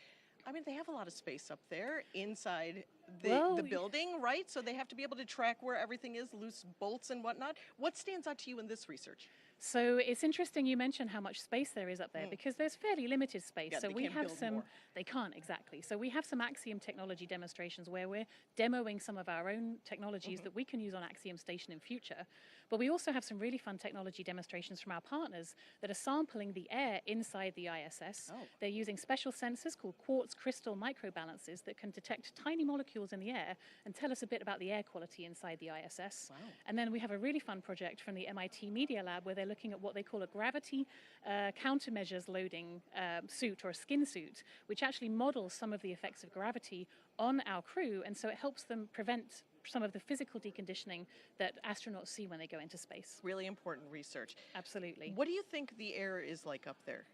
I mean, they have a lot of space up there inside the building, right? So they have to be able to track where everything is, loose bolts and whatnot. What stands out to you in this research? So it's interesting you mentioned how much space there is up there because there's fairly limited space. Yeah, so we have some, they can't exactly. So we have some Axiom technology demonstrations where we're demoing some of our own technologies that we can use on Axiom Station in future. But we also have some really fun technology demonstrations from our partners that are sampling the air inside the ISS. They're using special sensors called quartz crystal microbalances that can detect tiny molecules in the air and tell us a bit about the air quality inside the ISS. And then we have a really fun project from the MIT Media Lab where they're looking at what they call a gravity countermeasures loading suit or a skin suit, which actually models some of the effects of gravity on our crew, and so it helps them prevent some of the physical deconditioning that astronauts see when they go into space. Really important research. Absolutely. What do you think the air is like up there?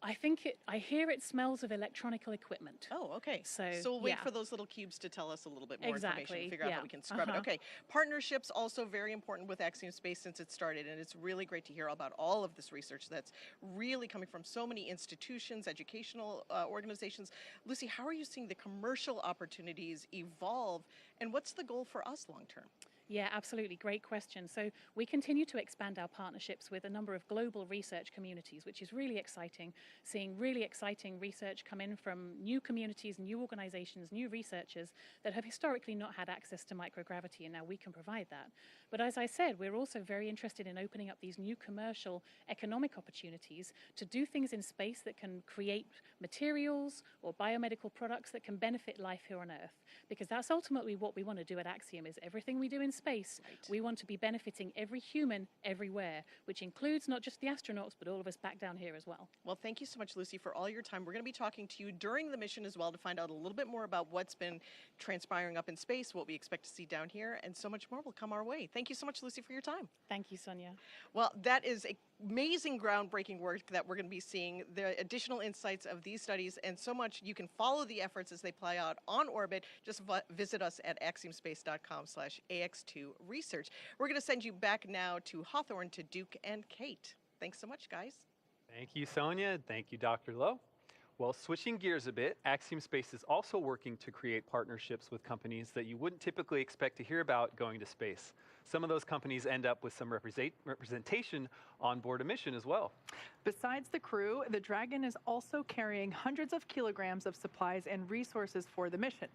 I hear it smells of electronical equipment. Oh, okay. So we'll wait yeah. for those little cubes to tell us a little bit more information and figure out yeah. how we can scrub it. Okay. Partnerships also very important with Axiom Space since it started, and it's really great to hear about all of this research that's really coming from so many institutions, educational organizations. Lucy, how are you seeing the commercial opportunities evolve, and what's the goal for us long term? Yeah, absolutely. Great question. So we continue to expand our partnerships with a number of global research communities, which is really exciting, seeing really exciting research come in from new communities, new organizations, new researchers that have historically not had access to microgravity, and now we can provide that. But as I said, we're also very interested in opening up these new commercial economic opportunities to do things in space that can create materials or biomedical products that can benefit life here on Earth, because that's ultimately what we want to do at Axiom. Is everything we do in space, we want to be benefiting every human everywhere, which includes not just the astronauts, but all of us back down here as well. Well, thank you so much, Lucy, for all your time. We're going to be talking to you during the mission as well to find out a little bit more about what's been transpiring up in space, what we expect to see down here, and so much more will come our way. Thank you so much, Lucy, for your time. Thank you, Sonia. Well, that is amazing groundbreaking work that we're going to be seeing, the additional insights of these studies, and so much. You can follow the efforts as they play out on orbit. Just visit us at axiomspace.com/AX2Research. We're going to send you back now to Hawthorne, to Duke and Kate. Thanks so much, guys. Thank you, Sonia. Thank you, Dr. Lowe. Well, switching gears a bit, Axiom Space is also working to create partnerships with companies that you wouldn't typically expect to hear about going to space. Some of those companies end up with some representation on board a mission as well. Besides the crew, the Dragon is also carrying hundreds of kilograms of supplies and resources for the mission.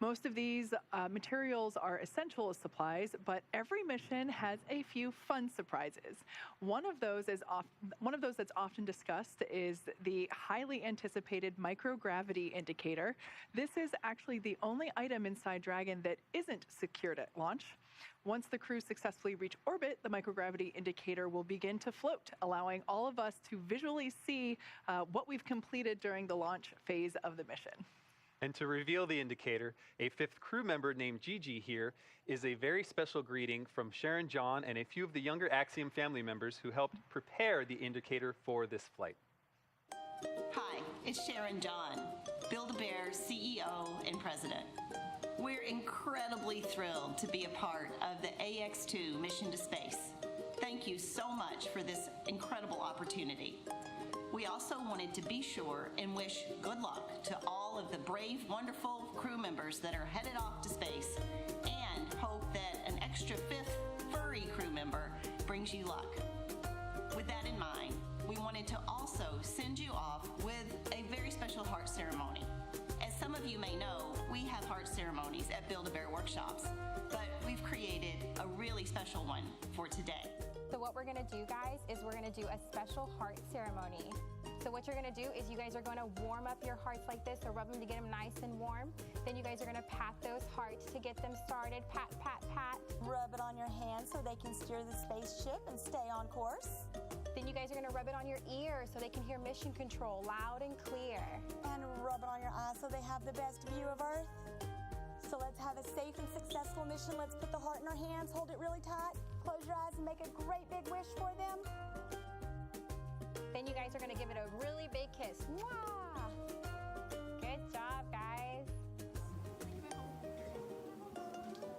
Most of these materials are essential supplies, but every mission has a few fun surprises. One of those that's often discussed is the highly anticipated microgravity indicator. This is actually the only item inside Dragon that isn't secured at launch. Once the crew successfully reach orbit, the microgravity indicator will begin to float, allowing all of us to visually see what we've completed during the launch phase of the mission. And to reveal the indicator, a fifth crew member named Gigi here is a very special greeting from Sharon, John, and a few of the younger Axiom family members who helped prepare the indicator for this flight. Hi, it's Sharon John, Build-A-Bear CEO and President. We're incredibly thrilled to be a part of the AX2 mission to space. Thank you so much for this incredible opportunity. We also wanted to be sure and wish good luck to all of the brave, wonderful crew members that are headed off to space, and hope that an extra fifth furry crew member brings you luck. With that in mind, we wanted to also send you off with a very special heart ceremony. As some of you may know, we have heart ceremonies at Build-A-Bear workshops, but we've created a really special one for today. So what we're gonna do, guys, is we're gonna do a special heart ceremony. So what you're gonna do is you guys are gonna warm up your hearts like this, or rub them to get them nice and warm. Then you guys are gonna pat those hearts to get them started. Pat, pat, pat. Rub it on your hands so they can steer the spaceship and stay on course. Then you guys are gonna rub it on your ears so they can hear mission control loud and clear. And rub it on your eyes so they have the best view of Earth. So let's have a safe and successful mission. Let's put the heart in our hands, hold it really tight, close your eyes and make a great big wish for them. Then you guys are gonna give it a really big kiss. Mwah! Good job, guys. It's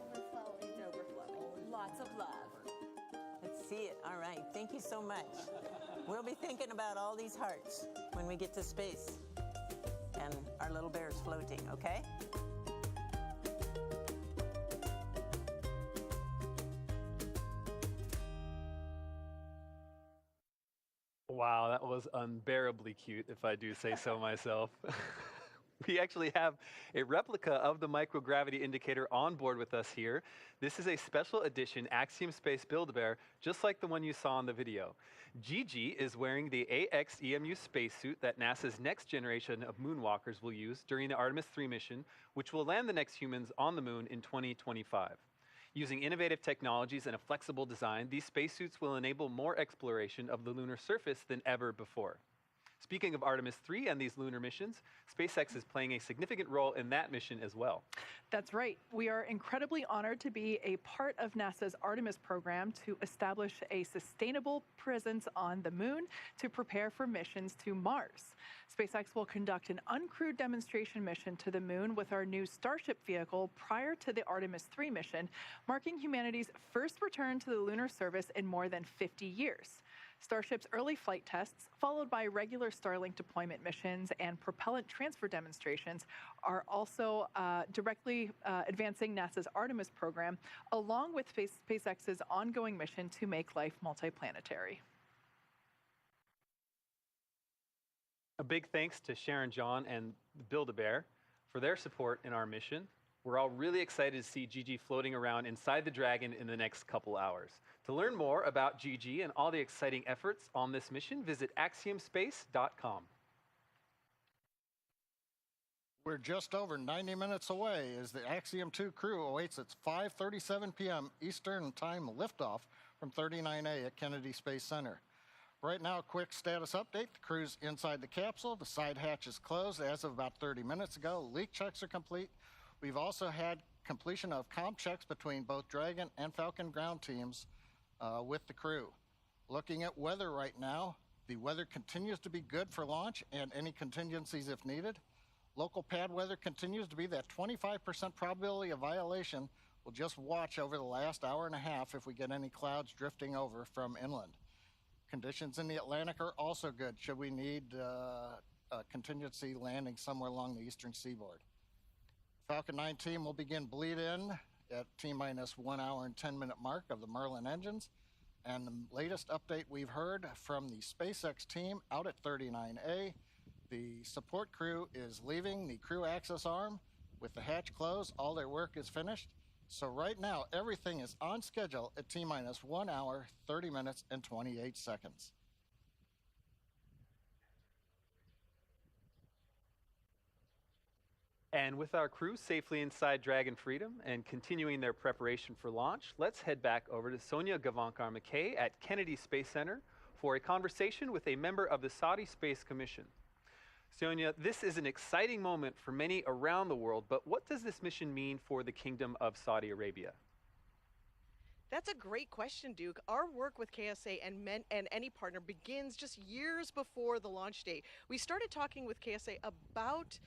overflowing. Lots of love. Let's see it. All right. Thank you so much. We'll be thinking about all these hearts when we get to space and our little bear's floating, okay? Wow, that was unbearably cute, if I do say so myself. We actually have a replica of the microgravity indicator on board with us here. This is a special edition Axiom Space Build-A-Bear, just like the one you saw in the video. Gigi is wearing the AX-EMU spacesuit that NASA's next generation of moonwalkers will use during the Artemis 3 mission, which will land the next humans on the moon in 2025. Using innovative technologies and a flexible design, these spacesuits will enable more exploration of the lunar surface than ever before. Speaking of Artemis 3 and these lunar missions, SpaceX is playing a significant role in that mission as well. That's right. We are incredibly honored to be a part of NASA's Artemis program to establish a sustainable presence on the moon to prepare for missions to Mars. SpaceX will conduct an uncrewed demonstration mission to the moon with our new Starship vehicle prior to the Artemis 3 mission, marking humanity's first return to the lunar surface in more than 50 years. Starship's early flight tests, followed by regular Starlink deployment missions and propellant transfer demonstrations, are also directly advancing NASA's Artemis program, along with SpaceX's ongoing mission to make life multiplanetary. A big thanks to Sharon John and Build-A-Bear for their support in our mission. We're all really excited to see Gigi floating around inside the Dragon in the next couple hours. To learn more about Gigi and all the exciting efforts on this mission, visit axiomspace.com. We're just over 90 minutes away as the Axiom 2 crew awaits its 5:37 p.m. Eastern Time liftoff from 39A at Kennedy Space Center. Right now, a quick status update. The crew's inside the capsule. The side hatch is closed as of about 30 minutes ago. Leak checks are complete. We've also had completion of comm checks between both Dragon and Falcon ground teams with the crew. Looking at weather right now, the weather continues to be good for launch and any contingencies if needed. Local pad weather continues to be that 25% probability of violation. We'll just watch over the last hour and a half if we get any clouds drifting over from inland. Conditions in the Atlantic are also good should we need a contingency landing somewhere along the eastern seaboard. Falcon 9 team will begin bleed in at T-minus 1 hour and 10-minute mark of the Merlin engines. And the latest update we've heard from the SpaceX team out at 39A, the support crew is leaving the crew access arm. With the hatch closed, all their work is finished. So right now, everything is on schedule at T-minus 1 hour, 30 minutes, and 28 seconds. And with our crew safely inside Dragon Freedom and continuing their preparation for launch, let's head back over to Sonia Gavankar-McKay at Kennedy Space Center for a conversation with a member of the Saudi Space Commission. Sonia, this is an exciting moment for many around the world, but what does this mission mean for the Kingdom of Saudi Arabia? That's a great question, Duke. Our work with KSA and any partner begins just years before the launch date. We started talking with KSA about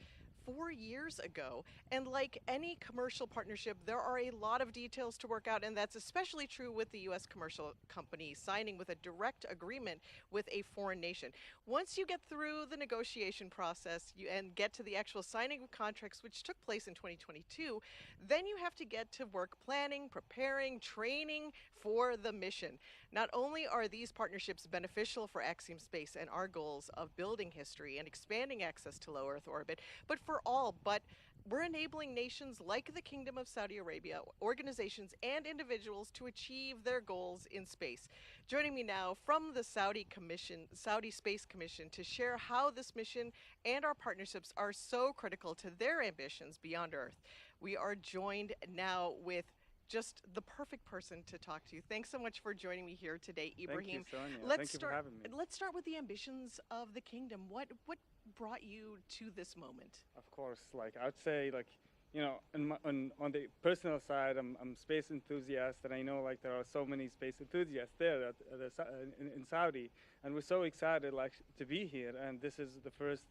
4 years ago, and like any commercial partnership, there are a lot of details to work out, and that's especially true with the U.S. commercial company signing with a direct agreement with a foreign nation. Once you get through the negotiation process and get to the actual signing of contracts, which took place in 2022, then you have to get to work planning, preparing, training for the mission. Not only are these partnerships beneficial for Axiom Space and our goals of building history and expanding access to low Earth orbit, but for all, but we're enabling nations like the Kingdom of Saudi Arabia, organizations and individuals to achieve their goals in space. Joining me now from the Saudi Space Commission to share how this mission and our partnerships are so critical to their ambitions beyond Earth. We are joined now with just the perfect person to talk to. Thanks so much for joining me here today, Ibrahim. Thank you, Sonia. Thank you for having me. Let's start with the ambitions of the kingdom. What brought you to this moment? Of course, like I'd say, like, you know, on the personal side, I'm a space enthusiast, and I know like there are so many space enthusiasts there in Saudi, and we're so excited like to be here. And this is the first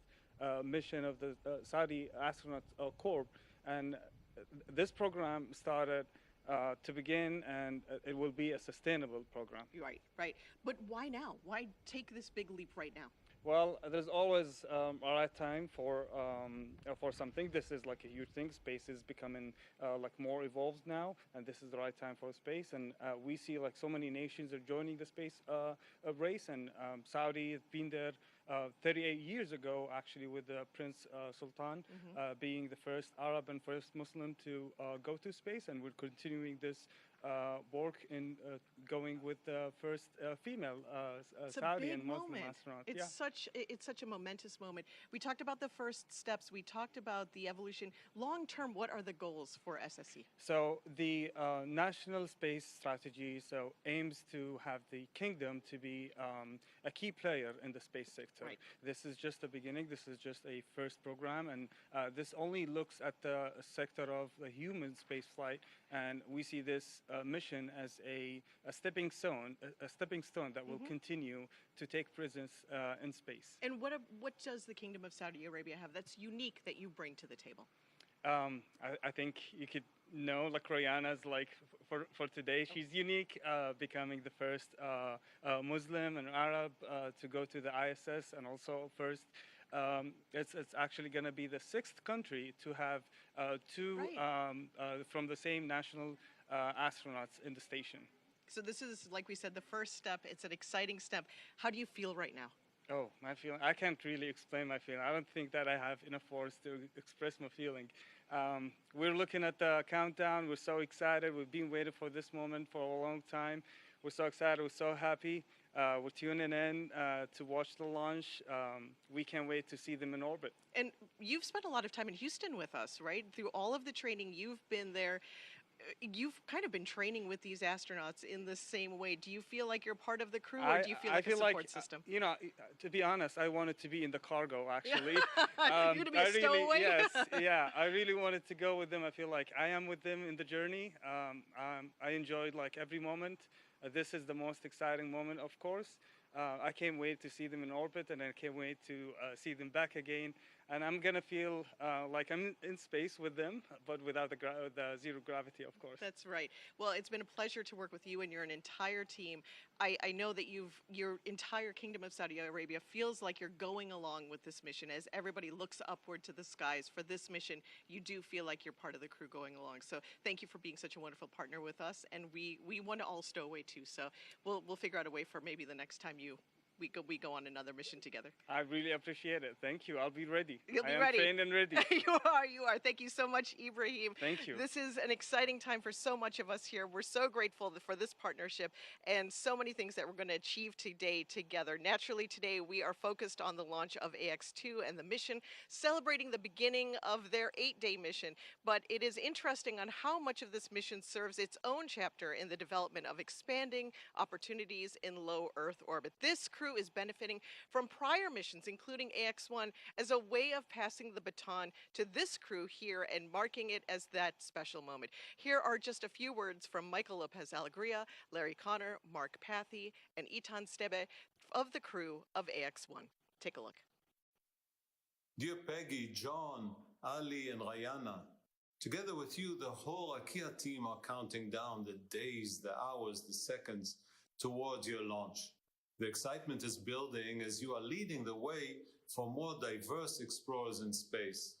mission of the Saudi Astronaut Corps, and this program started to begin, and it will be a sustainable program. Right. But why now? Why take this big leap right now? Well, there's always a right time for something. This is like a huge thing. Space is becoming like more evolved now, and this is the right time for space. And we see like so many nations are joining the space race, and Saudi has been there 38 years ago, actually, with Prince Sultan being the first Arab and first Muslim to go to space, and we're continuing this work in going with the first female It's a Saudi big and Muslim moment. astronaut. It's such a momentous moment. We talked about the first steps. We talked about the evolution. Long term, what are the goals for SSE? So the national space strategy aims to have the kingdom to be a key player in the space sector. Right. This is just the beginning. This is just a first program, and this only looks at the sector of the human space flight, and we see this mission as a stepping stone that will continue to take presence in space. And what does the Kingdom of Saudi Arabia have that's unique that you bring to the table? I think you could know, like Rihanna's, like for today, she's unique, becoming the first Muslim and Arab to go to the ISS, and also first. It's actually going to be the 6th country to have two from the same national astronauts in the station. So this is, like we said, the first step. It's an exciting step. How do you feel right now? Oh, my feeling. I can't really explain my feeling. I don't think that I have enough words to express my feeling. We're looking at the countdown. We're so excited. We've been waiting for this moment for a long time. We're so excited. We're so happy. We're tuning in to watch the launch. We can't wait to see them in orbit. And you've spent a lot of time in Houston with us, right? Through all of the training, you've been there. You've kind of been training with these astronauts in the same way. Do you feel like you're part of the crew, or do you feel like a support system? You know, to be honest, I wanted to be in the cargo, actually. You're going to be a stowaway? Yes, yeah. I really wanted to go with them. I feel like I am with them in the journey. I enjoyed like every moment. This is the most exciting moment, of course. I can't wait to see them in orbit, and I can't wait to see them back again. And I'm going to feel like I'm in space with them, but without the zero gravity, of course. That's right. Well, it's been a pleasure to work with you and your entire team. I know that your entire Kingdom of Saudi Arabia feels like you're going along with this mission. As everybody looks upward to the skies for this mission, you do feel like you're part of the crew going along. So thank you for being such a wonderful partner with us. And we want to all stow away too. So we'll figure out a way for maybe the next time we go on another mission together. I really appreciate it. Thank you. I'll be ready. You'll be I am ready. trained and ready. You are. Thank you so much, Ibrahim. Thank you. This is an exciting time for so much of us here. We're so grateful for this partnership and so many things that we're going to achieve today together. Naturally, today we are focused on the launch of AX2 and the mission, celebrating the beginning of their 8-day mission. But it is interesting on how much of this mission serves its own chapter in the development of expanding opportunities in low Earth orbit. This crew is benefiting from prior missions, including AX1, as a way of passing the baton to this crew here and marking it as that special moment. Here are just a few words from Michael Lopez Alegria, Larry Connor, Mark Pathy, and Itan Stebe of the crew of AX1. Take a look. Dear Peggy, John, Ali, and Rayana, together with you, the whole IKEA team are counting down the days, the hours, the seconds towards your launch. The excitement is building as you are leading the way for more diverse explorers in space.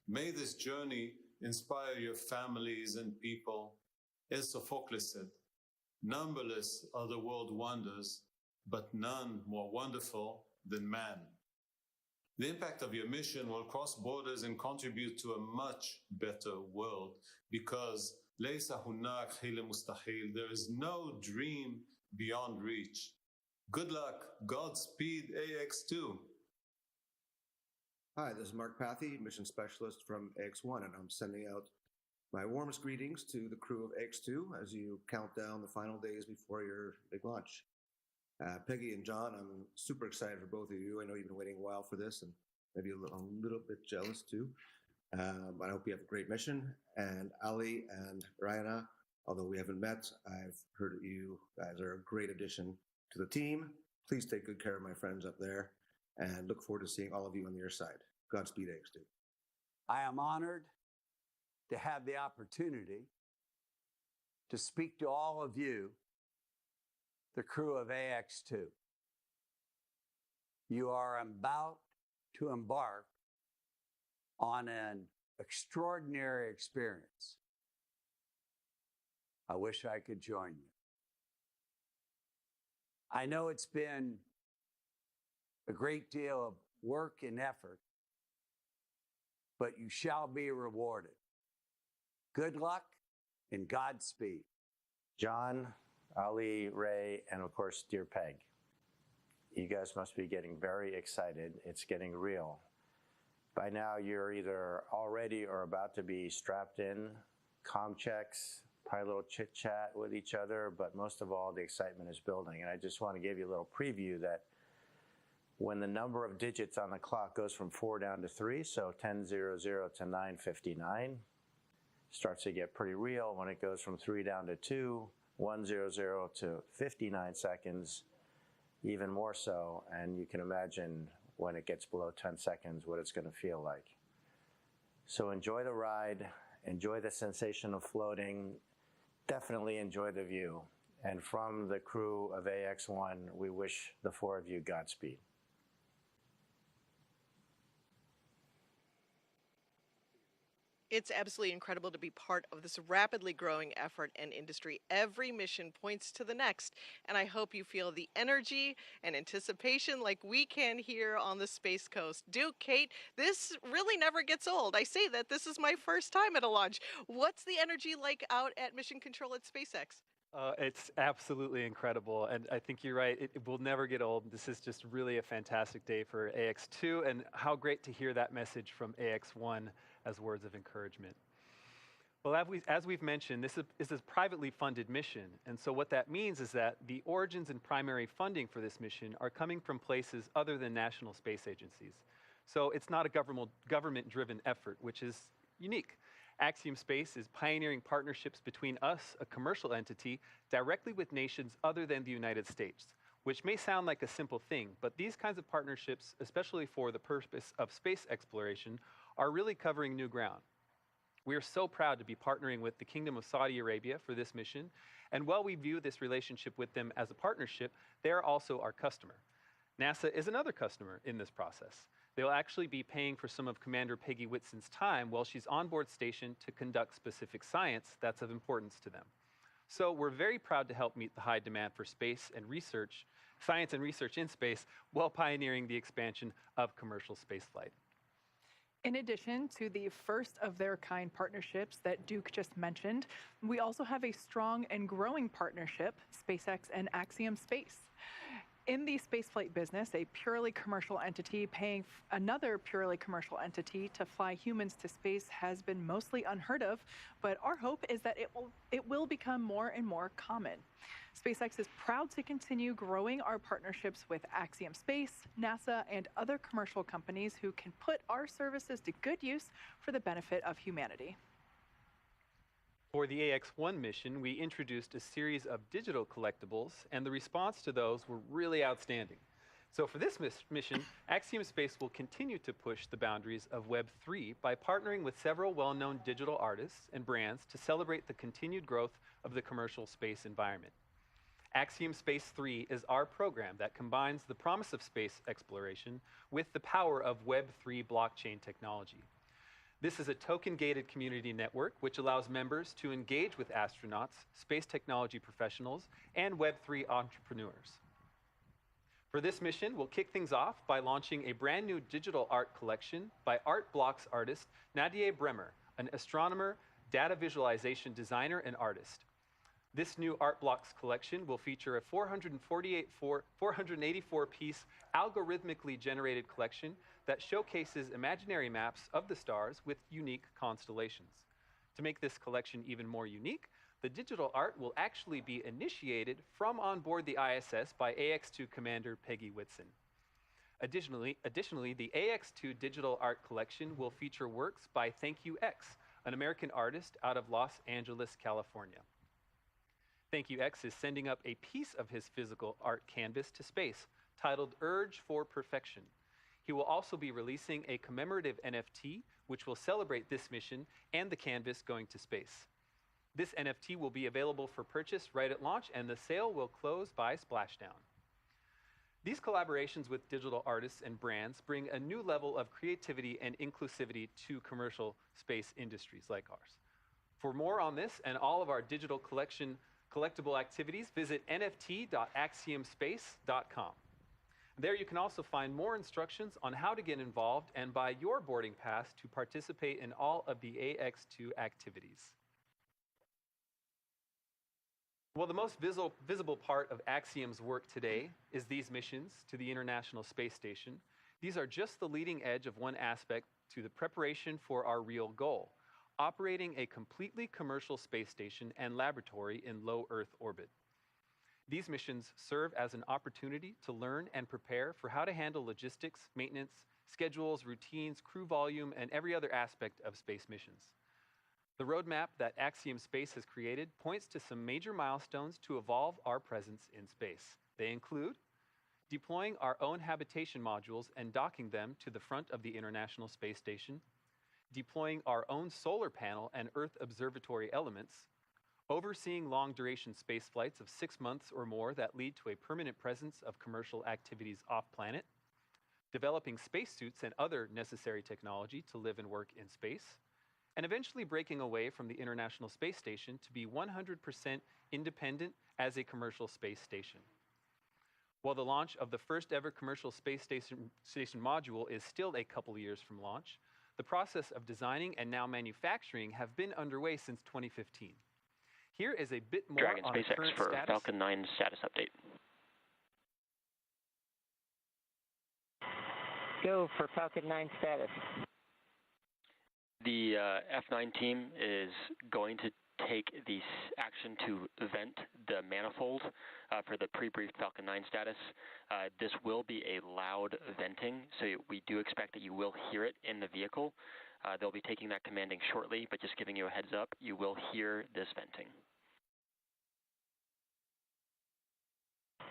May this journey inspire your families and people. As Sophocles said, numberless are the world wonders, but none more wonderful than man. The impact of your mission will cross borders and contribute to a much better world, because ليس هناك حيلة مستحيل. There is no dream beyond reach. Good luck. Godspeed, AX2. Hi, this is Mark Pathy, mission specialist from AX1, and I'm sending out my warmest greetings to the crew of AX2 as you count down the final days before your big launch. Peggy and John, I'm super excited for both of you. I know you've been waiting a while for this, and maybe a little bit jealous too. I hope you have a great mission. And Ali and Ryana, although we haven't met, I've heard that you guys are a great addition to the team. Please take good care of my friends up there, and look forward to seeing all of you on your side. Godspeed, AX2. I am honored to have the opportunity to speak to all of you, the crew of AX2. You are about to embark on an extraordinary experience. I wish I could join you. I know it's been a great deal of work and effort, but you shall be rewarded. Good luck and Godspeed. John, Ali, Ray, and of course, dear Peg. You guys must be getting very excited. It's getting real. By now, you're either already or about to be strapped in, comm checks, probably a little chit chat with each other, but most of all, the excitement is building. And I just want to give you a little preview that when the number of digits on the clock goes from 4 down to 3, so 10:00 to 9:59, starts to get pretty real. When it goes from 3 down to 2, 1:00 to 59 seconds, even more so. And you can imagine when it gets below 10 seconds what it's going to feel like. So enjoy the ride, enjoy the sensation of floating, definitely enjoy the view. And from the crew of AX-1, we wish the 4 of you Godspeed. It's absolutely incredible to be part of this rapidly growing effort and industry. Every mission points to the next, and I hope you feel the energy and anticipation like we can here on the Space Coast. Duke, Kate, this really never gets old. I say that this is my first time at a launch. What's the energy like out at Mission Control at SpaceX? It's absolutely incredible, and I think you're right. It will never get old. This is just really a fantastic day for AX2, and how great to hear that message from AX1 as words of encouragement. Well, as we've mentioned, this is a privately funded mission, and so what that means is that the origins and primary funding for this mission are coming from places other than national space agencies. So it's not a government-driven effort, which is unique. Axiom Space is pioneering partnerships between us, a commercial entity, directly with nations other than the United States, which may sound like a simple thing, but these kinds of partnerships, especially for the purpose of space exploration, are really covering new ground. We are so proud to be partnering with the Kingdom of Saudi Arabia for this mission, and while we view this relationship with them as a partnership, they are also our customer. NASA is another customer in this process. They'll actually be paying for some of Commander Peggy Whitson's time while she's on board station to conduct specific science that's of importance to them. So we're very proud to help meet the high demand for space and research, science and research in space, while pioneering the expansion of commercial spaceflight. In addition to the first of their kind partnerships that Duke just mentioned, we also have a strong and growing partnership, SpaceX and Axiom Space. In the spaceflight business, a purely commercial entity paying another purely commercial entity to fly humans to space has been mostly unheard of, but our hope is that it will become more and more common. SpaceX is proud to continue growing our partnerships with Axiom Space, NASA, and other commercial companies who can put our services to good use for the benefit of humanity. For the AX-1 mission, we introduced a series of digital collectibles, and the response to those were really outstanding. So for this mission, Axiom Space will continue to push the boundaries of Web 3 by partnering with several well-known digital artists and brands to celebrate the continued growth of the commercial space environment. Axiom Space 3 is our program that combines the promise of space exploration with the power of Web 3 blockchain technology. This is a token-gated community network which allows members to engage with astronauts, space technology professionals, and Web3 entrepreneurs. For this mission, we'll kick things off by launching a brand new digital art collection by Art Blocks artist Nadia Bremer, an astronomer, data visualization designer, and artist. This new Art Blocks collection will feature a 484-piece algorithmically generated collection that showcases imaginary maps of the stars with unique constellations. To make this collection even more unique, the digital art will actually be initiated from on board the ISS by AX-2 Commander Peggy Whitson. Additionally, the AX-2 digital art collection will feature works by Thank You X, an American artist out of Los Angeles, California. Thank You X is sending up a piece of his physical art canvas to space, titled Urge for Perfection. He will also be releasing a commemorative NFT, which will celebrate this mission and the canvas going to space. This NFT will be available for purchase right at launch, and the sale will close by splashdown. These collaborations with digital artists and brands bring a new level of creativity and inclusivity to commercial space industries like ours. For more on this and all of our digital collectible activities, visit nft.axiomspace.com. There you can also find more instructions on how to get involved and buy your boarding pass to participate in all of the AX2 activities. Well, the most visible part of Axiom's work today is these missions to the International Space Station. These are just the leading edge of one aspect to the preparation for our real goal, operating a completely commercial space station and laboratory in low Earth orbit. These missions serve as an opportunity to learn and prepare for how to handle logistics, maintenance, schedules, routines, crew volume, and every other aspect of space missions. The roadmap that Axiom Space has created points to some major milestones to evolve our presence in space. They include deploying our own habitation modules and docking them to the front of the International Space Station, deploying our own solar panel and Earth observatory elements, overseeing long-duration space flights of 6 months or more that lead to a permanent presence of commercial activities off-planet, developing spacesuits and other necessary technology to live and work in space, and eventually breaking away from the International Space Station to be 100% independent as a commercial space station. While the launch of the first ever commercial space station module is still a couple of years from launch, the process of designing and now manufacturing have been underway since 2015. Here is a bit more Dragon on the SpaceX current for status. Falcon 9 status update. Go for Falcon 9 status. The F9 team is going to take the action to vent the manifold for the pre-briefed Falcon 9 status. This will be a loud venting, so we do expect that you will hear it in the vehicle. They'll be taking that commanding shortly, but just giving you a heads up, you will hear this venting.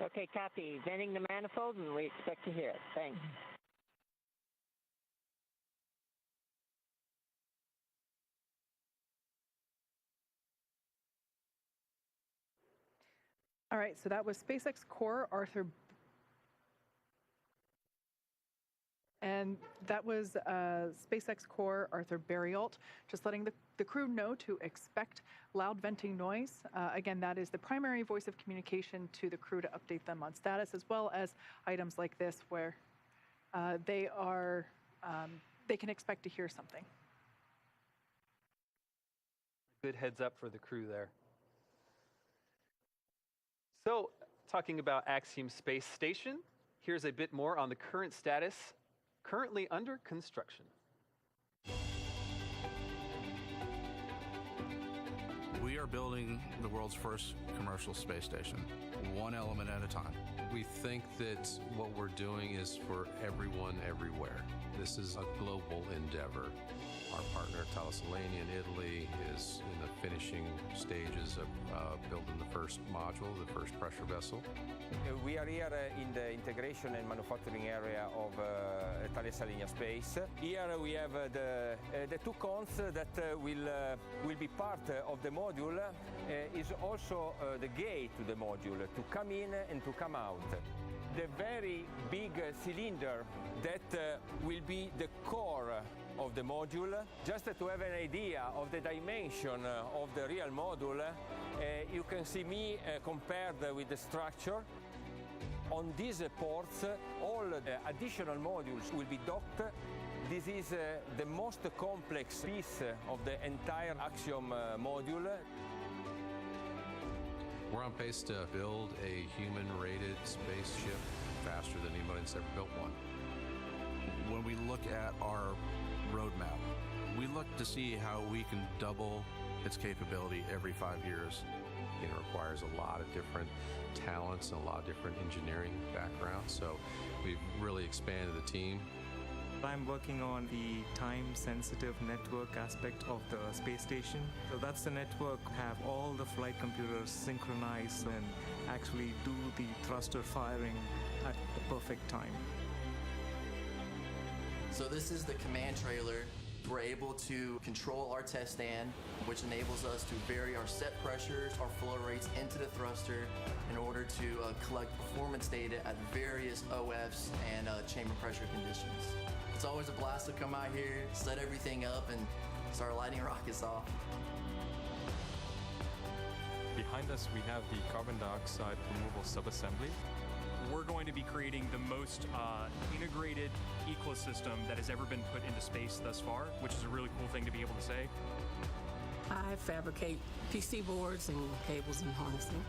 Okay, copy. Venting the manifold, and we expect to hear it. Thanks. All right, so that was SpaceX core Arthur. And that was SpaceX core Arthur Bariault, just letting the crew know to expect loud venting noise. Again, that is the primary voice of communication to the crew to update them on status, as well as items like this where they can expect to hear something. Good heads up for the crew there. So, talking about Axiom Space Station, here's a bit more on the current status, currently under construction. We are building the world's first commercial space station, one element at a time. We think that what we're doing is for everyone, everywhere. This is a global endeavor. Our partner, Thales Alenia in Italy, is in the finishing stages of building the first module, the first pressure vessel. We are here in the integration and manufacturing area of Thales Alenia Space. Here we have the two cones that will be part of the module. Is also the gate to the module to come in and to come out. The very big cylinder that will be the core of the module. Just to have an idea of the dimension of the real module, you can see me compared with the structure. On these ports, all the additional modules will be docked. This is the most complex piece of the entire Axiom module. We're on pace to build a human-rated spaceship faster than anybody's ever built one. When we look at our roadmap, we look to see how we can double its capability every 5 years. It requires a lot of different talents and a lot of different engineering backgrounds, so we've really expanded the team. I'm working on the time-sensitive network aspect of the space station. So that's the network, have all the flight computers synchronized and actually do the thruster firing at the perfect time. So this is the command trailer. We're able to control our test stand, which enables us to vary our set pressures, our flow rates into the thruster in order to collect performance data at various OFs and chamber pressure conditions. It's always a blast to come out here, set everything up, and start lighting rockets off. Behind us, we have the carbon dioxide removal subassembly. We're going to be creating the most integrated ecosystem that has ever been put into space thus far, which is a really cool thing to be able to say. I fabricate PC boards and cables and harnessing.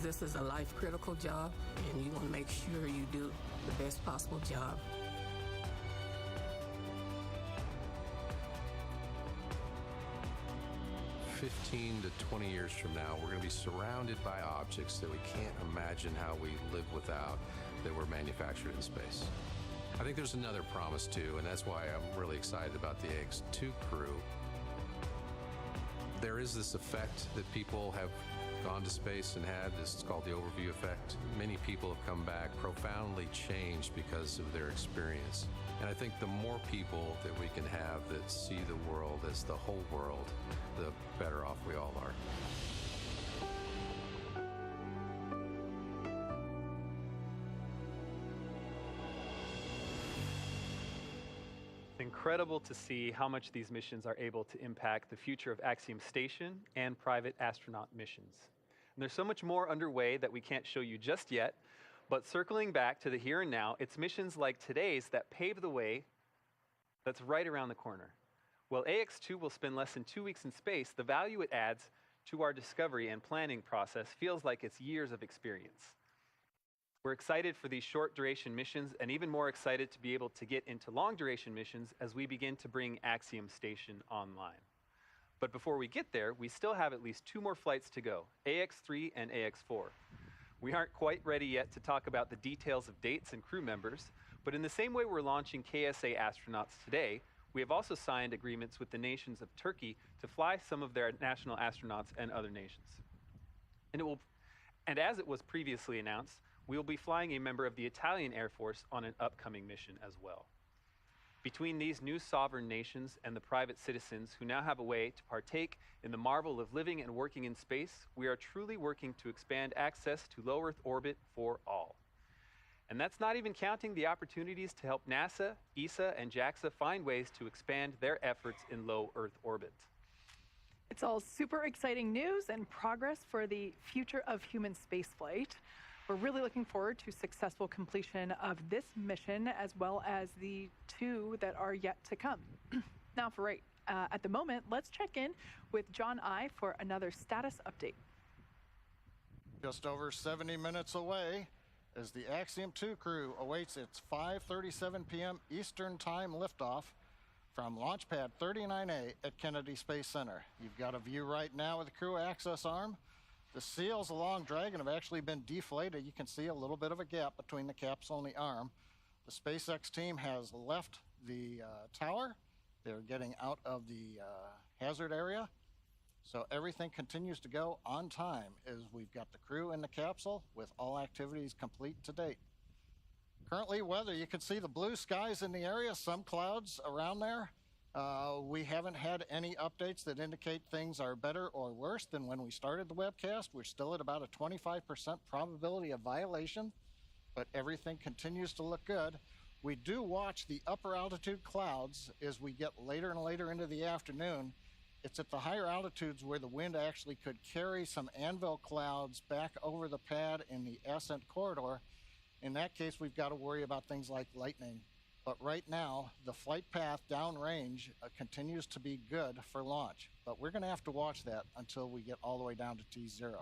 This is a life-critical job, and you want to make sure you do the best possible job. "15 to 20 years from now, we're going to be surrounded by objects that we can't imagine how we live without, that were manufactured in space." I think there's another promise too, and that's why I'm really excited about the AX2 crew. There is this effect that people have gone to space and had. This is called the overview effect. Many people have come back profoundly changed because of their experience. And I think the more people that we can have that see the world as the whole world, the better off we all are. It's incredible to see how much these missions are able to impact the future of Axiom Station and private astronaut missions. And there's so much more underway that we can't show you just yet, but circling back to the here and now, it's missions like today's that pave the way that's right around the corner. While AX2 will spend less than 2 weeks in space, the value it adds to our discovery and planning process feels like it's years of experience. We're excited for these short duration missions and even more excited to be able to get into long duration missions as we begin to bring Axiom Station online. But before we get there, we still have at least 2 more flights to go, AX3 and AX4. We aren't quite ready yet to talk about the details of dates and crew members, but in the same way we're launching KSA astronauts today, we have also signed agreements with the nations of Turkey to fly some of their national astronauts and other nations. And as it was previously announced, we will be flying a member of the Italian Air Force on an upcoming mission as well. Between these new sovereign nations and the private citizens who now have a way to partake in the marvel of living and working in space, we are truly working to expand access to low Earth orbit for all. And that's not even counting the opportunities to help NASA, ESA, and JAXA find ways to expand their efforts in low Earth orbit. It's all super exciting news and progress for the future of human spaceflight. We're really looking forward to successful completion of this mission as well as the 2 that are yet to come. Now at the moment, let's check in with John I for another status update. Just over 70 minutes away as the Axiom 2 crew awaits its 5:37 p.m. Eastern Time liftoff from Launch Pad 39A at Kennedy Space Center. You've got a view right now of the crew access arm. The seals along Dragon have actually been deflated. You can see a little bit of a gap between the capsule and the arm. The SpaceX team has left the tower. They're getting out of the hazard area. So everything continues to go on time as we've got the crew in the capsule with all activities complete to date. Currently weather, you can see the blue skies in the area, some clouds around there. We haven't had any updates that indicate things are better or worse than when we started the webcast. We're still at about a 25% probability of violation, but everything continues to look good. We do watch the upper altitude clouds as we get later and later into the afternoon. It's at the higher altitudes where the wind actually could carry some anvil clouds back over the pad in the ascent corridor. In that case, we've got to worry about things like lightning. But right now, the flight path downrange continues to be good for launch. But we're going to have to watch that until we get all the way down to T0.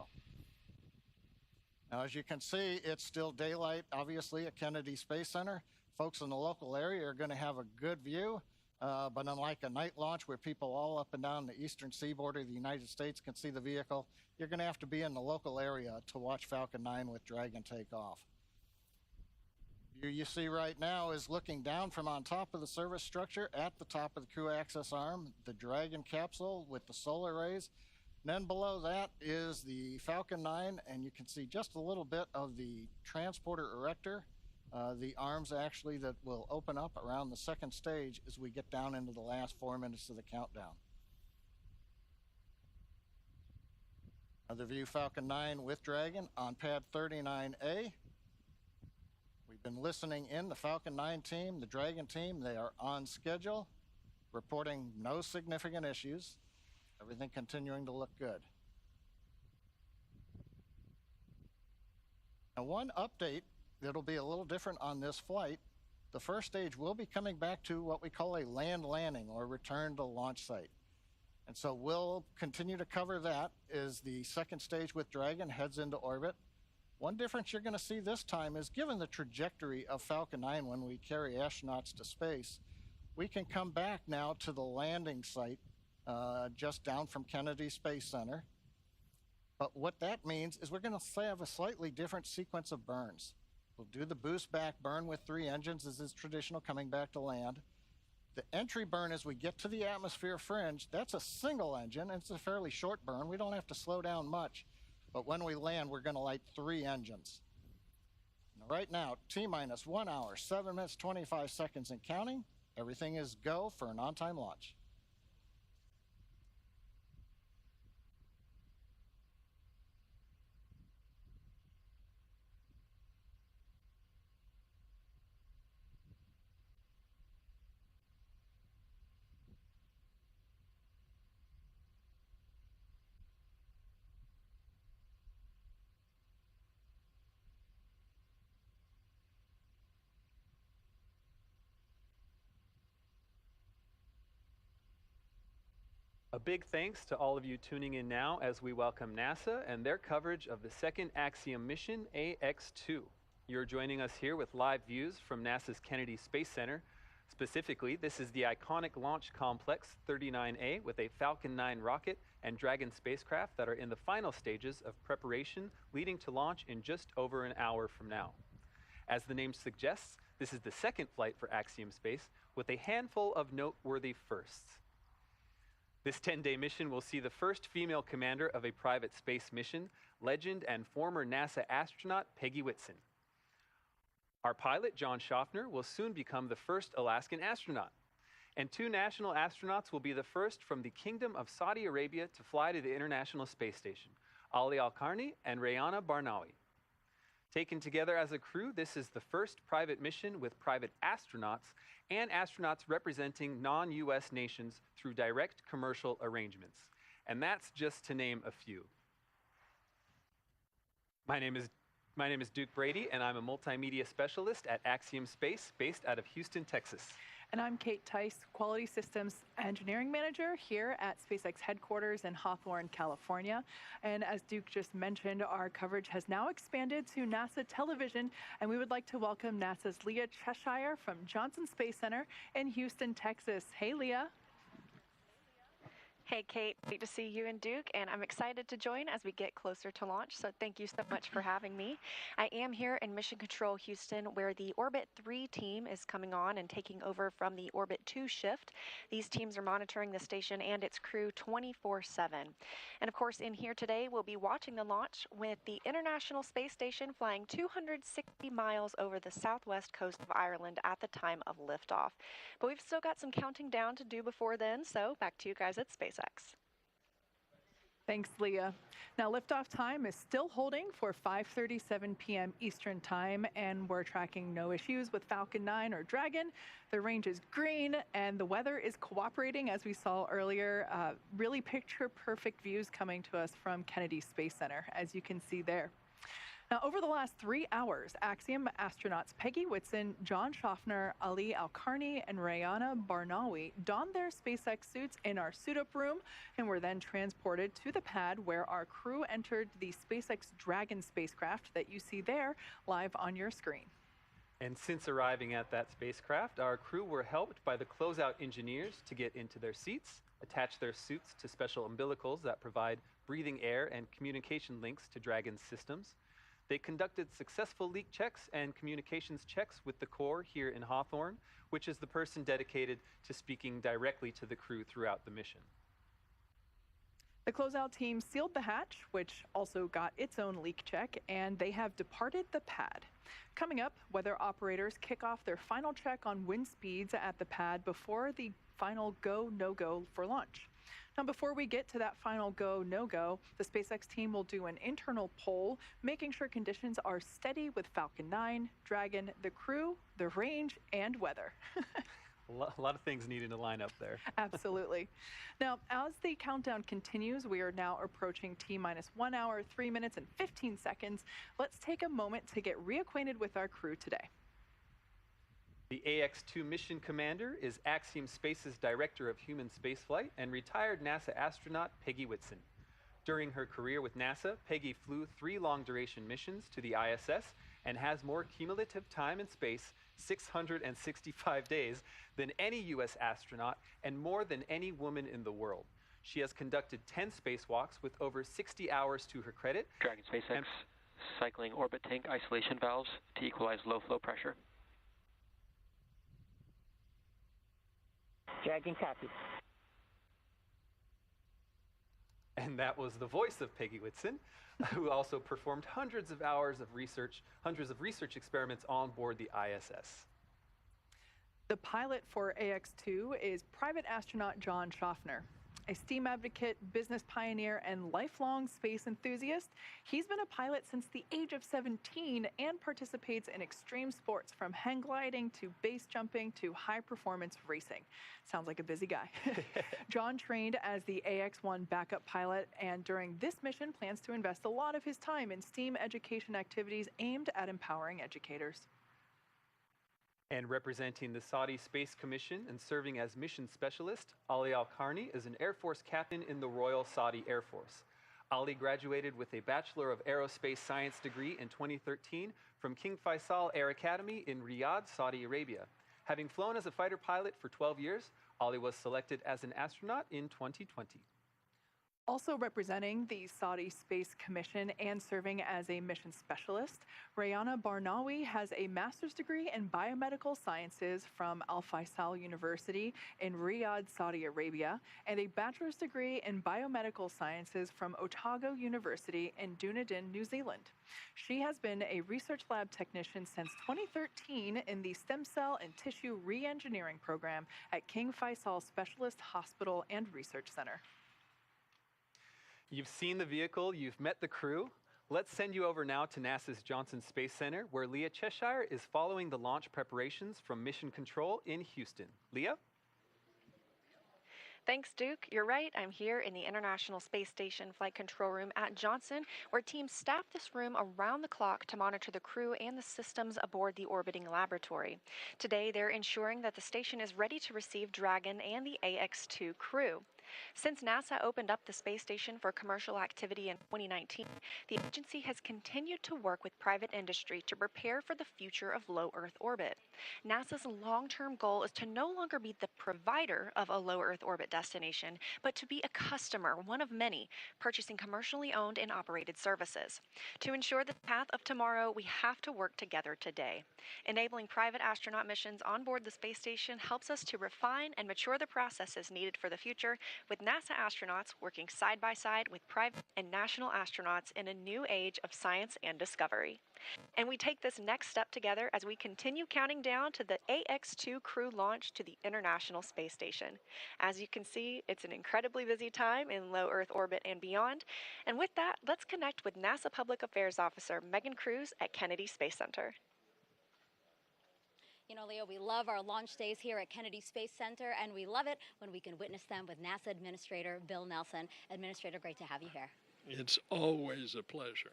Now, as you can see, it's still daylight, obviously, at Kennedy Space Center. Folks in the local area are going to have a good view. But unlike a night launch where people all up and down the eastern seaboard of the United States can see the vehicle, you're going to have to be in the local area to watch Falcon 9 with Dragon take off. View you see right now is looking down from on top of the service structure at the top of the crew access arm, the Dragon capsule with the solar rays. And then below that is the Falcon 9, and you can see just a little bit of the transporter erector, the arms actually that will open up around the second stage as we get down into the last 4 minutes of the countdown. Another view, Falcon 9 with Dragon on pad 39A. We've been listening in, the Falcon 9 team, the Dragon team, they are on schedule, reporting no significant issues, everything continuing to look good. Now, one update that'll be a little different on this flight, the first stage will be coming back to what we call a land landing or return to launch site. And so we'll continue to cover that as the second stage with Dragon heads into orbit. One difference you're going to see this time is, given the trajectory of Falcon 9 when we carry astronauts to space, we can come back now to the landing site just down from Kennedy Space Center. But what that means is we're going to have a slightly different sequence of burns. We'll do the boost back burn with 3 engines, as is traditional coming back to land. The entry burn as we get to the atmosphere fringe, that's a single engine, and it's a fairly short burn. We don't have to slow down much. But when we land, we're going to light 3 engines. Now, right now, T-minus 1 hour, 7 minutes, 25 seconds and counting. Everything is go for an on-time launch. A big thanks to all of you tuning in now as we welcome NASA and their coverage of the second Axiom mission, AX-2. You're joining us here with live views from NASA's Kennedy Space Center. Specifically, this is the iconic Launch Complex 39A with a Falcon 9 rocket and Dragon spacecraft that are in the final stages of preparation, leading to launch in just over an hour from now. As the name suggests, this is the second flight for Axiom Space with a handful of noteworthy firsts. This 10-day mission will see the first female commander of a private space mission, legend and former NASA astronaut Peggy Whitson. Our pilot, John Schaffner, will soon become the first Alaskan astronaut. And 2 national astronauts will be the first from the Kingdom of Saudi Arabia to fly to the International Space Station, Ali Al-Qarni and Rayana Barnawi. Taken together as a crew, this is the first private mission with private astronauts and astronauts representing non-US nations through direct commercial arrangements. And that's just to name a few. My name is Duke Brady, and I'm a multimedia specialist at Axiom Space, based out of Houston, Texas. And I'm Kate Tice, Quality Systems Engineering Manager here at SpaceX headquarters in Hawthorne, California. And as Duke just mentioned, our coverage has now expanded to NASA television, and we would like to welcome NASA's Leah Cheshire from Johnson Space Center in Houston, Texas. Hey, Leah. Hey, Kate, great to see you and Duke, and I'm excited to join as we get closer to launch, so thank you so much for having me. I am here in Mission Control Houston, where the Orbit 3 team is coming on and taking over from the Orbit 2 shift. These teams are monitoring the station and its crew 24/7. And of course, in here today, we'll be watching the launch with the International Space Station flying 260 miles over the southwest coast of Ireland at the time of liftoff. But we've still got some counting down to do before then, so back to you guys at SpaceX. Thanks, Leah. Now, liftoff time is still holding for 5:37 p.m. Eastern Time, and we're tracking no issues with Falcon 9 or Dragon. The range is green, and the weather is cooperating, as we saw earlier. Really picture-perfect views coming to us from Kennedy Space Center, as you can see there. Now, over the last 3 hours, Axiom astronauts Peggy Whitson, John Schaffner, Ali Al-Qarni, and Rayana Barnawi donned their SpaceX suits in our suit-up room and were then transported to the pad where our crew entered the SpaceX Dragon spacecraft that you see there live on your screen. And since arriving at that spacecraft, our crew were helped by the closeout engineers to get into their seats, attach their suits to special umbilicals that provide breathing air and communication links to Dragon's systems. They conducted successful leak checks and communications checks with the core here in Hawthorne, which is the person dedicated to speaking directly to the crew throughout the mission. The closeout team sealed the hatch, which also got its own leak check, and they have departed the pad. Coming up, weather operators kick off their final check on wind speeds at the pad before the final go, no-go for launch. Now, before we get to that final go, no-go, the SpaceX team will do an internal poll, making sure conditions are steady with Falcon 9, Dragon, the crew, the range, and weather. A lot of things needing to line up there. Absolutely. Now, as the countdown continues, we are now approaching T-minus 1 hour, 3 minutes, and 15 seconds. Let's take a moment to get reacquainted with our crew today. The AX-2 mission commander is Axiom Space's Director of Human Spaceflight and retired NASA astronaut Peggy Whitson. During her career with NASA, Peggy flew 3 long-duration missions to the ISS and has more cumulative time in space, 665 days, than any U.S. astronaut and more than any woman in the world. She has conducted 10 spacewalks with over 60 hours to her credit. Dragon SpaceX cycling orbit tank isolation valves to equalize low flow pressure. Dragon copy. And that was the voice of Peggy Whitson, who also performed hundreds of research experiments on board the ISS. The pilot for AX-2 is private astronaut John Schaffner. A STEAM advocate, business pioneer, and lifelong space enthusiast, he's been a pilot since the age of 17 and participates in extreme sports from hang gliding to base jumping to high-performance racing. Sounds like a busy guy. John trained as the AX-1 backup pilot, and during this mission plans to invest a lot of his time in STEAM education activities aimed at empowering educators. And representing the Saudi Space Commission and serving as mission specialist, Ali Al-Qarni is an Air Force captain in the Royal Saudi Air Force. Ali graduated with a Bachelor of Aerospace Science degree in 2013 from King Faisal Air Academy in Riyadh, Saudi Arabia. Having flown as a fighter pilot for 12 years, Ali was selected as an astronaut in 2020. Also representing the Saudi Space Commission and serving as a mission specialist, Rayana Barnawi has a master's degree in biomedical sciences from Al Faisal University in Riyadh, Saudi Arabia, and a bachelor's degree in biomedical sciences from Otago University in Dunedin, New Zealand. She has been a research lab technician since 2013 in the Stem Cell and Tissue Reengineering program at King Faisal Specialist Hospital and Research Center. You've seen the vehicle, you've met the crew. Let's send you over now to NASA's Johnson Space Center, where Leah Cheshire is following the launch preparations from Mission Control in Houston. Leah? Thanks, Duke. You're right. I'm here in the International Space Station Flight Control Room at Johnson, where teams staff this room around the clock to monitor the crew and the systems aboard the orbiting laboratory. Today, they're ensuring that the station is ready to receive Dragon and the AX-2 crew. Since NASA opened up the space station for commercial activity in 2019, the agency has continued to work with private industry to prepare for the future of low Earth orbit. NASA's long-term goal is to no longer be the provider of a low Earth orbit destination, but to be a customer, one of many, purchasing commercially owned and operated services. To ensure the path of tomorrow, we have to work together today. Enabling private astronaut missions on board the space station helps us to refine and mature the processes needed for the future, with NASA astronauts working side by side with private and national astronauts in a new age of science and discovery. And we take this next step together as we continue counting down to the AX-2 crew launch to the International Space Station. As you can see, it's an incredibly busy time in low Earth orbit and beyond. And with that, let's connect with NASA Public Affairs Officer Megan Cruz at Kennedy Space Center. You know, Leo, we love our launch days here at Kennedy Space Center, and we love it when we can witness them with NASA Administrator Bill Nelson. Administrator, great to have you here. It's always a pleasure.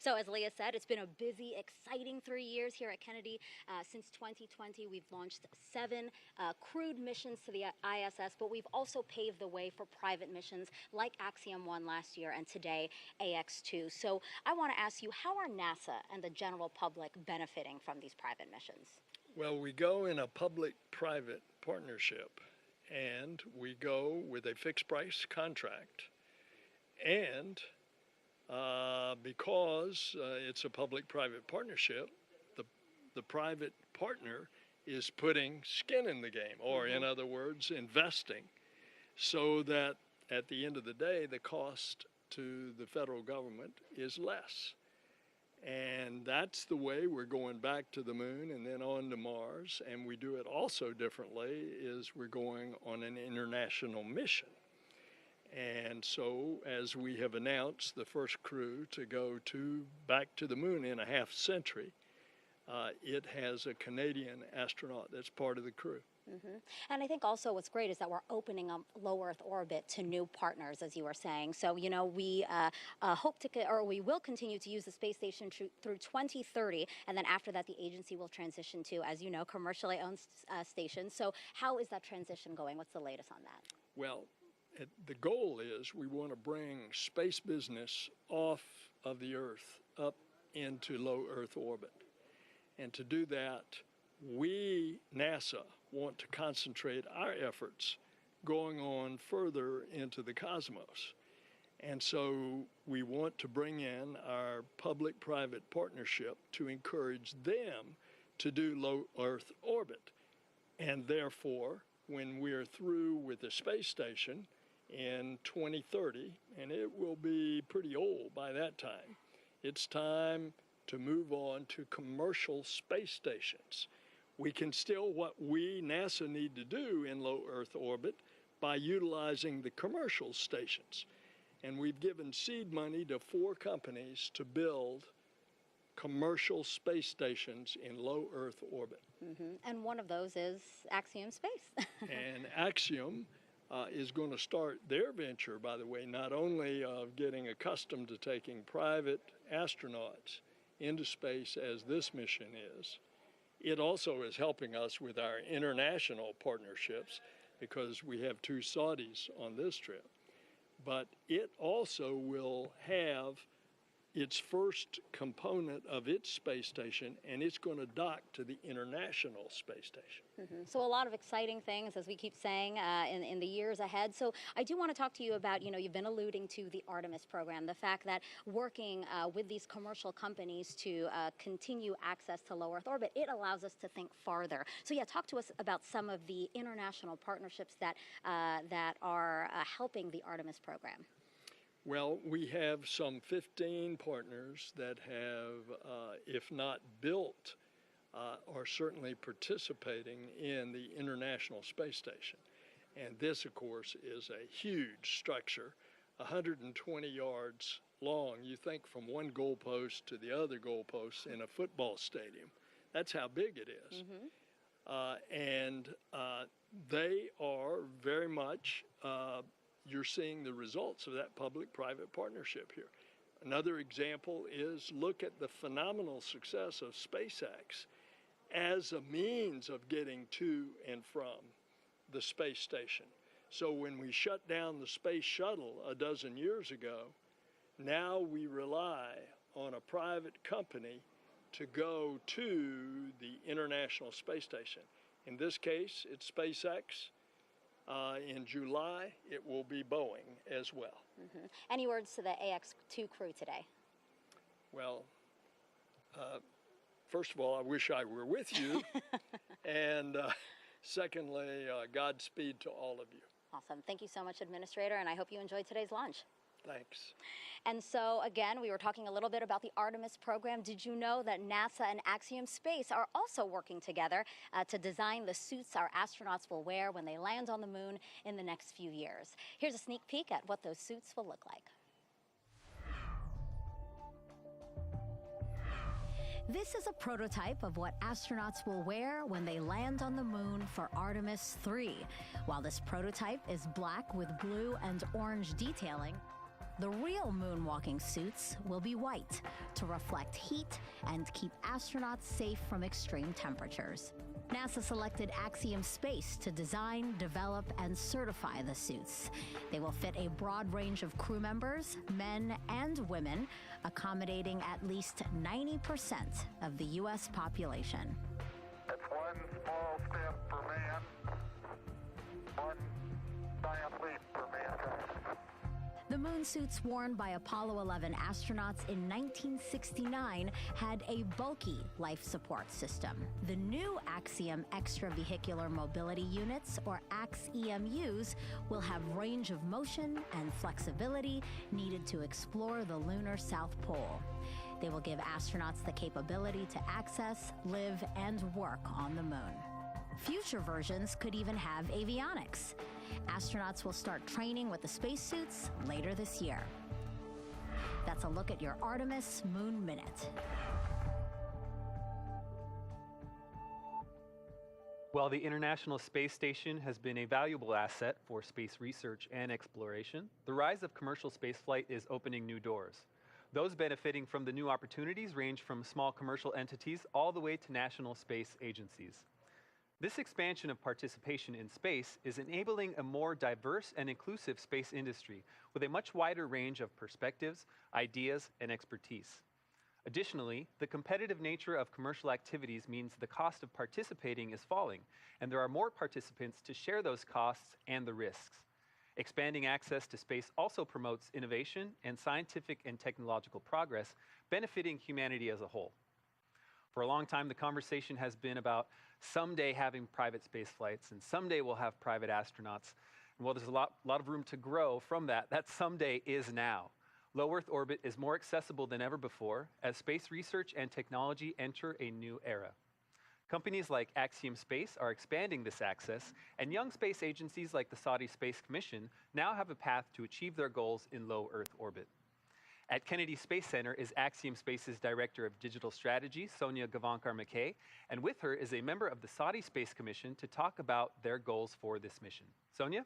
So as Leah said, it's been a busy, exciting 3 years here at Kennedy. Since 2020, we've launched 7 crewed missions to the ISS, but we've also paved the way for private missions like Axiom 1 last year and today AX-2. So I want to ask you, how are NASA and the general public benefiting from these private missions? Well, we go in a public-private partnership, and we go with a fixed-price contract. And because it's a public-private partnership, the private partner is putting skin in the game, or in other words, investing, so that at the end of the day, the cost to the federal government is less. And that's the way we're going back to the moon and then on to Mars. And we do it also differently, is we're going on an international mission. And so, as we have announced, the first crew to go back to the moon in a half century, it has a Canadian astronaut that's part of the crew. And I think also what's great is that we're opening up low Earth orbit to new partners, as you were saying. So, you know, we hope to, or we will continue to use the space station through 2030. And then after that, the agency will transition to, as you know, commercially owned stations. So how is that transition going? What's the latest on that? Well, the goal is we want to bring space business off of the Earth up into low Earth orbit. And to do that, we, NASA, want to concentrate our efforts going on further into the cosmos. And so we want to bring in our public-private partnership to encourage them to do low Earth orbit. And therefore, when we're through with the space station in 2030, and it will be pretty old by that time, it's time to move on to commercial space stations. We can still, what we, NASA, need to do in low Earth orbit by utilizing the commercial stations. And we've given seed money to 4 companies to build commercial space stations in low Earth orbit. And one of those is Axiom Space. And Axiom is going to start their venture, by the way, not only of getting accustomed to taking private astronauts into space as this mission is, it also is helping us with our international partnerships because we have 2 Saudis on this trip. But it also will have its first component of its space station, and it's going to dock to the International Space Station. So a lot of exciting things, as we keep saying, in the years ahead. So I do want to talk to you about, you know, you've been alluding to the Artemis program, the fact that working with these commercial companies to continue access to low Earth orbit, it allows us to think farther. So yeah, talk to us about some of the international partnerships that, that are helping the Artemis program. Well, we have some 15 partners that have, if not built, are certainly participating in the International Space Station. And this, of course, is a huge structure, 120 yards long. You think from one goalpost to the other goalpost in a football stadium. That's how big it is. And they are very much you're seeing the results of that public-private partnership here. Another example is look at the phenomenal success of SpaceX as a means of getting to and from the space station. So when we shut down the space shuttle a dozen years ago, now we rely on a private company to go to the International Space Station. In this case, it's SpaceX. In July, it will be Boeing as well. Any words to the AX2 crew today? Well, first of all, I wish I were with you. And secondly, Godspeed to all of you. Awesome. Thank you so much, Administrator, and I hope you enjoyed today's launch. Thanks. And so, again, we were talking a little bit about the Artemis program. Did you know that NASA and Axiom Space are also working together to design the suits our astronauts will wear when they land on the moon in the next few years? Here's a sneak peek at what those suits will look like. This is a prototype of what astronauts will wear when they land on the moon for Artemis 3. While this prototype is black with blue and orange detailing, the real moonwalking suits will be white to reflect heat and keep astronauts safe from extreme temperatures. NASA selected Axiom Space to design, develop, and certify the suits. They will fit a broad range of crew members, men and women, accommodating at least 90% of the U.S. population. It's one small step for man, one giant leap for mankind. The moon suits worn by Apollo 11 astronauts in 1969 had a bulky life support system. The new Axiom Extravehicular Mobility Units, or AX-EMUs, will have range of motion and flexibility needed to explore the lunar South Pole. They will give astronauts the capability to access, live, and work on the moon. Future versions could even have avionics. Astronauts will start training with the spacesuits later this year. That's a look at your Artemis Moon Minute. While the International Space Station has been a valuable asset for space research and exploration, the rise of commercial spaceflight is opening new doors. Those benefiting from the new opportunities range from small commercial entities all the way to national space agencies. This expansion of participation in space is enabling a more diverse and inclusive space industry with a much wider range of perspectives, ideas, and expertise. Additionally, the competitive nature of commercial activities means the cost of participating is falling, and there are more participants to share those costs and the risks. Expanding access to space also promotes innovation and scientific and technological progress, benefiting humanity as a whole. For a long time, the conversation has been about someday having private space flights, and someday we'll have private astronauts. And while there's a lot of room to grow from that someday is now. Low Earth orbit is more accessible than ever before as space research and technology enter a new era. Companies like Axiom Space are expanding this access, and young space agencies like the Saudi Space Commission now have a path to achieve their goals in low Earth orbit. At Kennedy Space Center is Axiom Space's Director of Digital Strategy, Sonia Gavankar-McKay, and with her is a member of the Saudi Space Commission to talk about their goals for this mission. Sonia?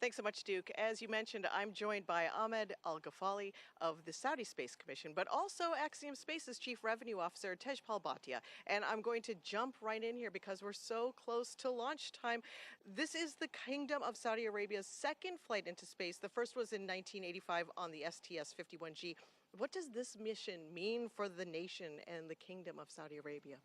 Thanks so much, Duke. As you mentioned, I'm joined by Ahmed Al-Ghafali of the Saudi Space Commission, but also Axiom Space's Chief Revenue Officer, Tejpal Bhatia. And I'm going to jump right in here because we're so close to launch time. This is the Kingdom of Saudi Arabia's second flight into space. The first was in 1985 on the STS-51G. What does this mission mean for the nation and the Kingdom of Saudi Arabia?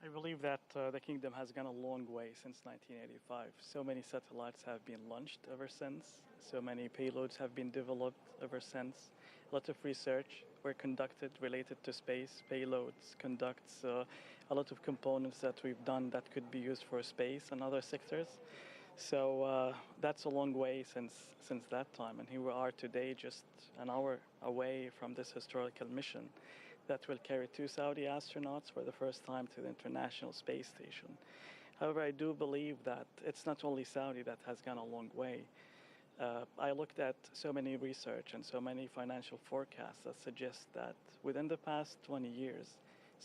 I believe that the kingdom has gone a long way since 1985. So many satellites have been launched ever since. So many payloads have been developed ever since. A lot of research were conducted related to space. Payloads conducts a lot of components that we've done that could be used for space and other sectors. So that's a long way since that time. And here we are today, just an hour away from this historical mission that will carry 2 Saudi astronauts for the first time to the International Space Station. However, I do believe that it's not only Saudi that has gone a long way. I looked at so many research and so many financial forecasts that suggest that within the past 20 years,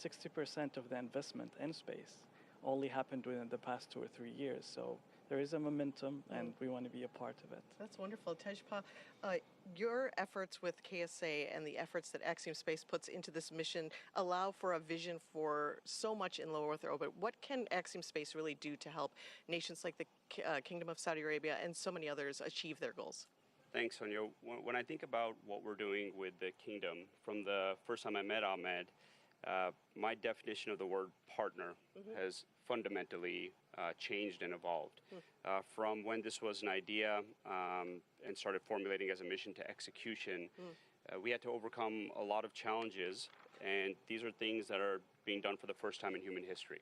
60% of the investment in space only happened within the past 2 or 3 years. So there is a momentum, and we want to be a part of it. That's wonderful. Tejpal, your efforts with KSA and the efforts that Axiom Space puts into this mission allow for a vision for so much in low Earth orbit. What can Axiom Space really do to help nations like the Kingdom of Saudi Arabia and so many others achieve their goals? Thanks, Sonia. When I think about what we're doing with the Kingdom, from the first time I met Ahmed, my definition of the word partner has fundamentally changed and evolved. From when this was an idea and started formulating as a mission to execution, we had to overcome a lot of challenges, and these are things that are being done for the first time in human history.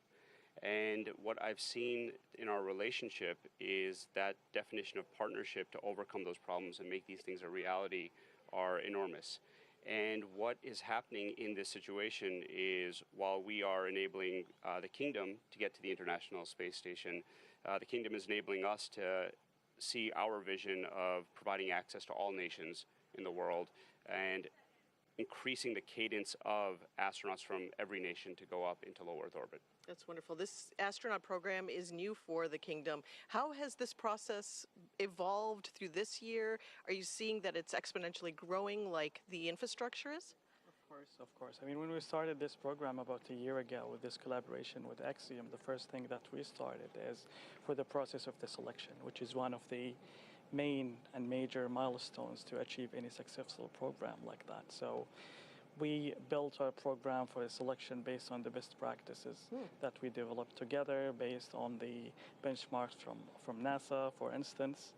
And what I've seen in our relationship is that definition of partnership to overcome those problems and make these things a reality are enormous. And what is happening in this situation is, while we are enabling the Kingdom to get to the International Space Station, the Kingdom is enabling us to see our vision of providing access to all nations in the world and increasing the cadence of astronauts from every nation to go up into low Earth orbit. That's wonderful. This astronaut program is new for the Kingdom. How has this process evolved through this year? Are you seeing that it's exponentially growing like the infrastructure is? Of course. I mean, when we started this program about a year ago with this collaboration with Axiom, the first thing that we started is for the process of the selection, which is one of the main and major milestones to achieve any successful program like that. So we built our program for a selection based on the best practices that we developed together, based on the benchmarks from NASA, for instance.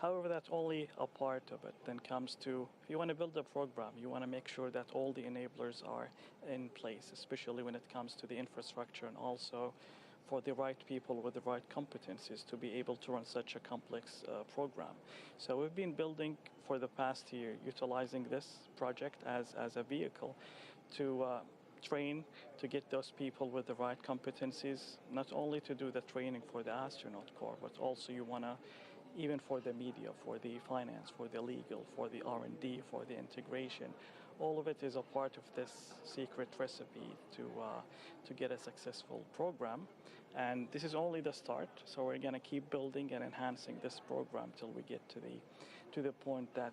However, that's only a part of it. Then comes to, if you want to build a program, you want to make sure that all the enablers are in place, especially when it comes to the infrastructure, and also for the right people with the right competencies to be able to run such a complex program. So we've been building for the past year, utilizing this project as a vehicle to train, to get those people with the right competencies, not only to do the training for the astronaut corps, but also you want to, even for the media, for the finance, for the legal, for the R&D, for the integration, All of it is a part of this secret recipe to get a successful program. And this is only the start, so we're going to keep building and enhancing this program till we get to the point that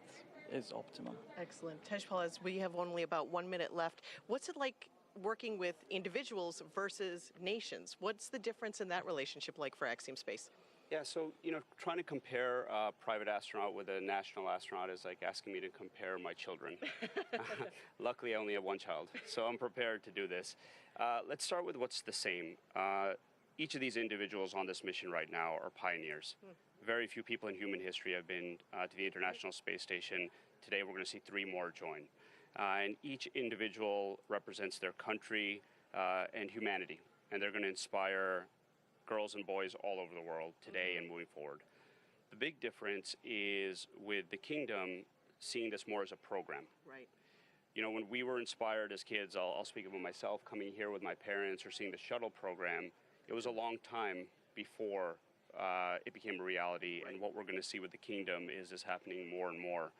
is optimum. Excellent. Tejpal, as we have only about 1 minute left, what's it like working with individuals versus nations? What's the difference in that relationship like for Axiom Space? Yeah, so, trying to compare a private astronaut with a national astronaut is like asking me to compare my children. Luckily, I only have one child, so I'm prepared to do this. Let's start with what's the same. Each of these individuals on this mission right now are pioneers. Very few people in human history have been to the International Space Station. Today, we're going to see 3 more join. And each individual represents their country and humanity, and they're going to inspire girls and boys all over the world today and moving forward. The big difference is with the Kingdom seeing this more as a program. Right. When we were inspired as kids, I'll speak about myself, coming here with my parents or seeing the shuttle program, it was a long time before it became a reality. Right. And what we're going to see with the Kingdom is this happening more and more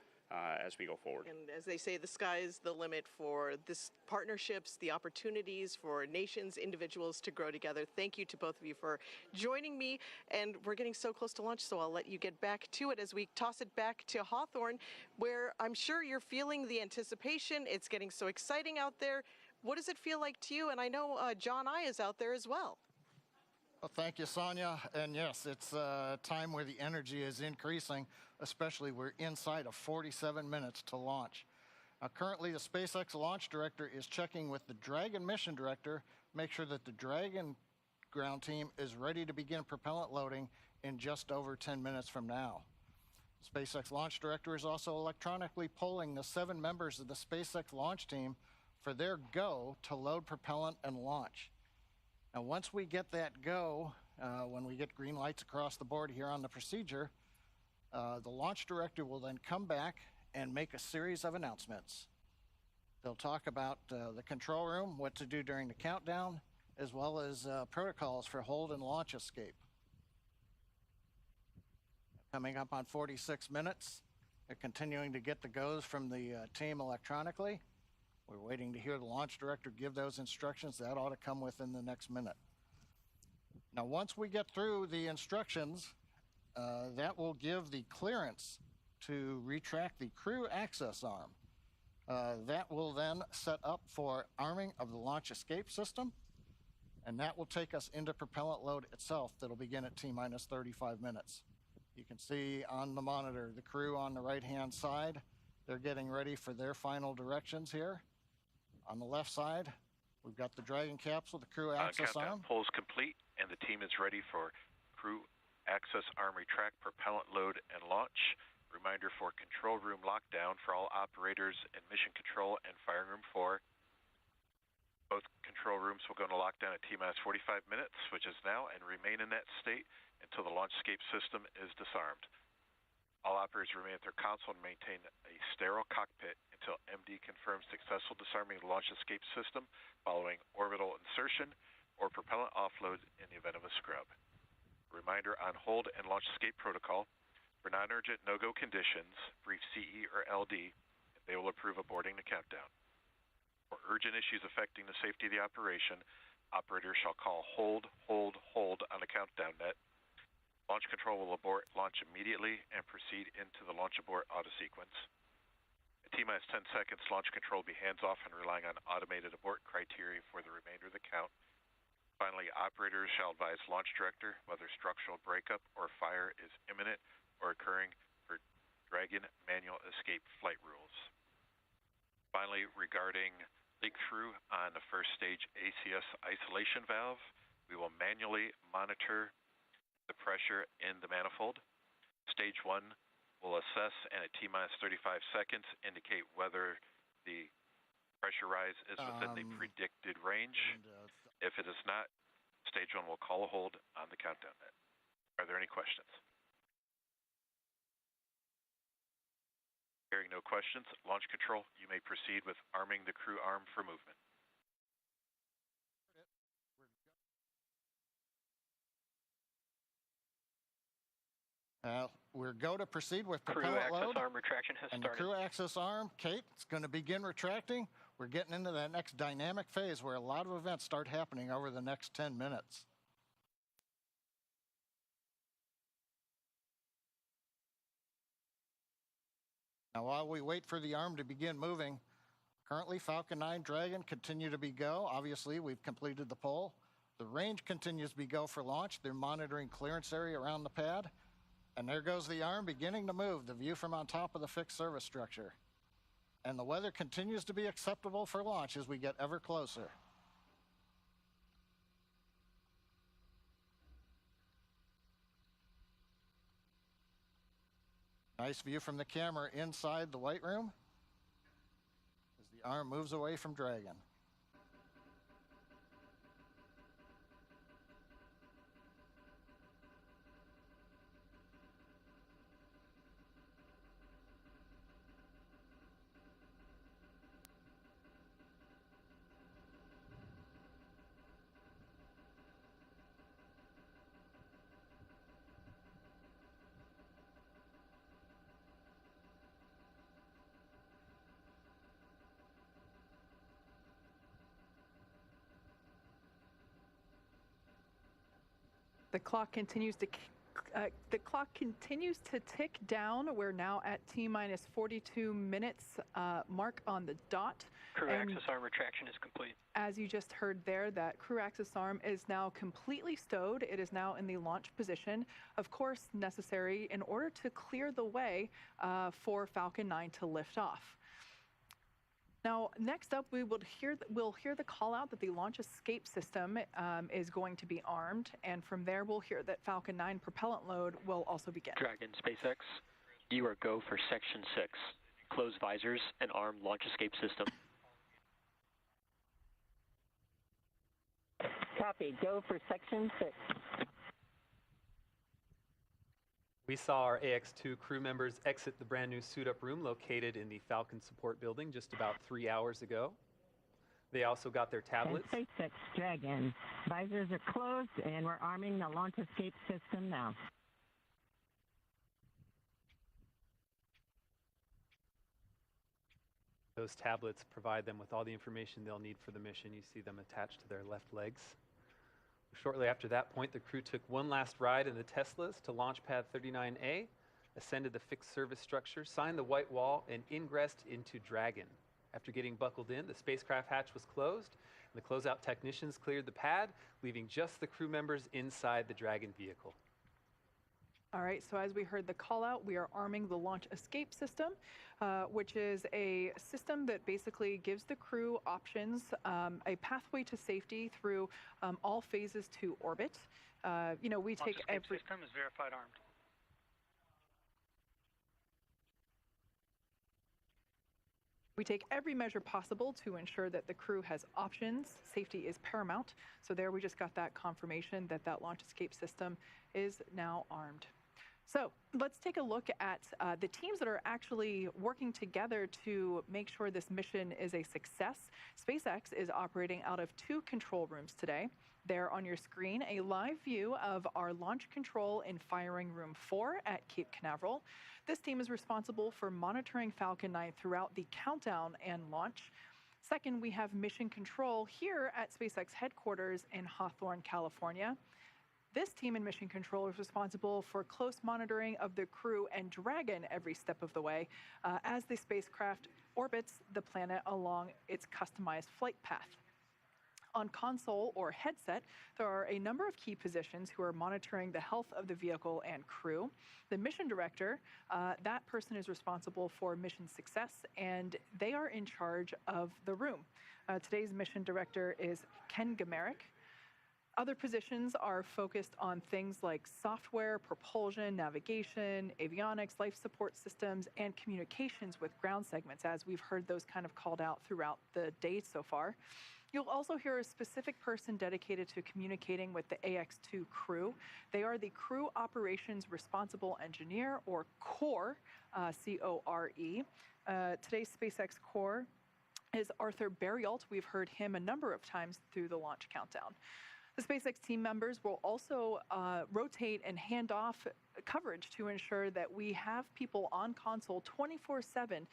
as we go forward. And as they say, the sky is the limit for this partnerships, the opportunities for nations, individuals to grow together. Thank you to both of you for joining me. And we're getting so close to launch, so I'll let you get back to it as we toss it back to Hawthorne, where I'm sure you're feeling the anticipation. It's getting so exciting out there. What does it feel like to you? And I know John I is out there as well. Well, thank you, Sonia. And yes, it's a time where the energy is increasing, especially we're inside of 47 minutes to launch. Currently, the SpaceX launch director is checking with the Dragon mission director, make sure that the Dragon ground team is ready to begin propellant loading in just over 10 minutes from now. The SpaceX launch director is also electronically polling the 7 members of the SpaceX launch team for their go to load propellant and launch. Now, once we get that go, when we get green lights across the board here on the procedure, the launch director will then come back and make a series of announcements. They'll talk about the control room, what to do during the countdown, as well as protocols for hold and launch escape. Coming up on 46 minutes, they're continuing to get the goes from the team electronically. We're waiting to hear the launch director give those instructions. That ought to come within the next minute. Now, once we get through the instructions, that will give the clearance to retract the crew access arm. That will then set up for arming of the launch escape system, and that will take us into propellant load itself. That'll begin at T-minus 35 minutes. You can see on the monitor the crew on the right-hand side. They're getting ready for their final directions here. On the left side, we've got the Dragon capsule, the crew access arm. Poll is complete, and the team is ready for crew access arm retract, propellant load, and launch. Reminder for control room lockdown for all operators in mission control and firing room 4. Both control rooms will go into lockdown at T-minus 45 minutes, which is now, and remain in that state until the launch escape system is disarmed. All operators remain at their console and maintain a sterile cockpit until MD confirms successful disarming of the launch escape system following orbital insertion or propellant offload in the event of a scrub. Reminder on hold and launch escape protocol. For non-urgent no-go conditions, brief CE or LD, and they will approve aborting the countdown. For urgent issues affecting the safety of the operation, operators shall call hold, hold, hold on the countdown net. Launch control will abort launch immediately and proceed into the launch abort auto sequence. At T-minus 10 seconds, launch control will be hands-off and relying on automated abort criteria for the remainder of the count. Finally, operators shall advise launch director whether structural breakup or fire is imminent or occurring for Dragon manual escape flight rules. Finally, regarding leak-through on the first stage ACS isolation valve, we will manually monitor the pressure in the manifold. Stage 1 will assess and at T-minus 35 seconds indicate whether the pressure rise is within the predicted range. If it is not, stage 1 will call a hold on the countdown net. Are there any questions? Hearing no questions, launch control, you may proceed with arming the crew arm for movement. We're go to proceed with Crew propellant access load. arm retraction has And started. the crew access arm, Kate, it's going to begin retracting. We're getting into that next dynamic phase where a lot of events start happening over the next 10 minutes. Now, while we wait for the arm to begin moving, currently Falcon 9 Dragon continue to be go. Obviously, we've completed the pull. The range continues to be go for launch. They're monitoring clearance area around the pad. And there goes the arm beginning to move, the view from on top of the fixed service structure. And the weather continues to be acceptable for launch as we get ever closer. Nice view from the camera inside the white room as the arm moves away from Dragon. The clock continues to tick down. We're now at T-minus 42 minutes mark on the dot. Crew access arm retraction is complete. As you just heard there, that crew access arm is now completely stowed. It is now in the launch position, of course necessary in order to clear the way for Falcon 9 to lift off. Now, next up, we'll hear the call out that the launch escape system is going to be armed, and from there we'll hear that Falcon 9 propellant load will also begin. Dragon SpaceX, you are go for Section 6. Close visors and arm launch escape system. Copy. Go for Section 6. We saw our AX2 crew members exit the brand new suit-up room located in the Falcon support building just about 3 hours ago. They also got their tablets. And SpaceX Dragon. Visors are closed, and we're arming the launch escape system now. Those tablets provide them with all the information they'll need for the mission. You see them attached to their left legs. Shortly after that point, the crew took one last ride in the Teslas to launch pad 39A, ascended the fixed service structure, signed the white wall, and ingressed into Dragon. After getting buckled in, the spacecraft hatch was closed, and the closeout technicians cleared the pad, leaving just the crew members inside the Dragon vehicle. All right, so as we heard the call out, we are arming the launch escape system, which is a system that basically gives the crew options, a pathway to safety through all phases to orbit. We take every system is verified armed. We take every measure possible to ensure that the crew has options. Safety is paramount. So there we just got that confirmation that that launch escape system is now armed. So let's take a look at the teams that are actually working together to make sure this mission is a success. SpaceX is operating out of 2 control rooms today. There on your screen, a live view of our launch control in firing room 4 at Cape Canaveral. This team is responsible for monitoring Falcon 9 throughout the countdown and launch. Second, we have mission control here at SpaceX headquarters in Hawthorne, California. This team in mission control is responsible for close monitoring of the crew and Dragon every step of the way as the spacecraft orbits the planet along its customized flight path. On console or headset, there are a number of key positions who are monitoring the health of the vehicle and crew. The mission director, that person is responsible for mission success, and they are in charge of the room. Today's mission director is Ken Gamerick. Other positions are focused on things like software, propulsion, navigation, avionics, life support systems, and communications with ground segments, as we've heard those kind of called out throughout the day so far. You'll also hear a specific person dedicated to communicating with the AX2 crew. They are the Crew Operations Responsible Engineer, or CORE, C-O-R-E. Today's SpaceX CORE is Arthur Berrialt. We've heard him a number of times through the launch countdown. The SpaceX team members will also rotate and hand off coverage to ensure that we have people on console 24/7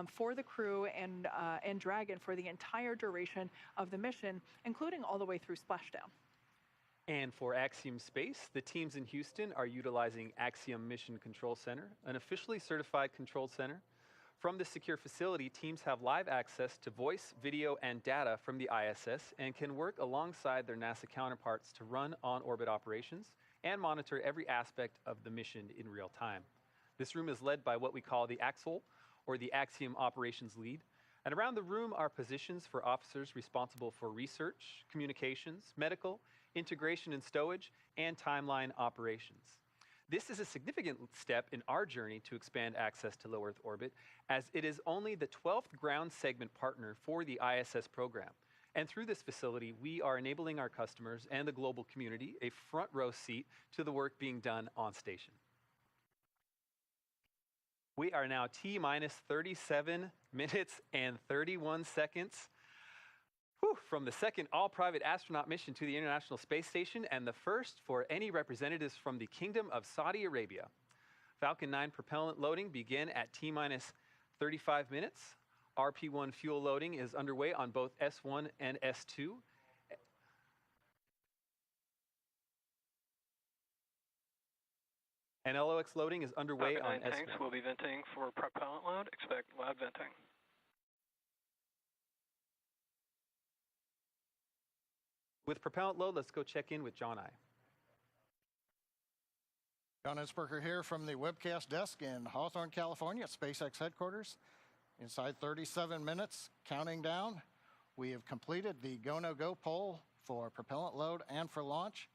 for the crew and Dragon for the entire duration of the mission, including all the way through splashdown. And for Axiom Space, the teams in Houston are utilizing Axiom Mission Control Center, an officially certified control center. From this secure facility, teams have live access to voice, video, and data from the ISS and can work alongside their NASA counterparts to run on-orbit operations and monitor every aspect of the mission in real time. This room is led by what we call the Axel, or the Axiom Operations Lead. And around the room are positions for officers responsible for research, communications, medical, integration and stowage, and timeline operations. This is a significant step in our journey to expand access to low Earth orbit, as it is only the 12th ground segment partner for the ISS program. And through this facility, we are enabling our customers and the global community a front row seat to the work being done on station. We are now T-minus 37 minutes and 31 seconds from the second all-private astronaut mission to the International Space Station and the first for any representatives from the Kingdom of Saudi Arabia. Falcon 9 propellant loading began at T-minus 35 minutes. RP-1 fuel loading is underway on both S1 and S2. And LOX loading is underway Falcon on 9 S1. tanks will be venting for propellant load. Expect loud venting. With propellant load, let's go check in with John I. John Innsbrucker here from the webcast desk in Hawthorne, California at SpaceX headquarters. Inside 37 minutes, counting down, we have completed the go-no-go poll for propellant load and for launch.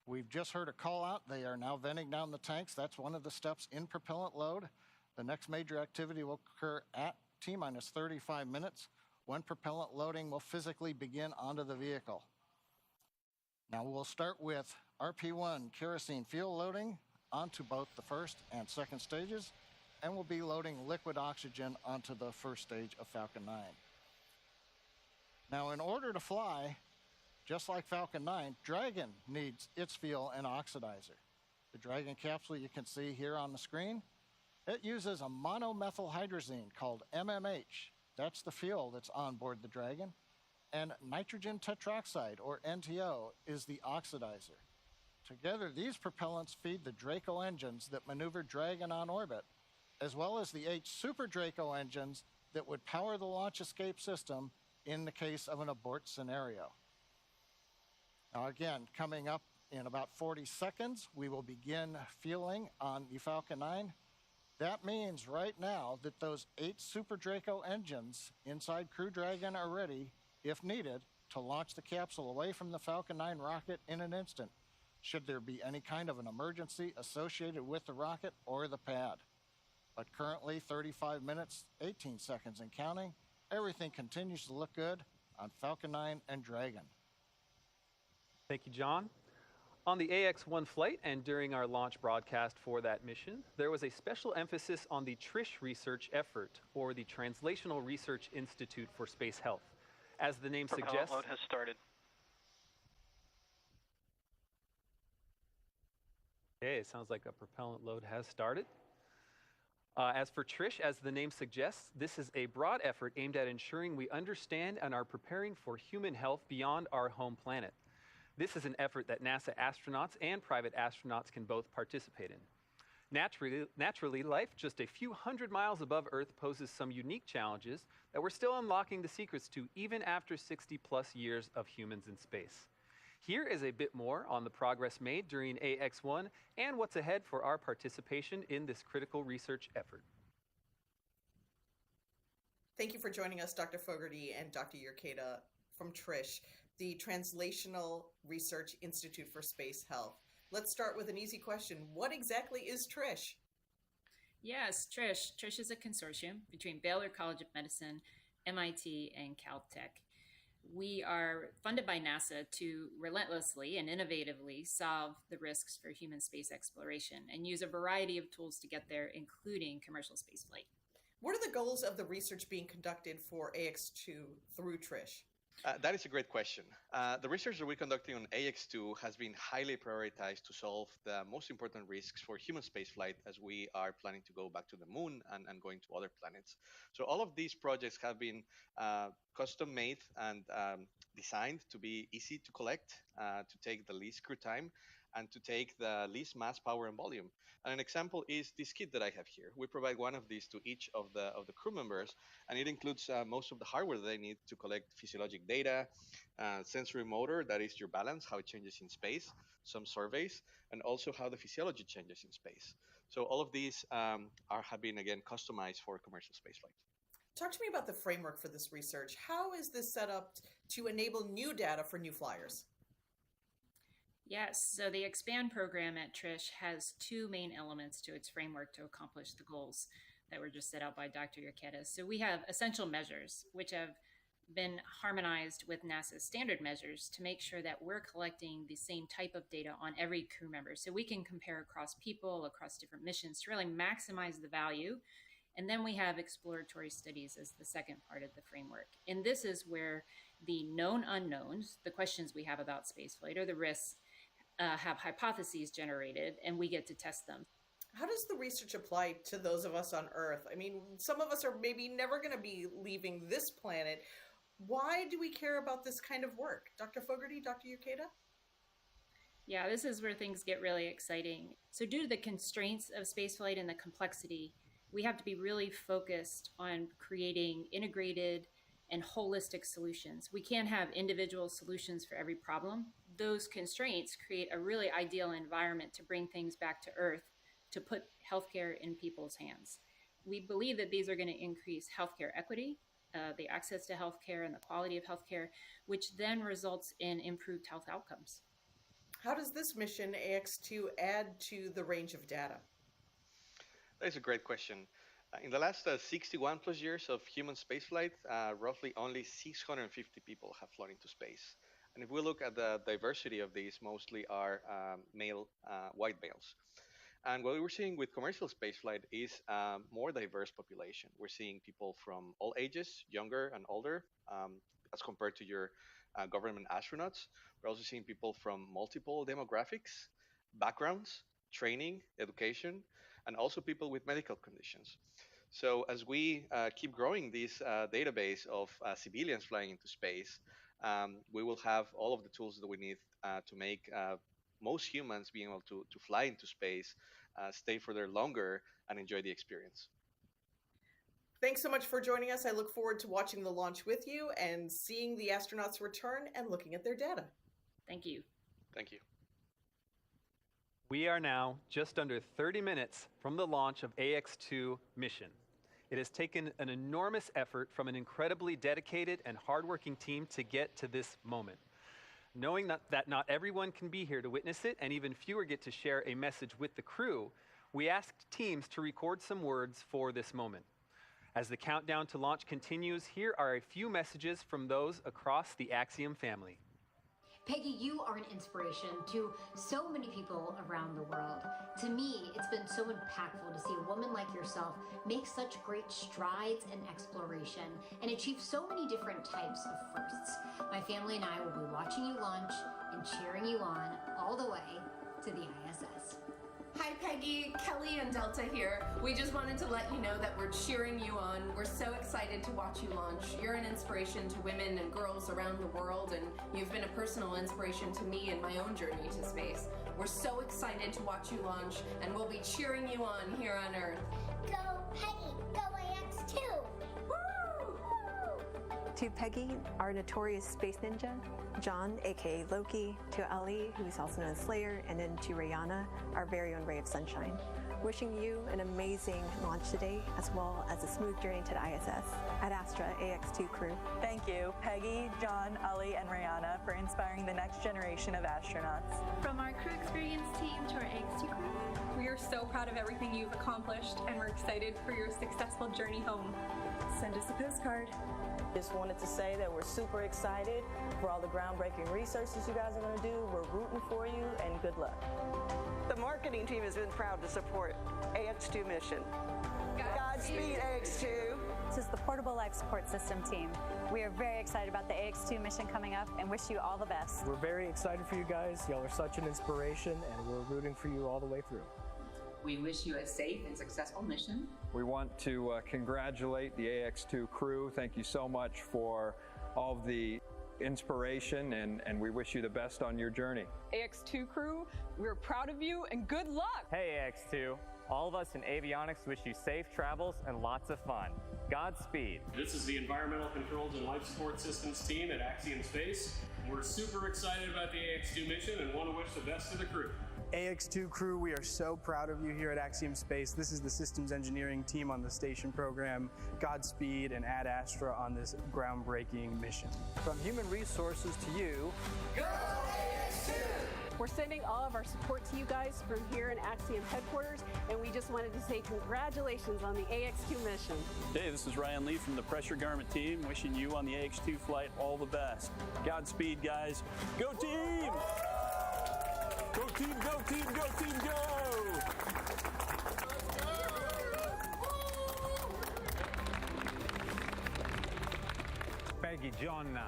We've just heard a call out. They are now venting down the tanks. That's one of the steps in propellant load. The next major activity will occur at T-minus 35 minutes when propellant loading will physically begin onto the vehicle. Now we'll start with RP-1 kerosene fuel loading onto both the first and second stages, and we'll be loading liquid oxygen onto the first stage of Falcon 9. Now in order to fly, just like Falcon 9, Dragon needs its fuel and oxidizer. The Dragon capsule you can see here on the screen, it uses a monomethylhydrazine called MMH. That's the fuel that's on board the Dragon. And nitrogen tetroxide, or NTO, is the oxidizer. Together, these propellants feed the Draco engines that maneuver Dragon on orbit, as well as the 8 Super Draco engines that would power the launch escape system in the case of an abort scenario. Now again, coming up in about 40 seconds, we will begin fueling on the Falcon 9. That means right now that those 8 Super Draco engines inside Crew Dragon are ready, if needed, to launch the capsule away from the Falcon 9 rocket in an instant, should there be any kind of an emergency associated with the rocket or the pad. But currently, 35 minutes, 18 seconds and counting, everything continues to look good on Falcon 9 and Dragon. Thank you, John. On the AX-1 flight and during our launch broadcast for that mission, there was a special emphasis on the TRISH research effort, or the Translational Research Institute for Space Health. As the name Propellant suggests, load has started. okay, it sounds like a propellant load has started. As for TRISH, as the name suggests, this is a broad effort aimed at ensuring we understand and are preparing for human health beyond our home planet. This is an effort that NASA astronauts and private astronauts can both participate in. Naturally, life just a few hundred miles above Earth poses some unique challenges that we're still unlocking the secrets to even after 60-plus years of humans in space. Here is a bit more on the progress made during AX-1 and what's ahead for our participation in this critical research effort. Thank you for joining us, Dr. Fogarty and Dr. Urqueta from TRISH, the Translational Research Institute for Space Health. Let's start with an easy question. What exactly is TRISH? Yes, TRISH. TRISH is a consortium between Baylor College of Medicine, MIT, and Caltech. We are funded by NASA to relentlessly and innovatively solve the risks for human space exploration and use a variety of tools to get there, including commercial spaceflight. What are the goals of the research being conducted for AX2 through TRISH? That is a great question. The research that we're conducting on AX2 has been highly prioritized to solve the most important risks for human spaceflight as we are planning to go back to the moon and going to other planets. So all of these projects have been custom made and designed to be easy to collect, to take the least crew time, and to take the least mass, power, and volume. And an example is this kit that I have here. We provide one of these to each of the crew members, and it includes most of the hardware that they need to collect physiologic data, sensory motor, that is your balance, how it changes in space, some surveys, and also how the physiology changes in space. So all of these have been, again, customized for commercial spaceflight. Talk to me about the framework for this research. How is this set up to enable new data for new flyers? Yes, so the EXPAND program at Trish has two main elements to its framework to accomplish the goals that were just set out by Dr. Urqueta. So we have essential measures, which have been harmonized with NASA's standard measures to make sure that we're collecting the same type of data on every crew member. So we can compare across people, across different missions to really maximize the value. And then we have exploratory studies as the second part of the framework. And this is where the known unknowns, the questions we have about spaceflight or the risks, have hypotheses generated, and we get to test them. How does the research apply to those of us on Earth? I mean, some of us are maybe never going to be leaving this planet. Why do we care about this kind of work? Dr. Fogarty, Dr. Urqueta? Yeah, this is where things get really exciting. So due to the constraints of spaceflight and the complexity, we have to be really focused on creating integrated and holistic solutions. We can't have individual solutions for every problem. Those constraints create a really ideal environment to bring things back to Earth, to put healthcare in people's hands. We believe that these are going to increase healthcare equity, the access to healthcare and the quality of healthcare, which then results in improved health outcomes. How does this mission, AX2, add to the range of data? That is a great question. In the last 61 plus years of human spaceflight, roughly only 650 people have flown into space. And if we look at the diversity of these, mostly are male, white males. And what we're seeing with commercial spaceflight is a more diverse population. We're seeing people from all ages, younger and older, as compared to your government astronauts. We're also seeing people from multiple demographics, backgrounds, training, education, and also people with medical conditions. So as we keep growing this database of civilians flying into space, we will have all of the tools that we need to make most humans being able to fly into space, stay for there longer, and enjoy the experience. Thanks so much for joining us. I look forward to watching the launch with you and seeing the astronauts return and looking at their data. Thank you. Thank you. We are now just under 30 minutes from the launch of AX2 mission. It has taken an enormous effort from an incredibly dedicated and hardworking team to get to this moment. Knowing that not everyone can be here to witness it, and even fewer get to share a message with the crew, we asked teams to record some words for this moment. As the countdown to launch continues, here are a few messages from those across the Axiom family. Peggy, you are an inspiration to so many people around the world. To me, it's been so impactful to see a woman like yourself make such great strides in exploration and achieve so many different types of firsts. My family and I will be watching you launch and cheering you on all the way to the ISS. Hi Peggy, Kelly and Delta here. We just wanted to let you know that we're cheering you on. We're so excited to watch you launch. You're an inspiration to women and girls around the world, and you've been a personal inspiration to me in my own journey to space. We're so excited to watch you launch, and we'll be cheering you on here on Earth. Go Peggy, go AX2! To Peggy, our notorious space ninja, John, aka Loki, to Ali, who's also known as Slayer, and then to Rihanna, our very own ray of sunshine. Wishing you an amazing launch today, as well as a smooth journey to the ISS. Ad Astra AX2 crew. Thank you, Peggy, John, Ali, and Rihanna, for inspiring the next generation of astronauts. From our crew experience team to our AX2 crew, we are are so proud of everything you've accomplished, and we're excited for your successful journey home. Send us a postcard. Just wanted to say that we're super excited for all the groundbreaking researches you guys are going to do. We're rooting for you, and good luck. The marketing team has been proud to support AX2 mission. Godspeed, AX2. This is the Portable Life Support System team. We are very excited about the AX2 mission coming up and wish you all the best. We're very excited for you guys. Y'all are such an inspiration, and we're rooting for you all the way through. We wish you a safe and successful mission. We want to congratulate the AX2 crew. Thank you so much for all of the inspiration, and we wish you the best on your journey. AX2 crew, we're proud of you and good luck! Hey AX2, all of us in avionics wish you safe travels and lots of fun. Godspeed. This is the Environmental Controls and Life Support Systems team at Axiom Space. We're super excited about the AX2 mission and want to wish the best to the crew. AX2 crew, we are so proud of you here at Axiom Space. This is the systems engineering team on the station program. Godspeed and Ad Astra on this groundbreaking mission. From human resources to you, go AX2! We're sending all of our support to you guys from here in Axiom headquarters, and we just wanted to say congratulations on the AX2 mission. Hey, this is Ryan Lee from the Pressure Garment team, wishing you on the AX2 flight all the best. Godspeed, guys. Go team! Go team, go team, go team, go! Peggy, John,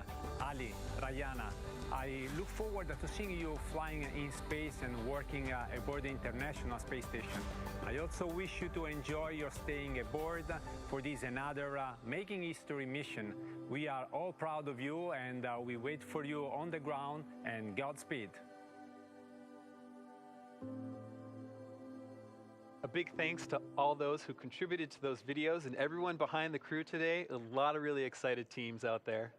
Ali, Rayana, I look forward to seeing you flying in space and working aboard the International Space Station. I also wish you to enjoy your staying aboard for this another Making History mission. We are all proud of you, and we wait for you on the ground, and Godspeed. A big thanks to all those who contributed to those videos and everyone behind the crew today. A lot of really excited teams out there.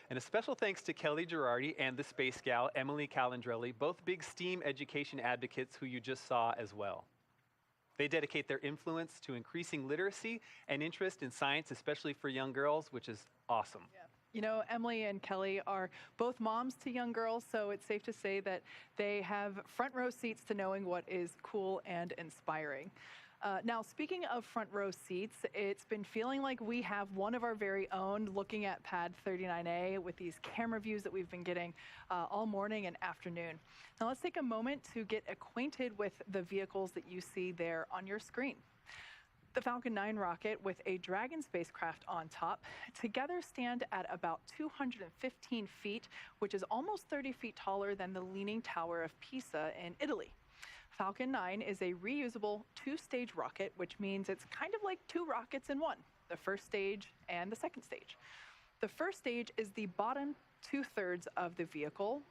And a special thanks to Kelly Girardi and the Space Gal, Emily Calandrelli, both big STEAM education advocates who you just saw as well. They dedicate their influence to increasing literacy and interest in science, especially for young girls, which is awesome. Yeah. You know, Emily and Kelly are both moms to young girls, so it's safe to say that they have front row seats to knowing what is cool and inspiring. Now, speaking of front row seats, it's been feeling like we have one of our very own looking at Pad 39A with these camera views that we've been getting all morning and afternoon. Now, let's take a moment to get acquainted with the vehicles that you see there on your screen. The Falcon 9 rocket with a Dragon spacecraft on top together stand at about 215 feet, which is almost 30 feet taller than the Leaning Tower of Pisa in Italy. Falcon 9 is a reusable two-stage rocket, which means it's kind of like two rockets in one, the first stage and the second stage. The first stage is the bottom two-thirds of the vehicle.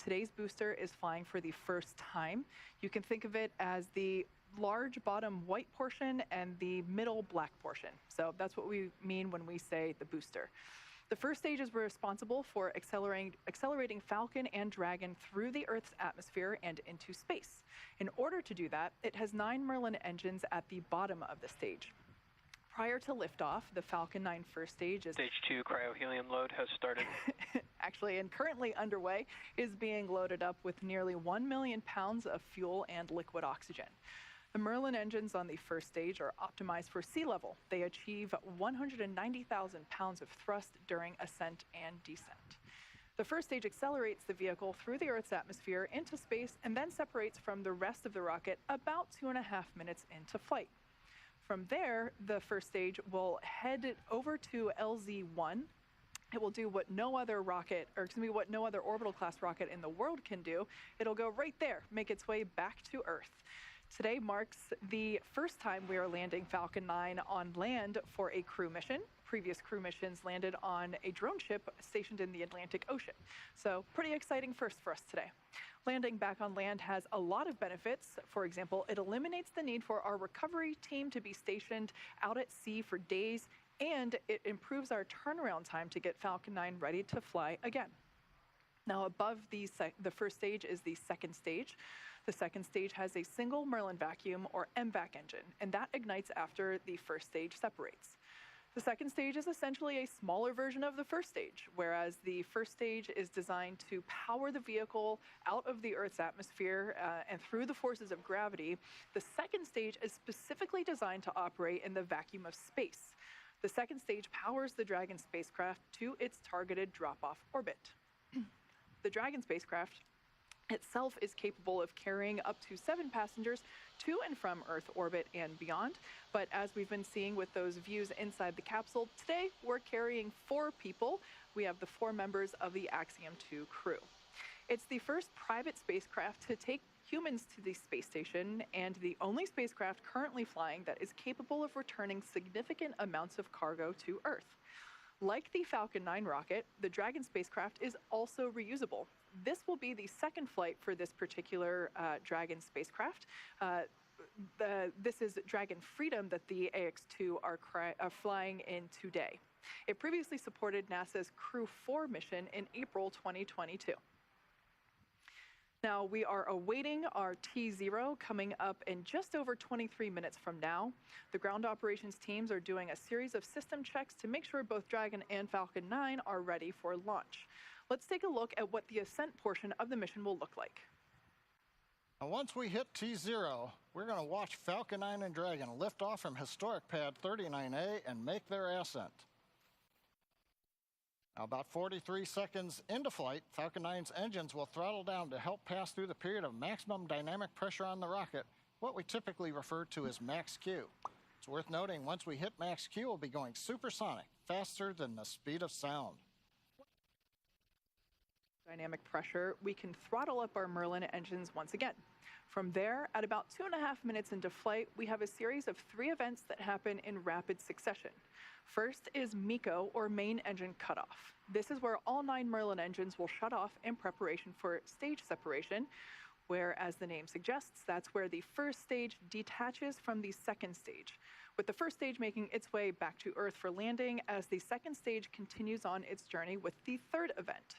Today's booster is flying for the first time. You can think of it as the large bottom white portion and the middle black portion. So that's what we mean when we say the booster. The first stage is responsible for accelerating Falcon and Dragon through the Earth's atmosphere and into space. In order to do that, it has 9 Merlin engines at the bottom of the stage. Prior to liftoff, the Falcon 9 first stage is... Stage 2 cryohelium load has started. Actually, and currently underway, is being loaded up with nearly 1 million pounds of fuel and liquid oxygen. The Merlin engines on the first stage are optimized for sea level. They achieve 190,000 pounds of thrust during ascent and descent. The first stage accelerates the vehicle through the Earth's atmosphere into space and then separates from the rest of the rocket about 2.5 minutes into flight. From there, the first stage will head over to LZ-1. It will do what no other rocket, or excuse me, what no other orbital class rocket in the world can do. It'll go right there, make its way back to Earth. Today marks the first time we are landing Falcon 9 on land for a crew mission. Previous crew missions landed on a drone ship stationed in the Atlantic Ocean. So pretty exciting first for us today. Landing back on land has a lot of benefits. For example, it eliminates the need for our recovery team to be stationed out at sea for days, and it improves our turnaround time to get Falcon 9 ready to fly again. Now above the first stage is the second stage. The second stage has a single Merlin vacuum or MVAC engine, and that ignites after the first stage separates. The second stage is essentially a smaller version of the first stage, whereas the first stage is designed to power the vehicle out of the Earth's atmosphere and through the forces of gravity. The second stage is specifically designed to operate in the vacuum of space. The second stage powers the Dragon spacecraft to its targeted drop-off orbit. The Dragon spacecraft itself is capable of carrying up to 7 passengers to and from Earth orbit and beyond. But as we've been seeing with those views inside the capsule, today we're carrying 4 people. We have the 4 members of the Axiom 2 crew. It's the first private spacecraft to take humans to the space station and the only spacecraft currently flying that is capable of returning significant amounts of cargo to Earth. Like the Falcon 9 rocket, the Dragon spacecraft is also reusable. This will be the second flight for this particular Dragon spacecraft. This is Dragon Freedom that the AX-2 are flying in today. It previously supported NASA's Crew 4 mission in April 2022. Now, we are awaiting our T0 coming up in just over 23 minutes from now. The ground operations teams are doing a series of system checks to make sure both Dragon and Falcon 9 are ready for launch. Let's take a look at what the ascent portion of the mission will look like. Now, once we hit T0, we're going to watch Falcon 9 and Dragon lift off from historic pad 39A and make their ascent. Now, about 43 seconds into flight, Falcon 9's engines will throttle down to help pass through the period of maximum dynamic pressure on the rocket, what we typically refer to as max Q. It's worth noting, once we hit max Q, we'll be going supersonic, faster than the speed of sound. Dynamic pressure, we can throttle up our Merlin engines once again. From there, at about 2.5 minutes into flight, we have a series of 3 events that happen in rapid succession. First is MECO, or main engine cutoff. This is where all 9 Merlin engines will shut off in preparation for stage separation, where, as the name suggests, that's where the first stage detaches from the second stage, with the first stage making its way back to Earth for landing as the second stage continues on its journey with the third event.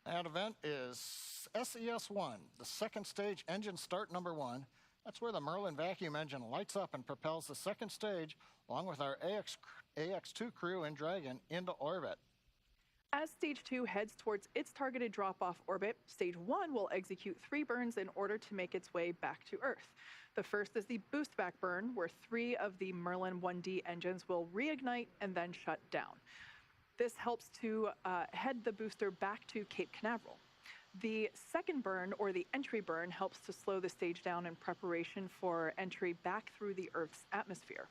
That event is SES-1, the second stage engine start number 1. That's where the Merlin vacuum engine lights up and propels the second stage, along with our AX-2 crew and Dragon, into orbit. As Stage 2 heads towards its targeted drop-off orbit, Stage 1 will execute 3 burns in order to make its way back to Earth. The first is the boost back burn, where 3 of the Merlin 1D engines will reignite and then shut down. This helps to head the booster back to Cape Canaveral. The second burn, or the entry burn, helps to slow the stage down in preparation for entry back through the Earth's atmosphere.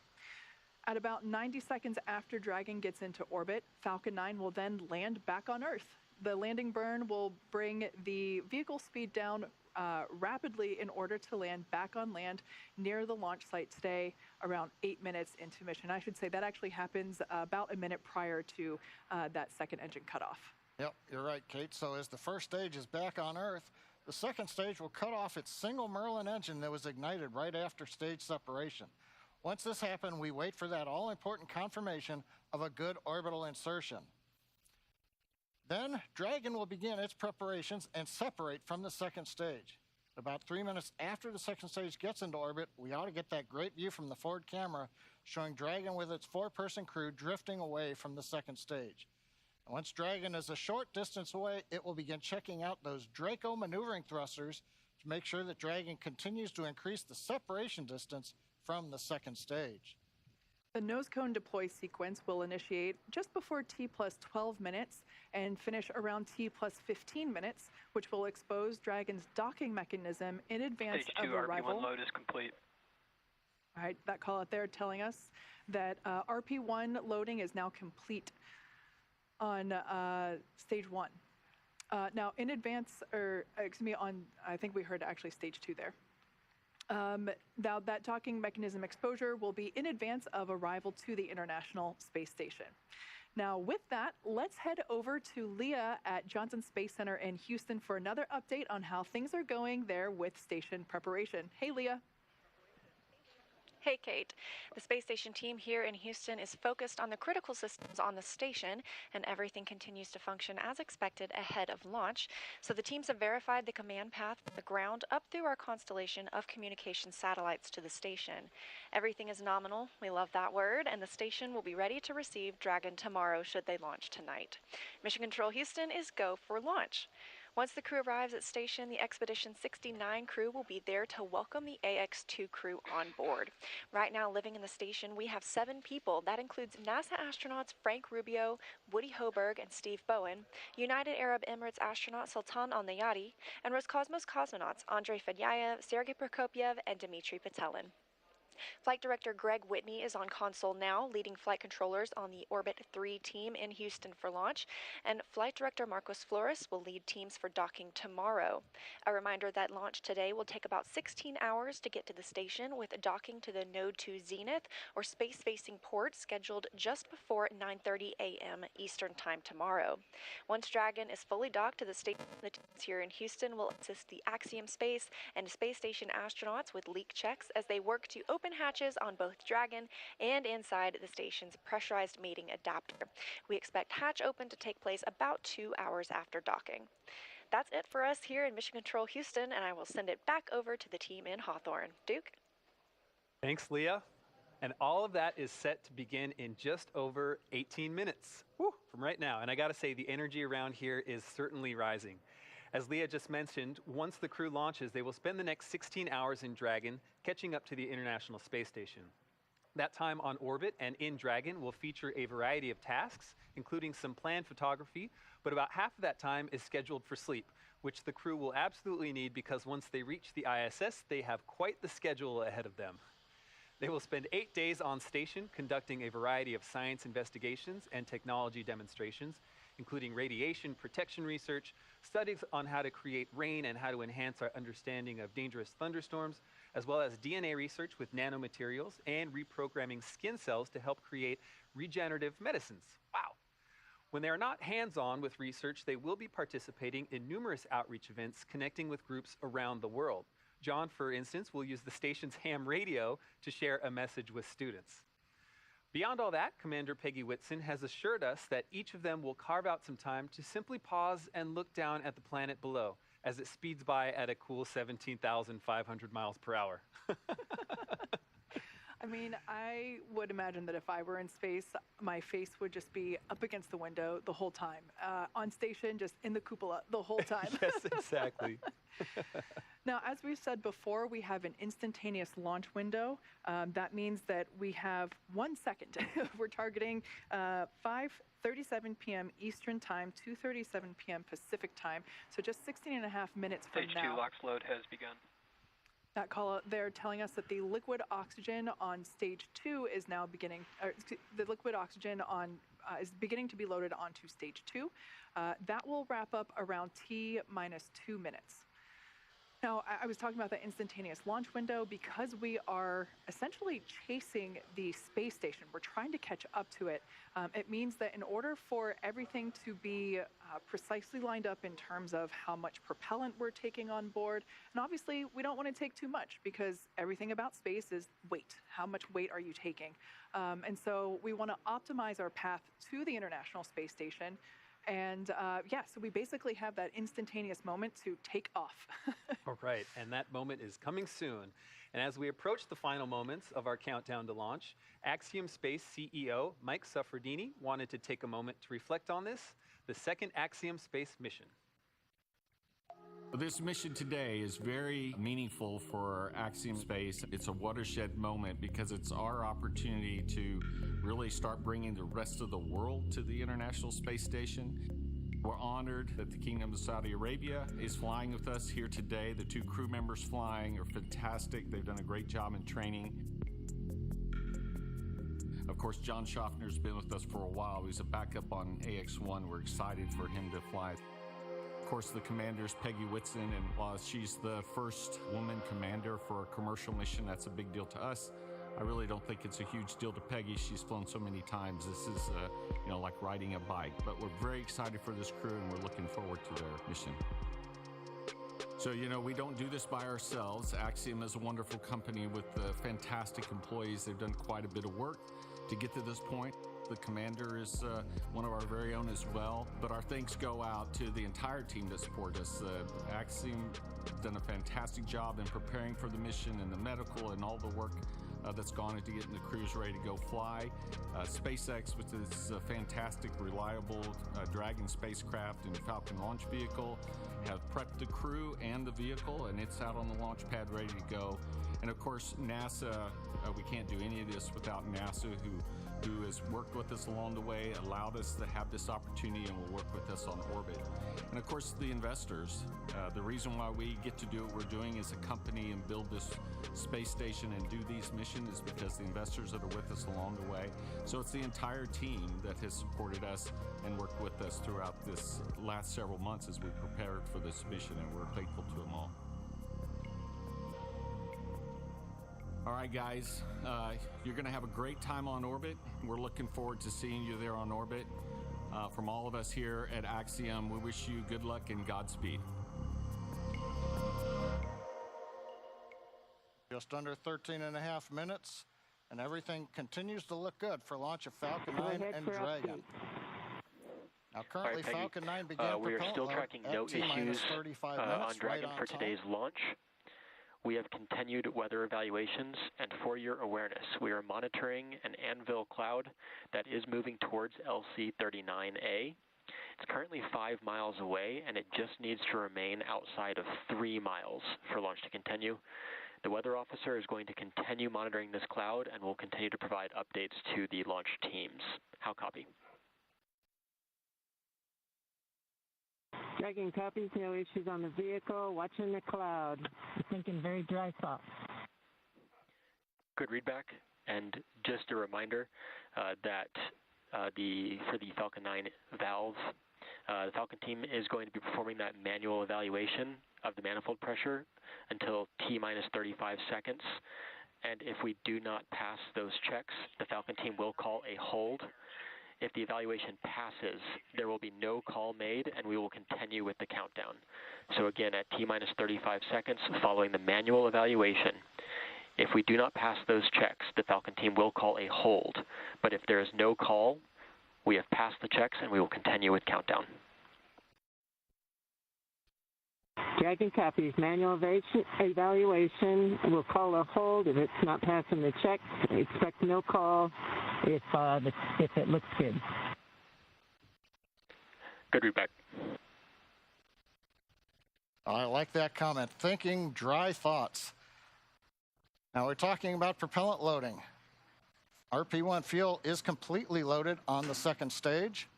At about 90 seconds after Dragon gets into orbit, Falcon 9 will then land back on Earth. The landing burn will bring the vehicle speed down rapidly in order to land back on land near the launch site today, around 8 minutes into mission. I should say that actually happens about a minute prior to that second engine cutoff. Yep, you're right, Kate. So as the first stage is back on Earth, the second stage will cut off its single Merlin engine that was ignited right after stage separation. Once this happens, we wait for that all-important confirmation of a good orbital insertion. Then, Dragon will begin its preparations and separate from the second stage. About 3 minutes after the second stage gets into orbit, we ought to get that great view from the forward camera showing Dragon with its 4-person crew drifting away from the second stage. And once Dragon is a short distance away, it will begin checking out those Draco maneuvering thrusters to make sure that Dragon continues to increase the separation distance from the second stage. The nose cone deploy sequence will initiate just before T plus 12 minutes and finish around T plus 15 minutes, which will expose Dragon's docking mechanism in advance Stage of 2 arrival. RP1 load is complete. All right, that call out there telling us that RP1 loading is now complete on Stage 1. Now, in advance, or excuse me, on, I think we heard actually Stage 2 there. Now, that docking mechanism exposure will be in advance of arrival to the International Space Station. Now, with that, let's head over to Leah at Johnson Space Center in Houston for another update on how things are going there with station preparation. Hey, Leah. Hey, Kate. The space station team here in Houston is focused on the critical systems on the station, and everything continues to function as expected ahead of launch. So the teams have verified the command path from the ground up through our constellation of communication satellites to the station. Everything is nominal, we love that word, and the station will be ready to receive Dragon tomorrow should they launch tonight. Mission Control Houston is go for launch. Once the crew arrives at station, the Expedition 69 crew will be there to welcome the AX-2 crew on board. Right now, living in the station, we have 7 people. That includes NASA astronauts Frank Rubio, Woody Hoburg, and Steve Bowen, United Arab Emirates astronaut Sultan Al-Nayati, and Roscosmos cosmonauts Andrei Fedyayev, Sergei Prokopyev, and Dmitry Petelin. Flight Director Greg Whitney is on console now, leading flight controllers on the Orbit 3 team in Houston for launch, and Flight Director Marcos Flores will lead teams for docking tomorrow. A reminder that launch today will take about 16 hours to get to the station, with docking to the Node 2 Zenith or space-facing port scheduled just before 9:30 a.m. Eastern Time tomorrow. Once Dragon is fully docked to the station, the teams here in Houston will assist the Axiom Space and space station astronauts with leak checks as they work to open hatches on both Dragon and inside the station's pressurized mating adapter. We expect hatch open to take place about 2 hours after docking. That's it for us here in Mission Control Houston, and I will send it back over to the team in Hawthorne. Duke? Thanks, Leah. And all of that is set to begin in just over 18 minutes from right now. And I got to say, the energy around here is certainly rising. As Leah just mentioned, once the crew launches, they will spend the next 16 hours in Dragon, catching up to the International Space Station. That time on orbit and in Dragon will feature a variety of tasks, including some planned photography, but about half of that time is scheduled for sleep, which the crew will absolutely need because once they reach the ISS, they have quite the schedule ahead of them. They will spend 8 days on station conducting a variety of science investigations and technology demonstrations, including radiation protection research, studies on how to create rain and how to enhance our understanding of dangerous thunderstorms, as well as DNA research with nanomaterials and reprogramming skin cells to help create regenerative medicines. Wow. When they are not hands-on with research, they will be participating in numerous outreach events connecting with groups around the world. John, for instance, will use the station's ham radio to share a message with students. Beyond all that, Commander Peggy Whitson has assured us that each of them will carve out some time to simply pause and look down at the planet below as it speeds by at a cool 17,500 miles per hour. I mean, I would imagine that if I were in space, my face would just be up against the window the whole time. On station, just in the cupola the whole time. Yes, exactly. Now, as we've said before, we have an instantaneous launch window. That means that we have 1 second. We're targeting 5:37 p.m. Eastern Time, 2:37 p.m. Pacific Time. So just 16.5 minutes from now. Stage 2 LOX load has begun. That call out, they're telling us that the liquid oxygen on stage 2 is now beginning, the liquid oxygen on is beginning to be loaded onto stage 2. That will wrap up around T-2 minutes. Now, I was talking about that instantaneous launch window because we are essentially chasing the space station. We're trying to catch up to it. It means that in order for everything to be precisely lined up in terms of how much propellant we're taking on board, and obviously we don't want to take too much because everything about space is weight. How much weight are you taking? And so we want to optimize our path to the International Space Station. And so we basically have that instantaneous moment to take off. All right, and that moment is coming soon. And as we approach the final moments of our countdown to launch, Axiom Space CEO Mike Suffredini wanted to take a moment to reflect on this, the second Axiom Space mission. This mission today is very meaningful for Axiom Space. It's a watershed moment because it's our opportunity to really start bringing the rest of the world to the International Space Station. We're honored that the Kingdom of Saudi Arabia is flying with us here today. The 2 crew members flying are fantastic. They've done a great job in training. Of course, John Schaffner's been with us for a while. He's a backup on AX-1. We're excited for him to fly. Of course, the commander's Peggy Whitson, and while she's the first woman commander for a commercial mission, that's a big deal to us. I really don't think it's a huge deal to Peggy. She's flown so many times. This is, like riding a bike. But we're very excited for this crew, and we're looking forward to their mission. So, you know, we don't do this by ourselves. Axiom is a wonderful company with fantastic employees. They've done quite a bit of work to get to this point. The commander is one of our very own as well. But our thanks go out to the entire team that support us. Axiom done a fantastic job in preparing for the mission and the medical and all the work that's gone into getting the crews ready to go fly. SpaceX, which is a fantastic, reliable Dragon spacecraft and Falcon launch vehicle, have prepped the crew and the vehicle, and it's out on the launch pad ready to go. And of course, NASA, we can't do any of this without NASA, who has worked with us along the way, allowed us to have this opportunity, and will work with us on orbit. And of course, the investors. The reason why we get to do what we're doing as a company and build this space station and do these missions is because the investors that are with us along the way. So it's the entire team that has supported us and worked with us throughout this last several months as we prepared for this mission, and we're thankful to them all. All right, guys, you're going to have a great time on orbit. We're looking forward to seeing you there on orbit. From all of us here at Axiom, we wish you good luck and Godspeed. Just under 13 and a half minutes, and everything continues to look good for launch of Falcon 9 and Dragon. Now, currently, Peggy, Falcon 9 began we are still tracking no issues on Dragon for today's launch. We have continued weather evaluations, and for your awareness, we are monitoring an anvil cloud that is moving towards LC-39A. It's currently 5 miles away, and it just needs to remain outside of 3 miles for launch to continue. The weather officer is going to continue monitoring this cloud and will continue to provide updates to the launch teams. How copy? Dragon copies, no issues on the vehicle, watching the cloud. I'm thinking very dry spot. Good readback, and just a reminder that for the Falcon 9 valve, the Falcon team is going to be performing that manual evaluation of the manifold pressure until T-minus 35 seconds. And if we do not pass those checks, the Falcon team will call a hold. If the evaluation passes, there will be no call made, and we will continue with the countdown. So again, at T-minus 35 seconds following the manual evaluation, if we do not pass those checks, the Falcon team will call a hold. But if there is no call, we have passed the checks, and we will continue with countdown. Dragon copies, manual evaluation. We'll call a hold if it's not passing the check. Expect no call if it looks good. Good readback. I like that comment. Thinking dry thoughts. Now we're talking about propellant loading. RP1 fuel is completely loaded on the second stage.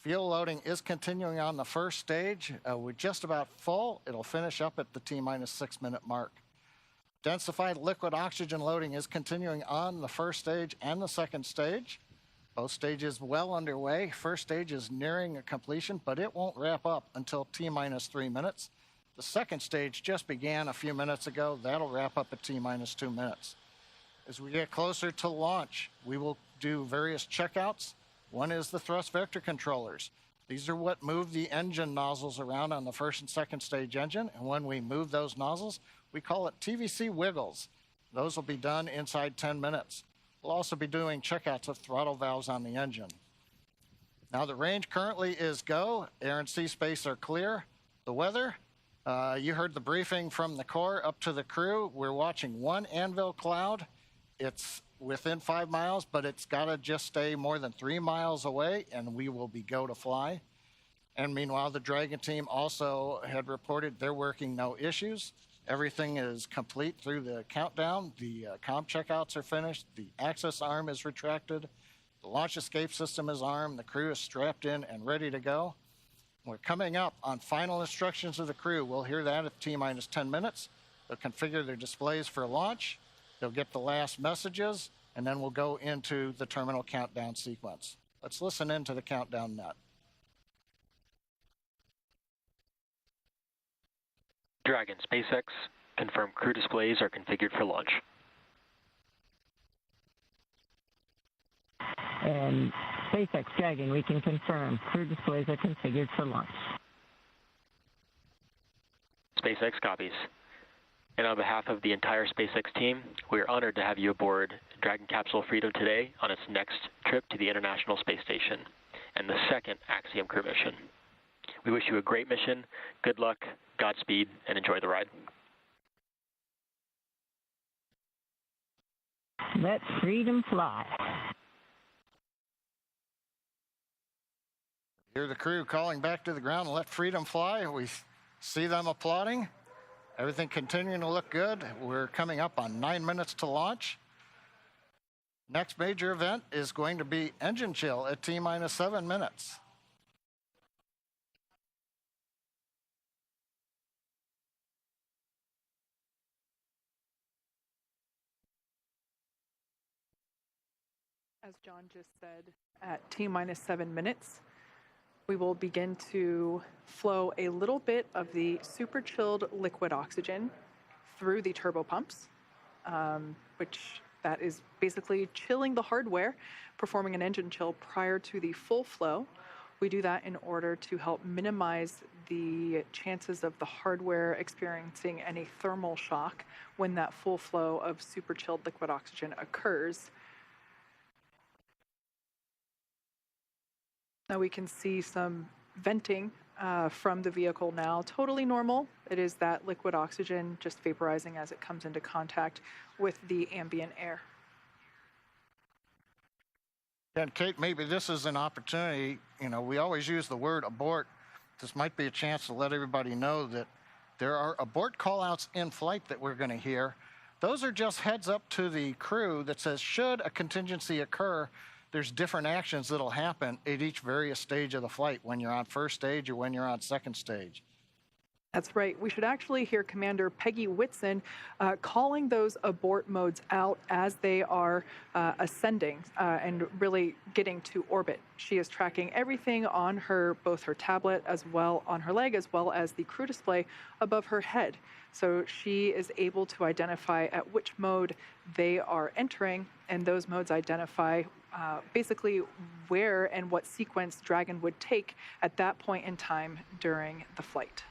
Fuel loading is continuing on the first stage. We're just about full. It'll finish up at the T-minus 6 minute mark. Densified liquid oxygen loading is continuing on the first stage and the second stage. Both stages well underway. First stage is nearing a completion, but it won't wrap up until T-minus 3 minutes. The second stage just began a few minutes ago. That'll wrap up at T-minus 2 minutes. As we get closer to launch, we will do various checkouts. One is the thrust vector controllers. These are what move the engine nozzles around on the first and second stage engine. And when we move those nozzles, we call it TVC wiggles. Those will be done inside 10 minutes. We'll also be doing checkouts of throttle valves on the engine. Now the range currently is go. Air and sea space are clear. The weather, you heard the briefing from the Corps up to the crew. We're watching one anvil cloud. It's within 5 miles, but it's got to just stay more than 3 miles away, and we will be go to fly. And meanwhile, the Dragon team also had reported they're working no issues. Everything is complete through the countdown. The comm checkouts are finished. The access arm is retracted. The launch escape system is armed. The crew is strapped in and ready to go. We're coming up on final instructions of the crew. We'll hear that at T-minus 10 minutes. They'll configure their displays for launch. They'll get the last messages, and then we'll go into the terminal countdown sequence. Let's listen into the countdown net. Dragon SpaceX, confirm crew displays are configured for launch. And SpaceX Dragon, we can confirm crew displays are configured for launch. SpaceX SpaceX copies. And on behalf of the entire SpaceX team, we are honored to have you aboard Dragon Capsule Freedom today on its next trip to the International Space Station and the second Axiom crew mission. We wish you a great mission, good luck, Godspeed, and enjoy the ride. Let freedom fly. Hear the crew calling back to the ground, let freedom fly. We see them applauding. Everything continuing to look good. We're coming up on 9 minutes to launch. Next major event is going to be engine chill at T-minus 7 minutes. As John just said, at T-minus 7 minutes, we will begin to flow a little bit of the super chilled liquid oxygen through the turbo pumps, which that is basically chilling the hardware, performing an engine chill prior to the full flow. We do that in order to help minimize the chances of the hardware experiencing any thermal shock when that full flow of super chilled liquid oxygen occurs. Now we can see some venting from the vehicle now, totally normal. It is that liquid oxygen just vaporizing as it comes into contact with the ambient air. And Kate, maybe this is an opportunity. You know, we always use the word abort. This might be a chance to let everybody know that there are abort callouts in flight that we're going to hear. Those are just heads up to the crew that says, should a contingency occur, there's different actions that'll happen at each various stage of the flight, when you're on first stage or when you're on second stage. That's right. We should actually hear Commander Peggy Whitson calling those abort modes out as they are ascending and really getting to orbit. She is tracking everything on her, both her tablet as well on her leg, as well as the crew display above her head. So she is able to identify at which mode they are entering, and those modes identify basically where and what sequence Dragon would take at that point in time during the flight.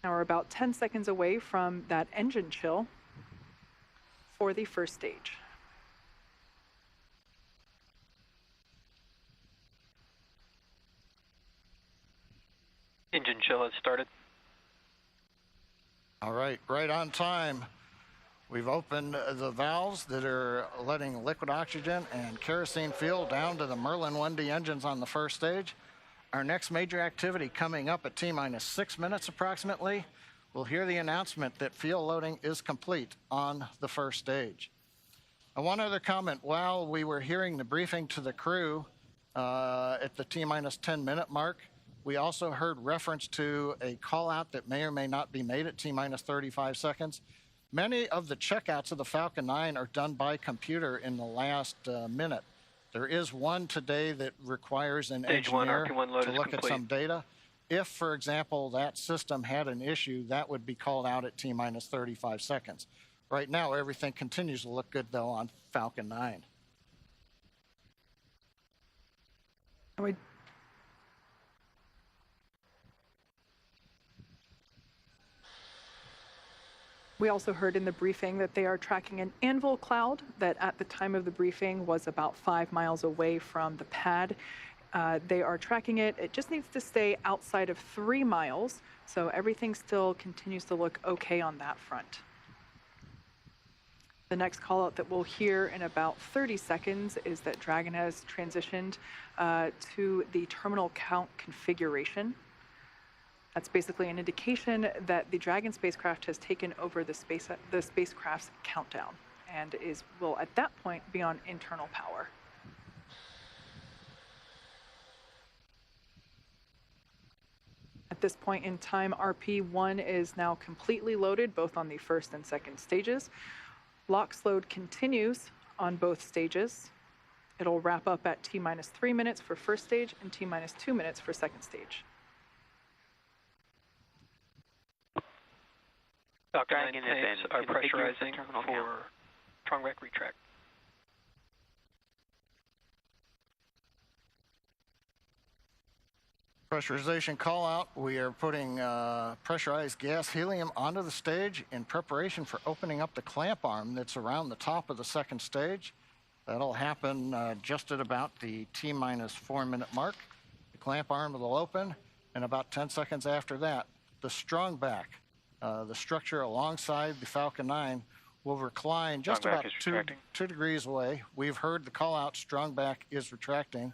Now we're about 10 seconds away from that engine chill for the first stage. Engine chill has started. All right, right on time. We've opened the valves that are letting liquid oxygen and kerosene fuel down to the Merlin 1D engines on the first stage. Our next major activity coming up at T-minus 6 minutes approximately, we'll hear the announcement that fuel loading is complete on the first stage. And one other comment, while we were hearing the briefing to the crew at the T-minus 10 minute mark, we also heard reference to a call out that may or may not be made at T-minus 35 seconds. Many of the checkouts of the Falcon 9 are done by computer in the last minute. There is one today that requires an engineer to look at some data. If, for example, that system had an issue, that would be called out at T-minus 35 seconds. Right now, everything continues to look good, though, on Falcon 9. We also heard in the briefing that they are tracking an anvil cloud that at the time of the briefing was about 5 miles away from the pad. They are tracking it. It just needs to stay outside of 3 miles, so everything still continues to look okay on that front. The next call out that we'll hear in about 30 seconds is that Dragon has transitioned to the terminal count configuration. That's basically an indication that the Dragon spacecraft has taken over the spacecraft's countdown and will at that point be on internal power. At this point in time, RP1 is now completely loaded, both on the first and second stages. LOX load continues on both stages. It'll wrap up at T-minus 3 minutes for first stage and T-minus 2 minutes for second stage. Falcon 9 tanks are pressurizing for Trongback retract. Pressurization call out. We are putting pressurized gas helium onto the stage in preparation for opening up the clamp arm that's around the top of the second stage. That'll happen just at about the T-minus 4 minute mark. The clamp arm will open, and about 10 seconds after that, the strong back, the structure alongside the Falcon 9, will recline just about 2 degrees away. We've heard the call out, strong back is retracting.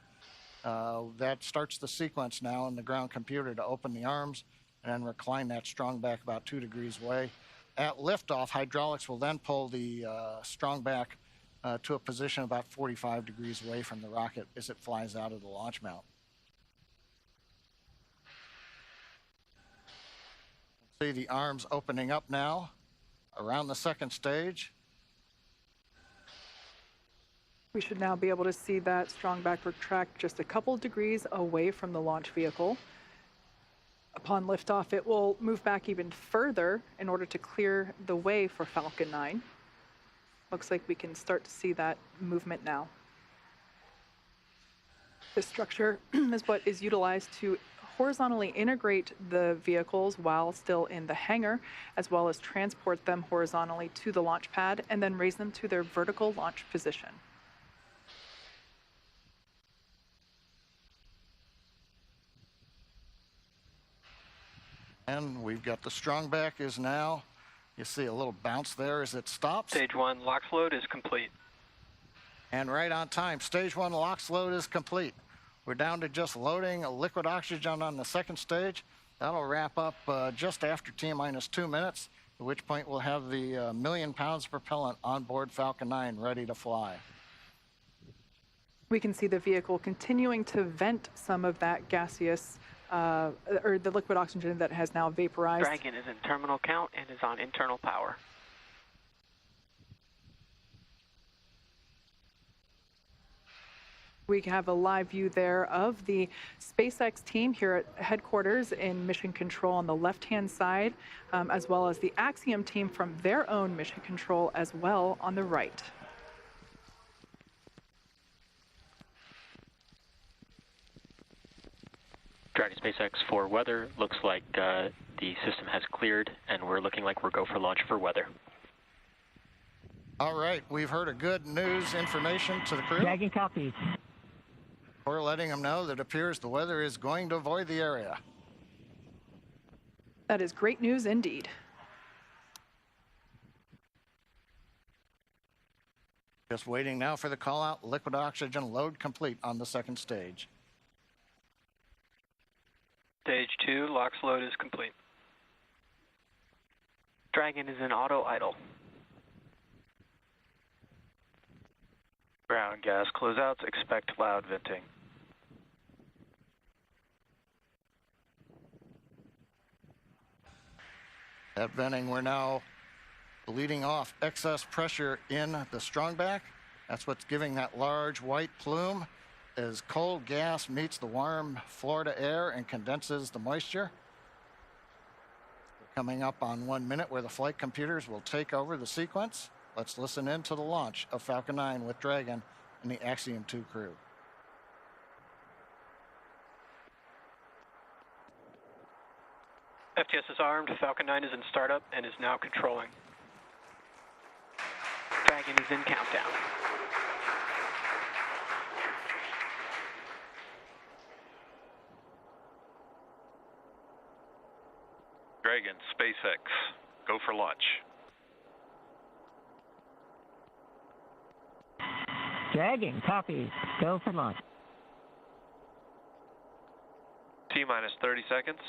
That starts the sequence now in the ground computer to open the arms and then recline that strong back about 2 degrees away. At liftoff, hydraulics will then pull the strong back to a position about 45 degrees away from the rocket as it flies out of the launch mount. See the arms opening up now around the second stage. We should now be able to see that strong back retract just a couple degrees away from the launch vehicle. Upon liftoff, it will move back even further in order to clear the way for Falcon 9. Looks like we can start to see that movement now. This structure is what is utilized to horizontally integrate the vehicles while still in the hangar, as well as transport them horizontally to the launch pad and then raise them to their vertical launch position. And we've got the strong back is now, you see a little bounce there as it stops. Stage 1 LOX load is complete. And right on time, stage 1 LOX load is complete. We're down to just loading a liquid oxygen on the second stage. That'll wrap up just after T-minus 2 minutes, at which point we'll have the 1 million pounds of propellant on board Falcon 9 ready to fly. We can see the vehicle continuing to vent some of that gaseous or the liquid oxygen that has now vaporized. Dragon is in terminal count and is on internal power. We have a live view there of the SpaceX team here at headquarters in mission control on the left-hand side, as well as the Axiom team from their own mission control as well on the right. Dragon SpaceX for weather. Looks like the system has cleared, and we're looking like we're go for launch for weather. All right, we've heard a good news information to the crew. Dragon copies. We're letting them know that it appears the weather is going to avoid the area. That is great news indeed. Just waiting now for the call out. Liquid oxygen load complete on the second stage. Stage 2 LOX load is complete. Dragon is in auto idle. Ground gas closeouts, expect loud venting. At venting, we're now bleeding off excess pressure in the strongback. That's what's giving that large white plume as cold gas meets the warm Florida air and condenses the moisture. We're coming up on 1 minute where the flight computers will take over the sequence. Let's listen in to the launch of Falcon 9 with Dragon and the Axiom 2 crew. FTS is armed, Falcon 9 is in startup and is now controlling. Dragon is in countdown. Dragon, SpaceX, go for launch. Dragon, copy. Go for launch. T-minus 30 seconds.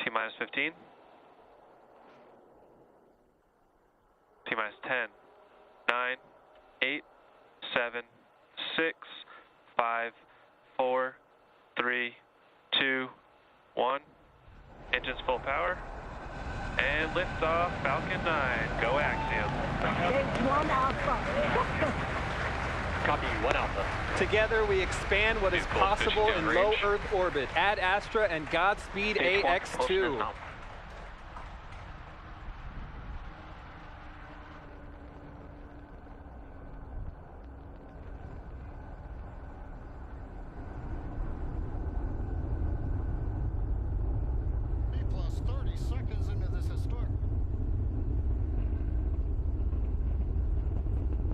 T-minus 15. T-minus 10, 9, 8, 7, 6, 5, 4, 3, 2, 1. Engines full power. And liftoff, Falcon 9. Go Axiom. Stage 1 Alpha. Copy, 1 Alpha. Together we expand what is possible in low Earth orbit. Ad Astra and Godspeed AX2.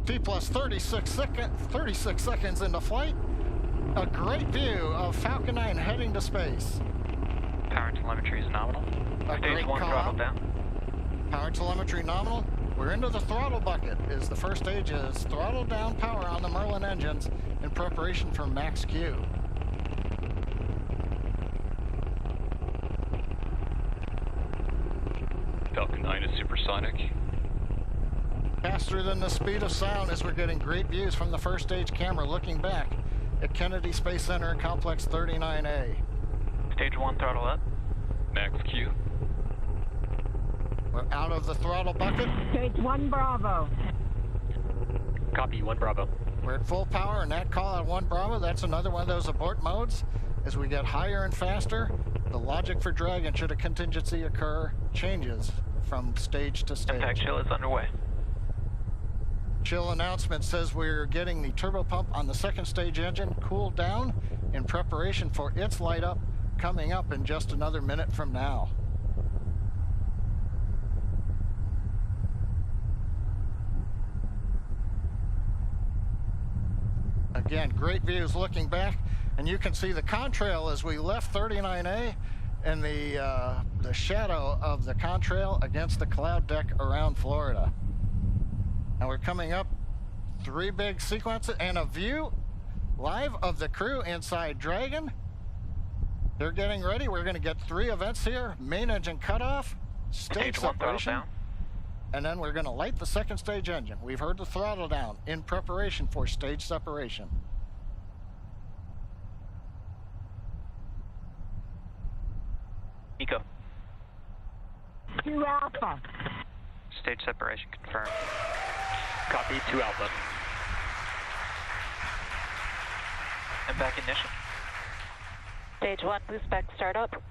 T plus 36 seconds into flight. A great view of Falcon 9 heading to space. Power telemetry is nominal. Stage 1 throttle down. Power telemetry nominal. We're into the throttle bucket. The first stage is throttle down power on the Merlin engines in preparation for max Q. Falcon 9 is supersonic. Faster than the speed of sound as we're getting great views from the first stage camera looking back at Kennedy Space Center and Complex 39A. Stage 1 throttle up. Max Q. We're out of the throttle bucket. Stage 1 Bravo. Copy, 1 Bravo. We're at full power, and that call at 1 Bravo, that's another one of those abort modes. As we get higher and faster, the logic for Dragon, should a contingency occur, changes from stage to stage. Impact chill is underway. Chill announcement says we're getting the turbo pump on the second stage engine cooled down in preparation for its light up coming up in just another minute from now. Again, great views looking back, and you can see the contrail as we left 39A and the shadow of the contrail against the cloud deck around Florida. And we're coming up 3 big sequences and a view live of the crew inside Dragon. They're getting ready. We're going to get 3 events here. Main engine cutoff, stage separation, and then we're going to light the second stage engine. We've heard the throttle down in preparation for stage separation. Eco. 2 Alpha. Stage separation confirmed. Copy, 2 Alpha. And back ignition. Stage 1 boost back startup.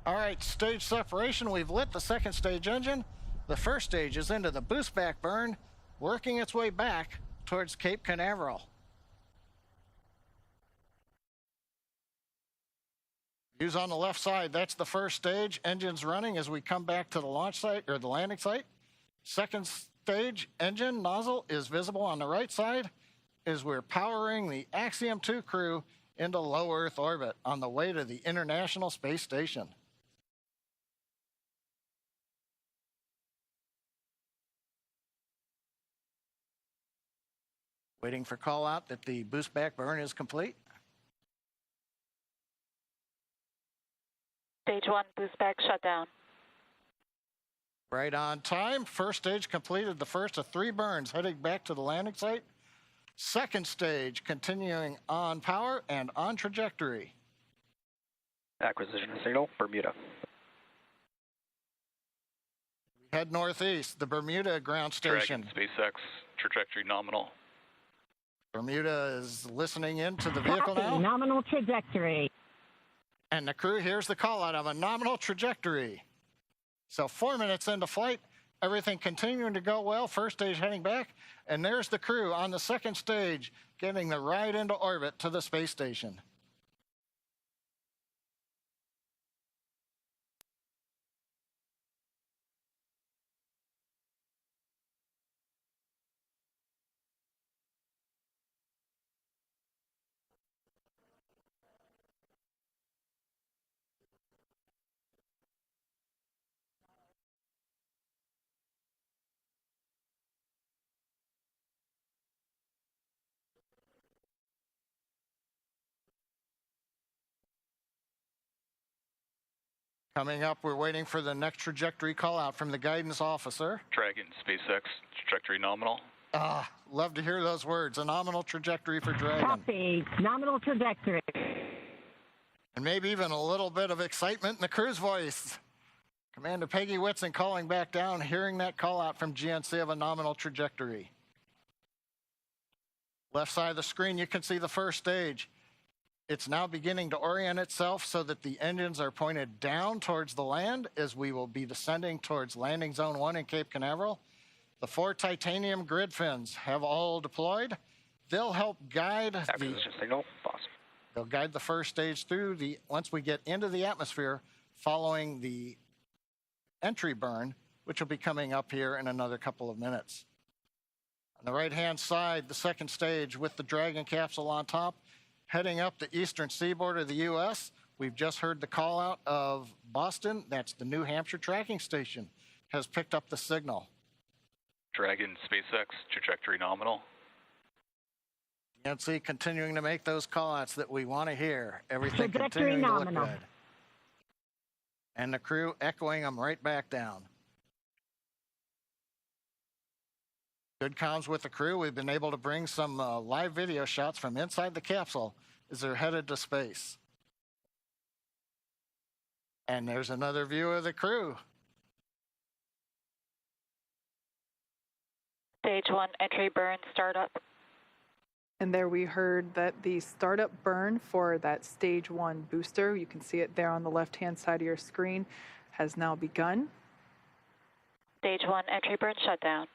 All right, stage separation. We've lit the second stage engine. The first stage is into the boost back burn, working its way back towards Cape Canaveral. Views on the left side, that's the first stage. Engines running as we come back to the launch site, or the landing site. Second stage engine nozzle is visible on the right side as we're powering the Axiom 2 crew into low Earth orbit on the way to the International Space Station. Waiting for call out that the boost back burn is complete. Stage 1 boost back shutdown. Right on time. First stage completed the first of 3 burns heading back to the landing site. Second stage continuing on power and on trajectory. Acquisition signal, Bermuda. Head northeast, the Bermuda ground station. Dragon, SpaceX, trajectory nominal. Bermuda is listening into the vehicle now. Nominal trajectory. And the crew hears the call out of a nominal trajectory. So 4 minutes into flight, everything continuing to go well. First stage heading back, and there's the crew on the second stage getting the ride into orbit to the space station. Coming up, we're waiting for the next trajectory call out from the guidance officer. Dragon, SpaceX, trajectory nominal. Love to hear those words. A nominal trajectory for Dragon. Copy. Nominal trajectory. And maybe even a little bit of excitement in the crew's voice. Commander Peggy Whitson calling back down, hearing that call out from GNC of a nominal trajectory. Left side of the screen, you can see the first stage. It's now beginning to orient itself so that the engines are pointed down towards the land as we will be descending towards landing zone 1 in Cape Canaveral. The 4 titanium grid fins have all deployed. They'll help guide They'll guide the first stage through once we get into the atmosphere following the entry burn, which will be coming up here in another couple of minutes. On the right-hand side, the second stage with the Dragon capsule on top, heading up the eastern seaboard of the U.S. We've just heard the call out of Boston. That's the New Hampshire tracking station, has picked up the signal. Dragon SpaceX, trajectory nominal. DNC continuing to make those call outs that we want to hear. Everything Trajectory continuing nominal. to look good. And the crew echoing them right back down. Good comms with the crew. We've been able to bring some live video shots from inside the capsule as they're headed to space. And there's another view of the crew. Stage 1 entry burn startup. And there we heard that the startup burn for that stage 1 booster, you can see it there on the left-hand side of your screen, has now begun. Stage 1 entry burn shutdown.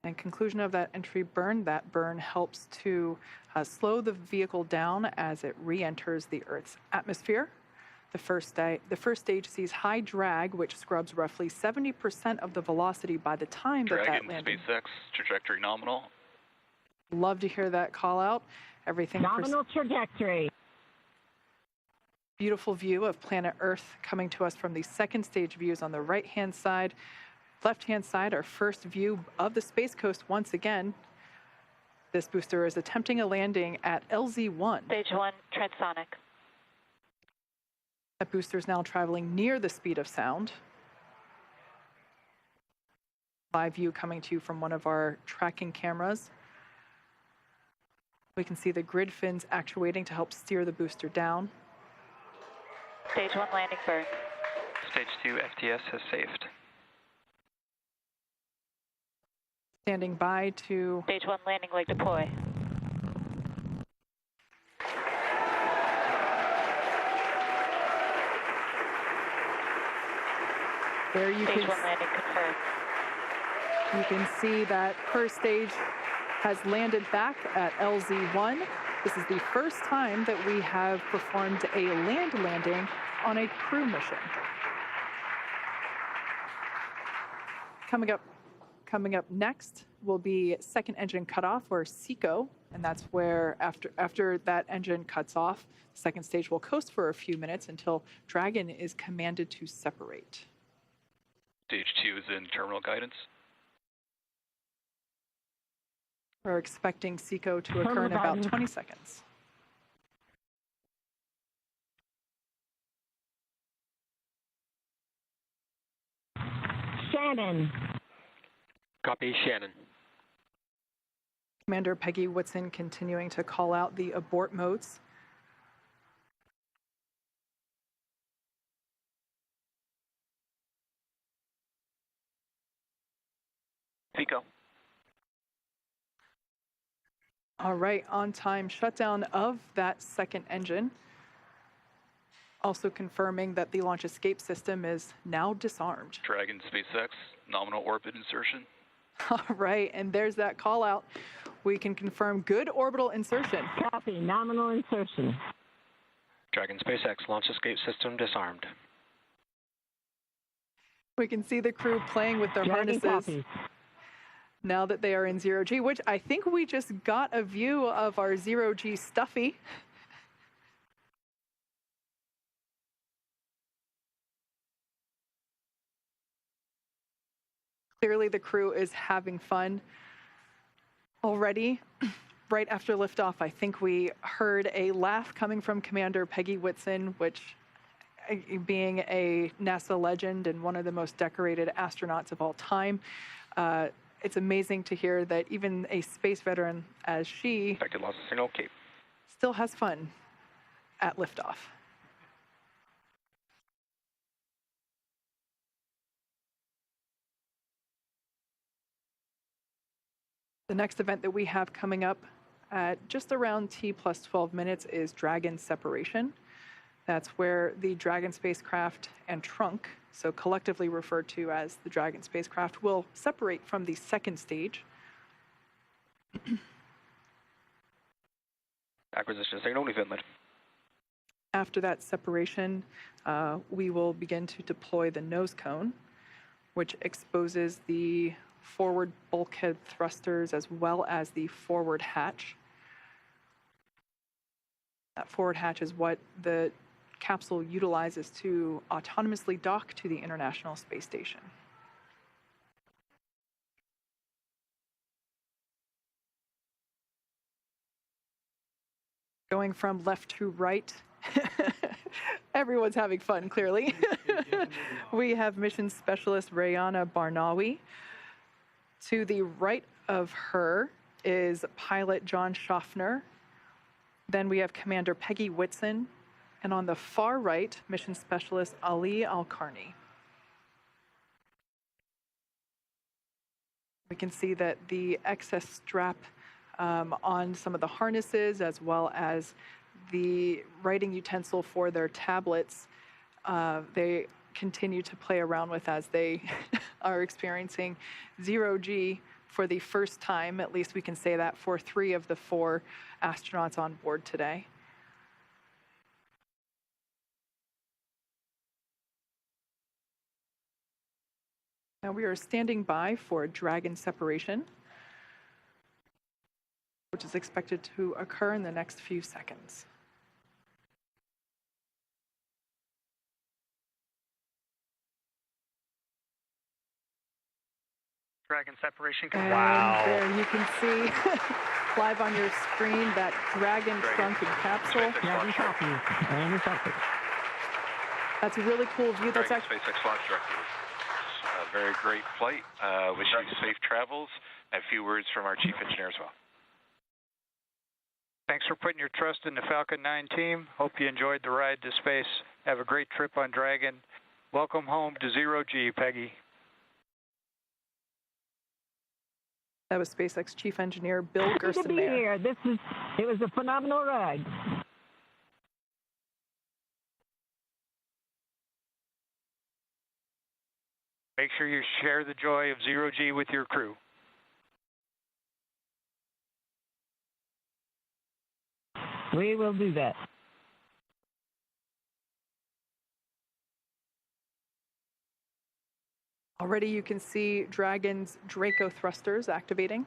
And conclusion of that entry burn, that burn helps to slow the vehicle down as it re-enters the Earth's atmosphere. The first stage sees high drag, which scrubs roughly 70% of the velocity by the time that landed. SpaceX, trajectory nominal. Love to hear that call out. Everything. Nominal trajectory. Beautiful view of planet Earth coming to us from the second stage views on the right-hand side. Left-hand side, our first view of the Space Coast once again. This booster is attempting a landing at LZ-1. Stage 1 transonic. That booster is now traveling near the speed of sound. Live view coming to you from one of our tracking cameras. We can see the grid fins actuating to help steer the booster down. Stage 1 landing burn. Stage 2 FTS has saved. Standing by to... Stage 1 landing leg deploy. There you Stage 1 landing confirmed. You can see that first stage has landed back at LZ-1. This is the first time that we have performed a land landing on a crew mission. Coming up next will be second engine cutoff, or SECO, and that's where after that engine cuts off, the second stage will coast for a few minutes until Dragon is commanded to separate. Stage 2 is in terminal guidance. We're expecting SECO to occur in about 20 seconds. Shannon. Copy, Shannon. Commander Peggy Whitson continuing to call out the abort modes. SECO. All right, on time shutdown of that second engine. Also confirming that the launch escape system is now disarmed. Dragon SpaceX, nominal orbit insertion. All right, and there's that call out. We can confirm good orbital insertion. Copy, nominal insertion. Dragon SpaceX, launch escape system disarmed. We can see the crew playing with their harnesses. Copy. Now that they are in 0G, which I think we just got a view of our 0G Stuffy. Clearly the crew is having fun already. Right after liftoff, I think we heard a laugh coming from Commander Peggy Whitson, which, being a NASA legend and one of the most decorated astronauts of all time, it's amazing to hear that even a space veteran as she Lost signal, Cape. still has fun at liftoff. The next event that we have coming up at just around T plus 12 minutes is Dragon separation. That's where the Dragon spacecraft and trunk, so collectively referred to as the Dragon spacecraft, will separate from the second stage. Acquisition signal to Finland. After that separation, we will begin to deploy the nose cone, which exposes the forward bulkhead thrusters as well as the forward hatch. That forward hatch is what the capsule utilizes to autonomously dock to the International Space Station. Going from left to right, everyone's having fun, clearly. We have mission specialist Rayana Barnawi. To the right of her is pilot John Schaffner. Then we have Commander Peggy Whitson. And on the far right, mission specialist Ali Al-Qarni. We can see that the excess strap on some of the harnesses, as well as the writing utensil for their tablets, they continue to play around with as they are experiencing zero-G for the first time. At least we can say that for 3 of the 4 astronauts on board today. Now we are standing by for Dragon separation, which is expected to occur in the next few seconds. Dragon separation. And wow. There you can see live on your screen that Dragon trunk and capsule. Dragon copy. And it's up. That's a really cool view. That's Dragon SpaceX launch director. A very great flight. Wish you safe travels. And a few words from our chief engineer as well. Thanks for putting your trust in the Falcon 9 team. Hope you enjoyed the ride to space. Have a great trip on Dragon. Welcome home to zero-G, Peggy. That was SpaceX Chief Engineer Bill Happy to be Gerstenmaier. here. It was a phenomenal ride. Make sure you share the joy of zero-G with your crew. We will do that. Already you can see Dragon's Draco thrusters activating.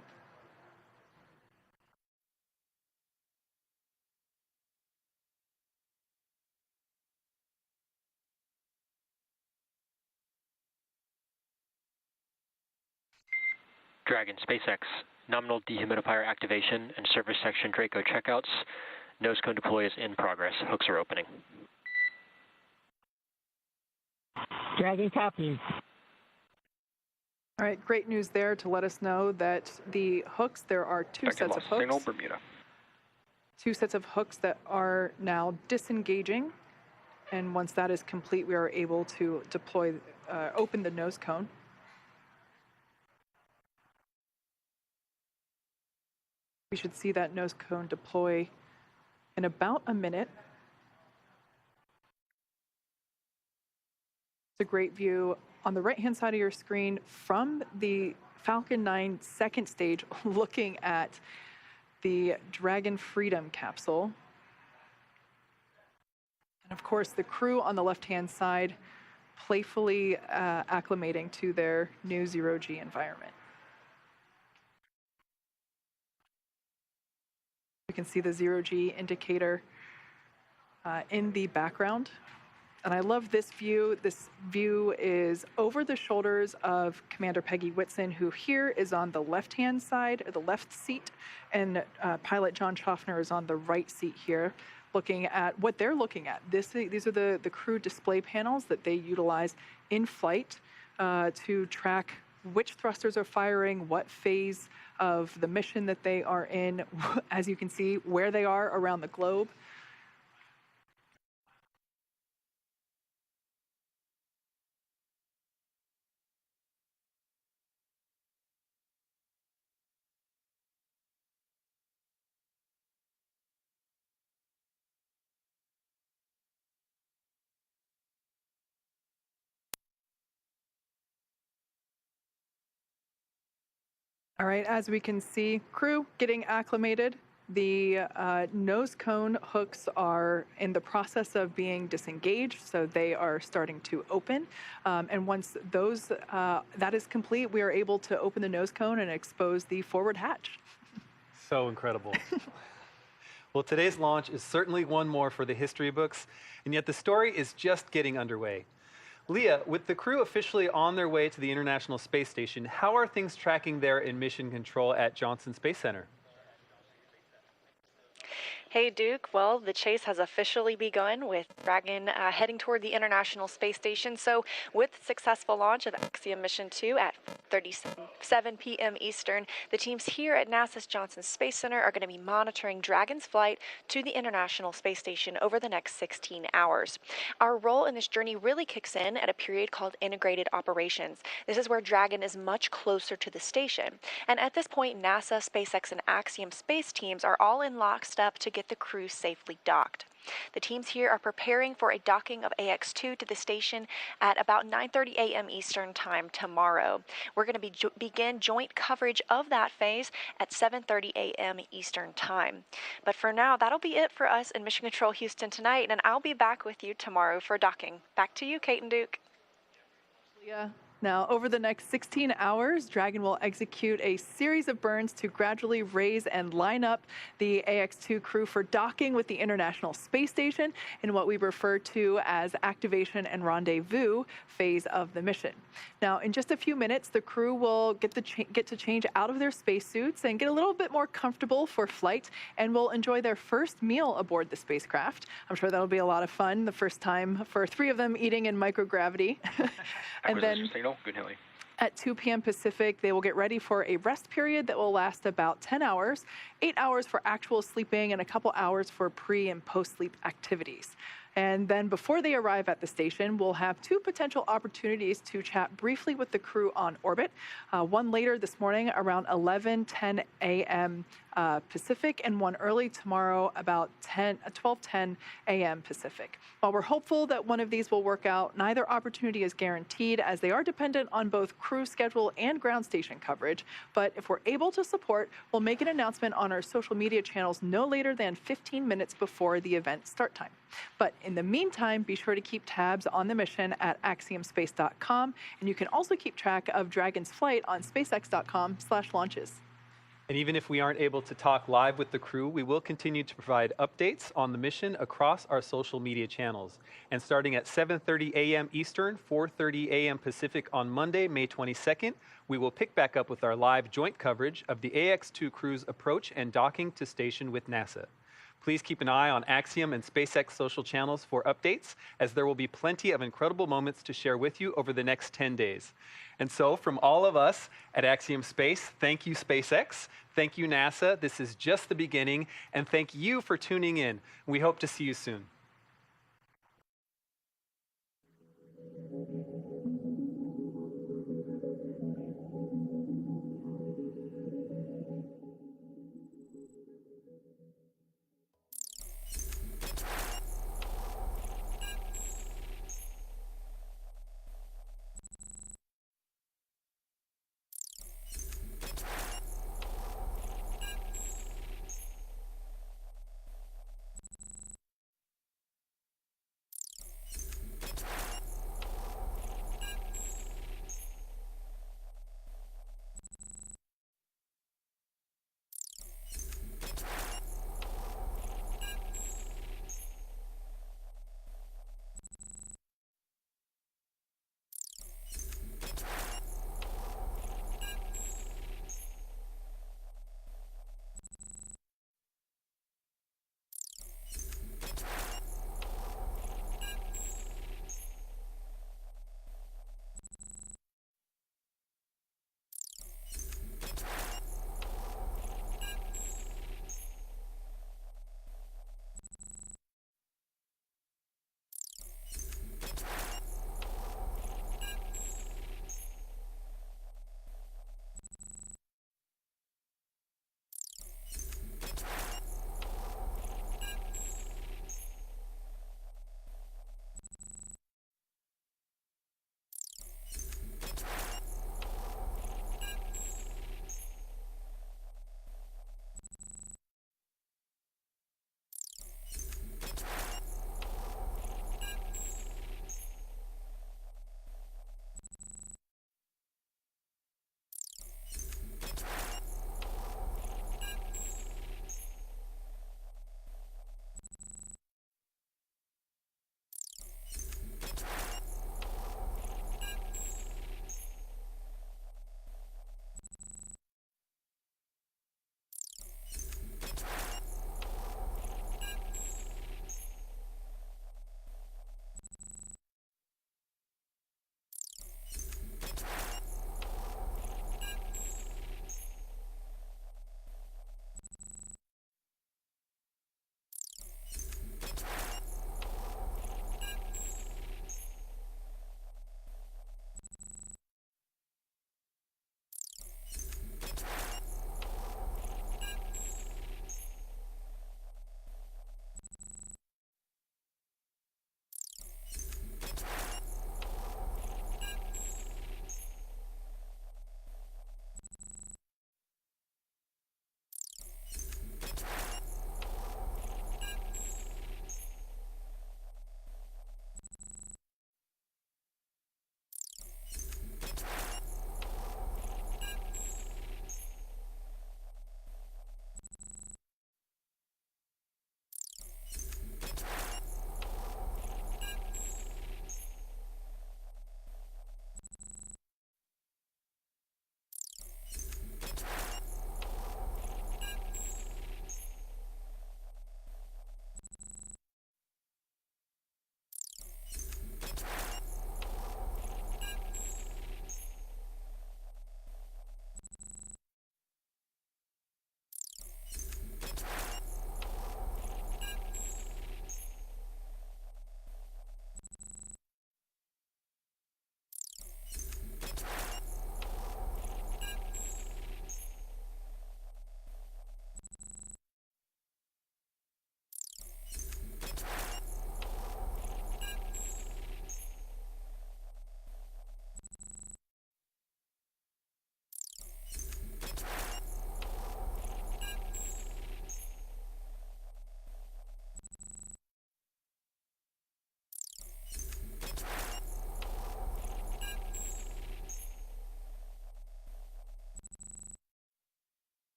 Dragon SpaceX, nominal dehumidifier activation and service section Draco checkouts. Nose cone deploy is in progress. Hooks are opening. Dragon copies. All right, great news there to let us know that the hooks, there are 2 sets of hooks. Signal Bermuda. 2 sets of hooks that are now disengaging. And once that is complete, we are able to deploy, open the nose cone. We should see that nose cone deploy in about a minute. It's a great view on the right-hand side of your screen from the Falcon 9 second stage, looking at the Dragon Freedom capsule. And of course, the crew on the left-hand side playfully acclimating to their new zero-G environment. You can see the zero-G indicator in the background. And I love this view. This view is over the shoulders of Commander Peggy Whitson, who here is on the left-hand side, or the left seat, and pilot John Schaffner is on the right seat here, looking at what they're looking at. These are the crew display panels that they utilize in flight to track which thrusters are firing, what phase of the mission that they are in, as you can see, where they are around the globe. All right, as we can see, crew getting acclimated. The nose cone hooks are in the process of being disengaged, so they are starting to open. And once that is complete, we are able to open the nose cone and expose the forward hatch. So incredible. Well, today's launch is certainly one more for the history books, and yet the story is just getting underway. Leah, with the crew officially on their way to the International Space Station, how are things tracking there in mission control at Johnson Space Center? Hey, Duke. Well, the chase has officially begun with Dragon heading toward the International Space Station. So with the successful launch of Axiom Mission 2 at 7 p.m. Eastern, the teams here at NASA's Johnson Space Center are going to be monitoring Dragon's flight to the International Space Station over the next 16 hours. Our role in this journey really kicks in at a period called Integrated Operations. This is where Dragon is much closer to the station. And at this point, NASA, SpaceX, and Axiom space teams are all in lockstep to get the crew safely docked. The teams here are preparing for a docking of AX-2 to the station at about 9:30 a.m. Eastern Time tomorrow. We're going to begin joint coverage of that phase at 7:30 a.m. Eastern Time. But for now, that'll be it for us in Mission Control Houston tonight, and I'll be back with you tomorrow for docking. Back to you, Kate and Duke. Yeah. Now, over the next 16 hours, Dragon will execute a series of burns to gradually raise and line up the AX-2 crew for docking with the International Space Station in what we refer to as activation and rendezvous phase of the mission. Now, in just a few minutes, the crew will get to change out of their spacesuits and get a little bit more comfortable for flight, and will enjoy their first meal aboard the spacecraft. I'm sure that'll be a lot of fun, the first time for 3 of them eating in microgravity. And then Good, Haley. at 2 p.m. Pacific, they will get ready for a rest period that will last about 10 hours, 8 hours for actual sleeping, and a couple hours for pre- and post-sleep activities. And then before they arrive at the station, we'll have 2 potential opportunities to chat briefly with the crew on orbit. One later this morning around 11:10 a.m. Pacific, and one early tomorrow about 12:10 a.m. Pacific. While we're hopeful that one of these will work out, neither opportunity is guaranteed, as they are dependent on both crew schedule and ground station coverage. But if we're able to support, we'll make an announcement on our social media channels no later than 15 minutes before the event start time. But in the meantime, be sure to keep tabs on the mission at axiomspace.com, and you can also keep track of Dragon's flight on spacex.com/launches. And even if we aren't able to talk live with the crew, we will continue to provide updates on the mission across our social media channels. And starting at 7:30 a.m. Eastern, 4:30 a.m. Pacific on Monday, May 22nd, we will pick back up with our live joint coverage of the AX-2 crew's approach and docking to station with NASA. Please keep an eye on Axiom and SpaceX social channels for updates, as there will be plenty of incredible moments to share with you over the next 10 days. And so, from all of us at Axiom Space, thank you, SpaceX. Thank you, NASA. This is just the beginning. And thank you for tuning in. We hope to see you soon.